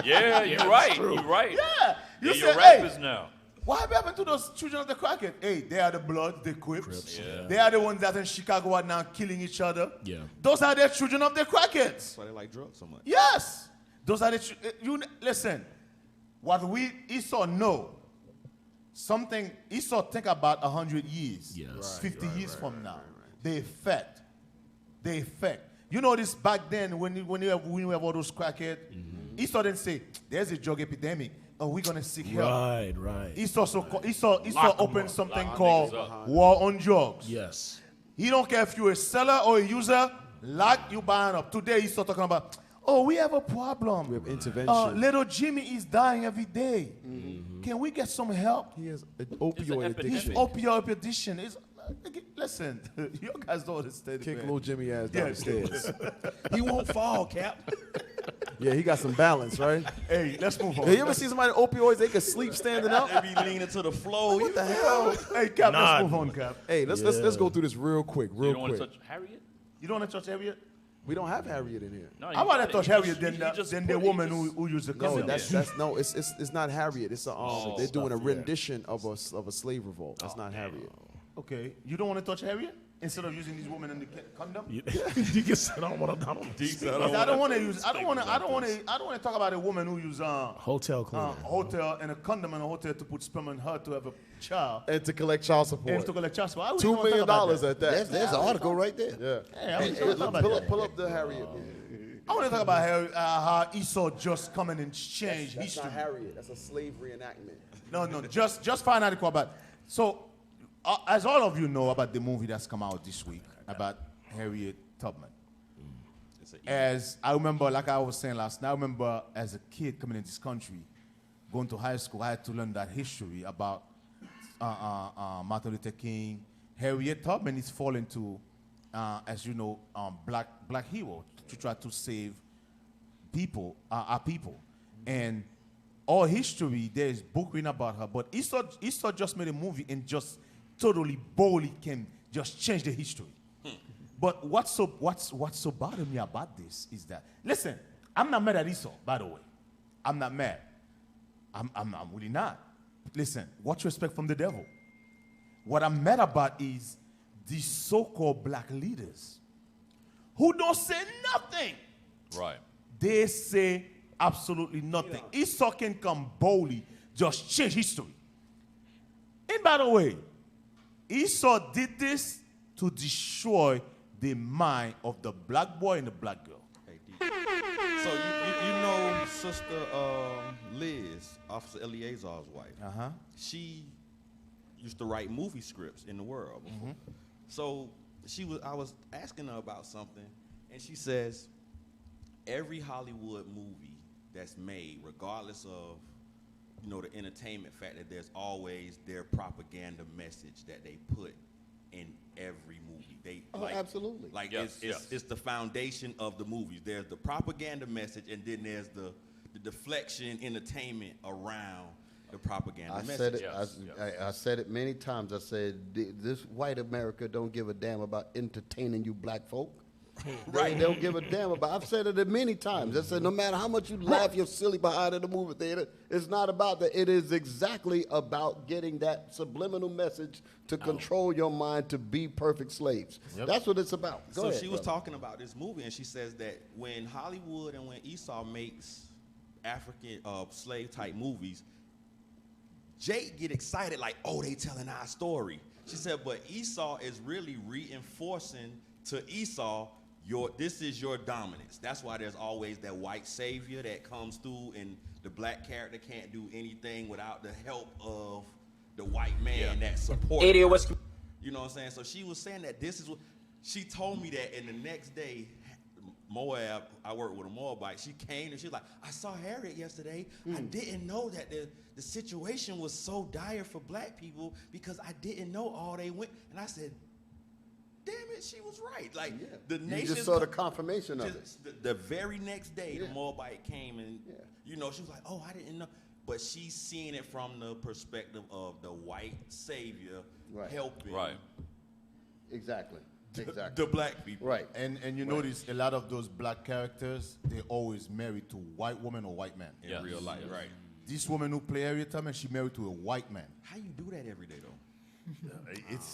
Yeah, you're right. You're right. Yeah. They're say, your rappers now. What happened to those children of the crackheads? Hey, they are the Bloods, the Crips. Yeah. They are the ones that in Chicago are now killing each other. Yeah. Those are the children of the crackheads. That's why they like drugs so much. Yes. Those are the you listen. What Esau know, something Esau think about 100 years, yes. 50 years from now. They effect. You know this back then when you have all those crackheads, Esau didn't say, there's a drug epidemic, and we're gonna seek help. Right. Esau opened something called war on drugs. Yes. He don't care if you're a seller or a user, you buying up. Today Esau talking about, oh, we have a problem. We have intervention. Little Jimmy is dying every day. Mm-hmm. Can we get some help? He has an opioid addiction. Opioid addiction. Listen, you guys don't understand. Kick little Jimmy ass down the stairs. He won't fall, Cap. Yeah, he got some balance, right? Hey, let's move on. Hey, you ever see somebody with opioids? They can sleep standing up. They be leaning to the floor. What the hell? Hey, Cap, let's move on, Cap. Hey, let's go through this real quick. You don't want to touch Harriet? You don't want to touch Harriet? We don't have Harriet in here. No, I want to touch Harriet than the woman who used the condom. No, it's not Harriet. It's they're doing a rendition of a slave revolt. That's not Harriet. Okay, you don't want to touch Harriet instead of using these women in the condom? You can sit on one of them. I don't want to talk about a woman who use hotel cleaner, hotel and a condom in a hotel to put sperm in her to have a child and to collect child support. $2 million at that. There's an article right there. Yeah. Hey, pull up the Harriet. I want to talk about how Esau just coming and change history. That's not Harriet. That's a slave reenactment. No. Just find out about it. So. As all of you know about the movie that's come out this week about Harriet Tubman. As I remember, like I was saying last night, I remember as a kid coming into this country, going to high school, I had to learn that history about Martin Luther King. Harriet Tubman is falling to, as you know, black hero to try to save our people. And all history, there's book written about her, but Esau just made a movie and just totally boldly can just change the history. But what's so bothering me about this is that, listen, I'm not mad at Esau, by the way. I'm not mad. I'm really not. Listen, what's respect from the devil? What I'm mad about is these so-called black leaders who don't say nothing. Right. They say absolutely nothing. Esau can come boldly, just change history. And by the way, Esau did this to destroy the mind of the black boy and the black girl. So you know Sister Liz, Officer Eleazar's wife. Uh-huh. She used to write movie scripts in the world before. So I was asking her about something, and she says every Hollywood movie that's made, regardless of the entertainment factor, there's always their propaganda message that they put in every movie. Absolutely. Like Yes, it's the foundation of the movies. There's the propaganda message, and then there's the deflection entertainment around the propaganda message. I said it many times. I said, this white America don't give a damn about entertaining you black folk. They don't give a damn about. I've said it many times. I said, no matter how much you laugh your silly behind in the movie theater, it's not about that. It is exactly about getting that subliminal message to control your mind to be perfect slaves. That's what it's about. Go ahead, she was talking about this movie, and she says that when Hollywood and when Esau makes African slave type movies, Jake get excited like, oh, they telling our story. She said, but Esau is really reinforcing to Esau, this is your dominance. That's why there's always that white savior that comes through, and the black character can't do anything without the help of the white man that supports him. You know what I'm saying? So she was saying that this is what she told me that, and the next day, Moab, I work with a Moabite, she came and she was like, I saw Harriet yesterday. I didn't know that the situation was so dire for black people because I didn't know all they went. And I said, damn it, she was right. Like the nation. You just saw the confirmation of it. The very next day, the Moabite came and she was like, oh, I didn't know. But she's seeing it from the perspective of the white savior helping. Right. Exactly. The black people. Right. And you notice a lot of those black characters, they always married to white woman or white man. In real life, right. This woman who play Harriet Tubman, she married to a white man. How you do that every day, though?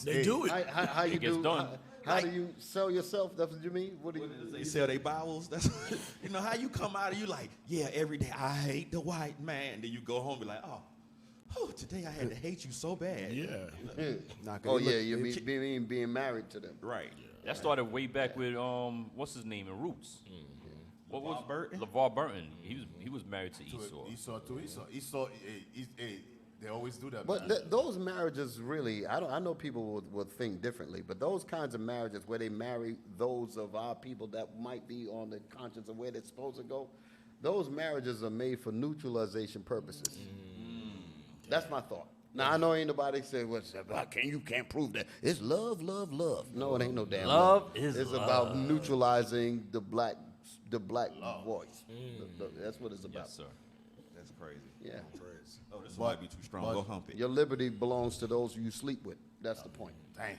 They do it. How you do? How do you sell yourself? That's what you mean? What do you? They sell their Bibles. That's how you come out and you like, yeah, every day I hate the white man. Then you go home and be like, oh, today I had to hate you so bad. Yeah. You mean being married to them? Right. That started way back with what's his name in Roots. What was Burton? LeVar Burton. He was married to Esau. Esau, they always do that. But those marriages really, I know people will think differently, but those kinds of marriages where they marry those of our people that might be on the conscience of where they're supposed to go, those marriages are made for neutralization purposes. That's my thought. Now, I know ain't nobody say, well, you can't prove that. It's love, love, love. No, it ain't no damn love. It's about neutralizing the black voice. That's what it's about. Yes, sir. That's crazy. Yeah. Oh, this might be too strong. Go hump it. Your liberty belongs to those you sleep with. That's the point. Damn.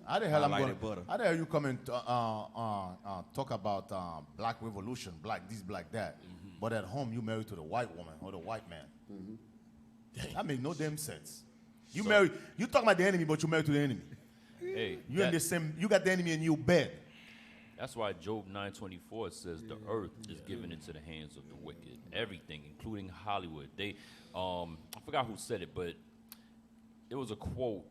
How the hell you come and talk about black revolution, black this, black that, but at home you married to the white woman or the white man? That make no damn sense. You talking about the enemy, but you married to the enemy. Hey, you got the enemy in your bed. That's why Job 9:24 says the earth is given into the hands of the wicked. Everything, including Hollywood. They, I forgot who said it, but it was a quote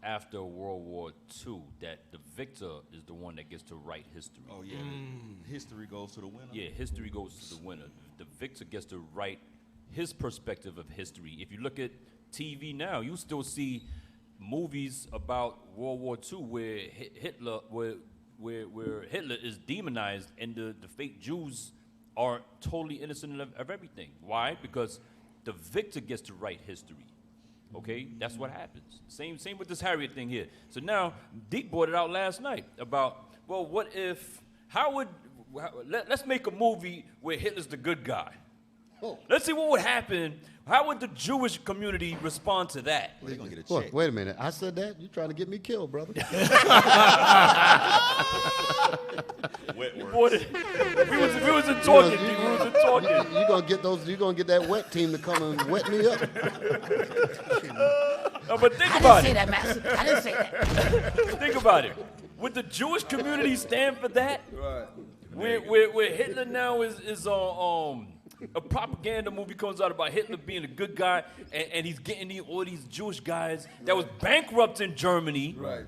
after World War II that the victor is the one that gets to write history. Oh yeah, history goes to the winner. Yeah, history goes to the winner. The victor gets to write his perspective of history. If you look at TV now, you still see movies about World War II where Hitler, where Hitler is demonized and the fake Jews are totally innocent of everything. Why? Because the victor gets to write history. Okay, that's what happens. Same with this Harriet thing here. So now Deke brought it out last night about, well, what if? Let's make a movie where Hitler's the good guy. Let's see what would happen. How would the Jewish community respond to that? They're gonna get a check. Wait a minute. I said that? You trying to get me killed, brother? Wet You works. bought it. We wasn't talking, D. We wasn't talking. You gonna get those? You gonna get that wet team to come and wet me up? No, but think I about didn't say it. that, Master. I didn't say that. Think about it. Would the Jewish community stand for that? Right. Where Hitler now is a propaganda movie comes out about Hitler being a good guy, and he's getting all these Jewish guys that was bankrupt in Germany, Right.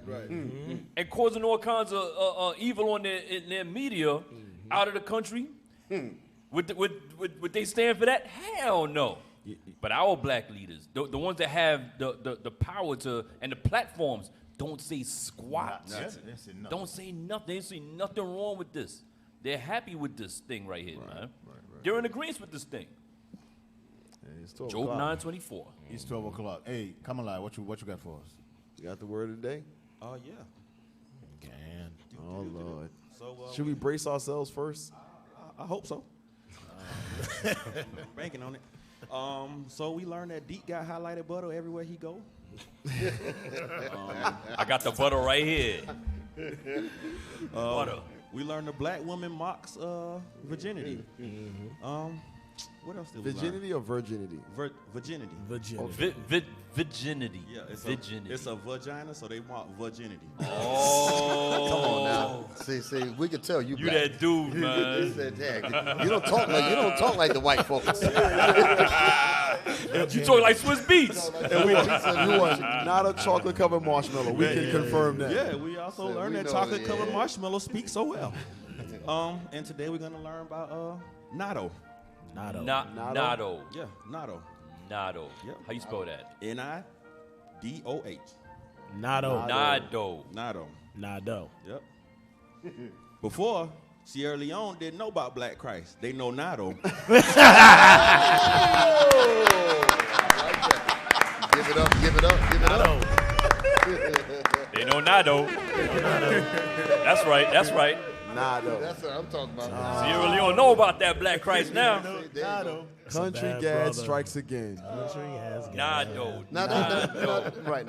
and causing all kinds of evil in their media out of the country. Would they stand for that? Hell no. But our black leaders, the ones that have the power to and the platforms, don't say squat. Don't say nothing. They see nothing wrong with this. They're happy with this thing right here, man. They're in agreement with this thing. Job 9:24. It's 12 o'clock. Hey, Kamala, what you got for us? You got the word of the day? Oh, yeah. Oh, Lord. So, Should we brace ourselves first? I hope so. Banking on it. So we learned that Deacon got highlighted butter everywhere he go. I got the butter right here. Butter. We learned the black woman mocks virginity. What else did we learn? Virginity or virginity? Virginity. Virginity. Yeah, Virginity. It's a vagina, so they mock virginity. Oh. Come on now. See, we could tell you. You black. that dude, man. They said, "Dad, you don't talk like the white folks." You talk like Swiss Beats. And we not a chocolate covered marshmallow. We can confirm that. Yeah, we also learned that chocolate covered marshmallow speaks so well. And today we're gonna learn about natto. Natto. Yeah, natto. Natto. Yep. How you spell that? N-I-D-O-H. Natto. Natto. Natto. Yep. Before, Sierra Leone didn't know about Black Christ. They know natto. Give it up. They know natto. That's right. Natto. That's what I'm talking about. Sierra Leone know about that Black Christ now. Natto. Country Gad strikes again. Natto. Right.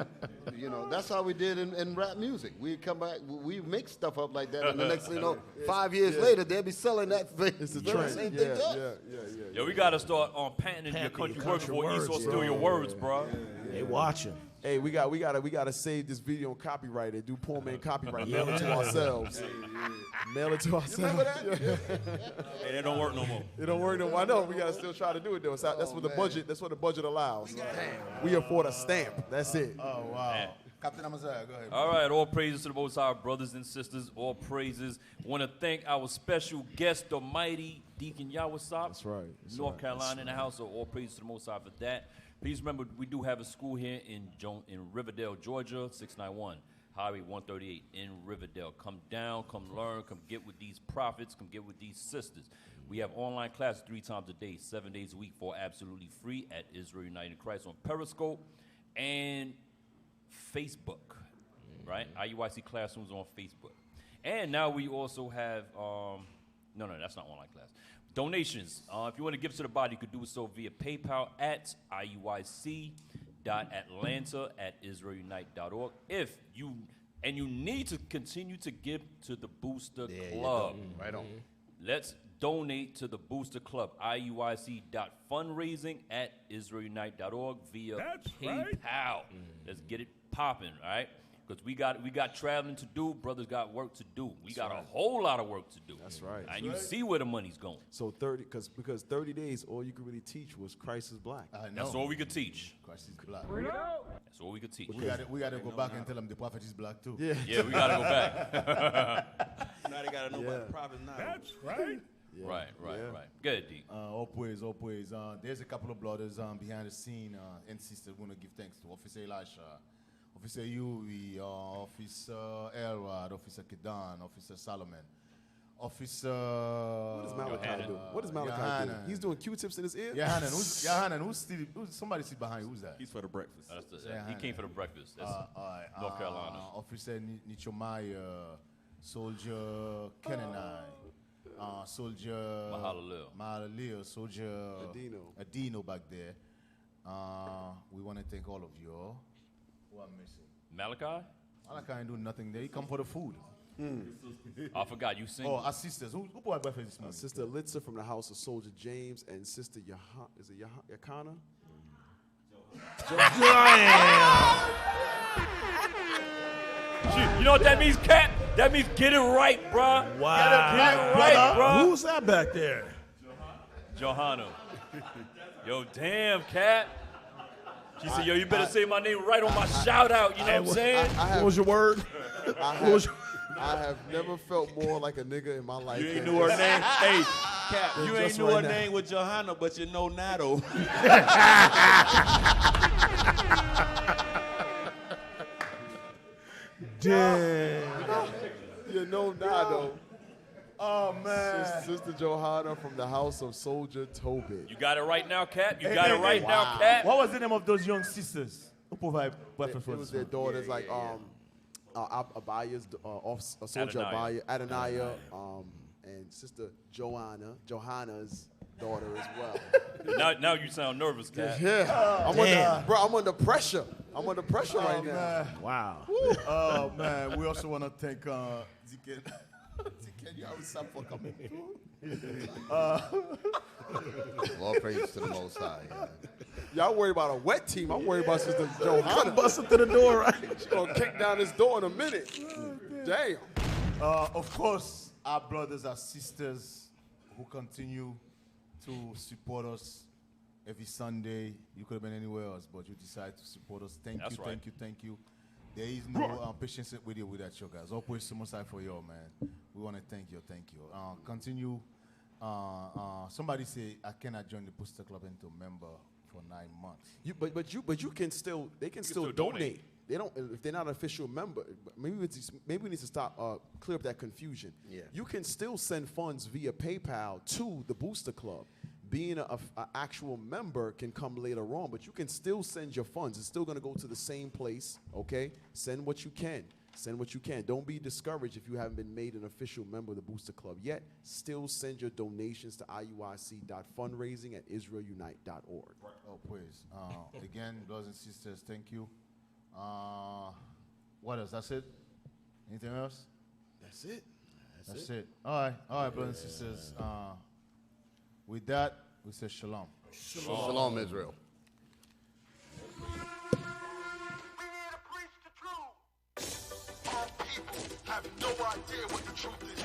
You know, that's how we did in rap music. We come back, we make stuff up like that, and the next thing you know, 5 years later, they'll be selling that. It's a trend. Same thing to us. Yo, we gotta start patenting your country words before Esau steal your words, bro. They watching. Hey, we gotta save this video on copyright and do poor man copyright. Mail it to ourselves. Mail it to ourselves. Hey, that don't work no more. It don't work no more. I know we gotta still try to do it though. That's what the budget. That's what the budget allows. We afford a stamp. That's it. Oh, wow. Captain Amaziah, go ahead. All right, all praises to the Most High, brothers and sisters. All praises. Want to thank our special guest, the mighty Deacon Yawasop. That's right. North Carolina in the house. So all praises to the Most High for that. Please remember, we do have a school here in Riverdale, Georgia, 691 Highway 138 in Riverdale. Come down, come learn, come get with these prophets, come get with these sisters. We have online classes 3 times a day, 7 days a week for absolutely free at Israel United in Christ on Periscope and Facebook, right? IUIC Classrooms on Facebook. And now we also have, no, that's not online class. Donations. If you want to give to the body, you could do so via PayPal at iuic.atlanta@israelunite.org. If you need to continue to give to the Booster Club. Right on. Let's donate to the Booster Club. iuic.fundraising@israelunite.org via PayPal. Let's get it popping, all right? Because we got traveling to do. Brothers got work to do. We got a whole lot of work to do. That's right. And you see where the money's going. So because 30 days, all you could really teach was Christ is black. That's all we could teach. Christ is black. That's all we could teach. We got to go back and tell them the prophet is black too. Yeah, we got to go back. Now they got to know about the prophet now. That's right. Right. Good, D. All praise. There's a couple of brothers behind the scene and sisters want to give thanks to Officer Elisha, Officer Yui, Officer Elrod, Officer Kedan, Officer Solomon, Officer... What does Malachi do? What does Malachi do? He's doing Q-tips in his ear? Yohanan, who's somebody sit behind you? Who's that? He's for the breakfast. He came for the breakfast. That's North Carolina. Officer Nichomaya, Soldier Kenanai, Soldier Mahalil, Soldier Adino back there. We want to thank all of you all. Who I'm missing? Malachi ain't doing nothing there. He come for the food. I forgot you sing. Oh, our sisters. Who bought breakfast this morning? Sister Litza from the house of Soldier James and Sister Yakana? You know what that means, Cat? That means get it right, bruh. Wow. Get it right, bruh. Who's that back there? Johanna. Yo, damn, Cat. She said, yo, you better say my name right on my shout out. You know what I'm saying? What was your word? I have never felt more like a nigga in my life. You ain't knew her name. Hey, Cap, you ain't knew her name with Johanna, but you know Nato. Damn. You know Nato. Oh, man. Sister Johanna from the house of Soldier Tobit. You got it right now, Cap? You got it right now, Cap? What was the name of those young sisters who provide breakfast for It was their daughters, Abaya's, Soldier Abaya, Adonaiah, and Sister Johanna's daughter as well. Now you sound nervous, Cap. Yeah. I'm under pressure. I'm under pressure right now. Man. Wow. Oh, man. We also want to thank Deacon. Deacon, you always stop for coming through. All praise to the Most High. Y'all worried about a wet team. I'm worried about Sister Johanna. Busting through the door, right? She's going to kick down this door in a minute. Damn. Of course, our brothers, our sisters who continue to support us every Sunday. You could have been anywhere else, but you decided to support us. Thank you. There is no patience with you with that show, guys. All praise to Most High for you, man. We want to thank you. Continue. Somebody say I cannot join the Booster Club into a member for 9 months. But you can still still donate. They don't if they're not an official member. Maybe we need to stop clear up that confusion. Yeah. You can still send funds via PayPal to the Booster Club. Being an actual member can come later on, but you can still send your funds. It's still going to go to the same place, okay? Send what you can. Don't be discouraged if you haven't been made an official member of the Booster Club yet. Still send your donations to iuic.fundraising@israelunite.org. Oh, praise. Again, brothers and sisters, thank you. What else? That's it? Anything else? That's it. That's it. All right, brothers and sisters. With that, we say shalom. Shalom, Israel. Our people have no idea what the truth is.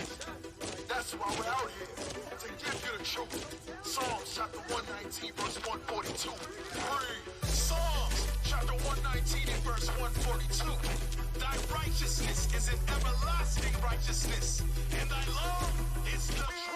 That's why we're out here, to give you the truth. Psalms chapter 119, verse 142. Read. Psalms chapter 119 and verse 142. Thy righteousness is an everlasting righteousness, and thy love is the truth.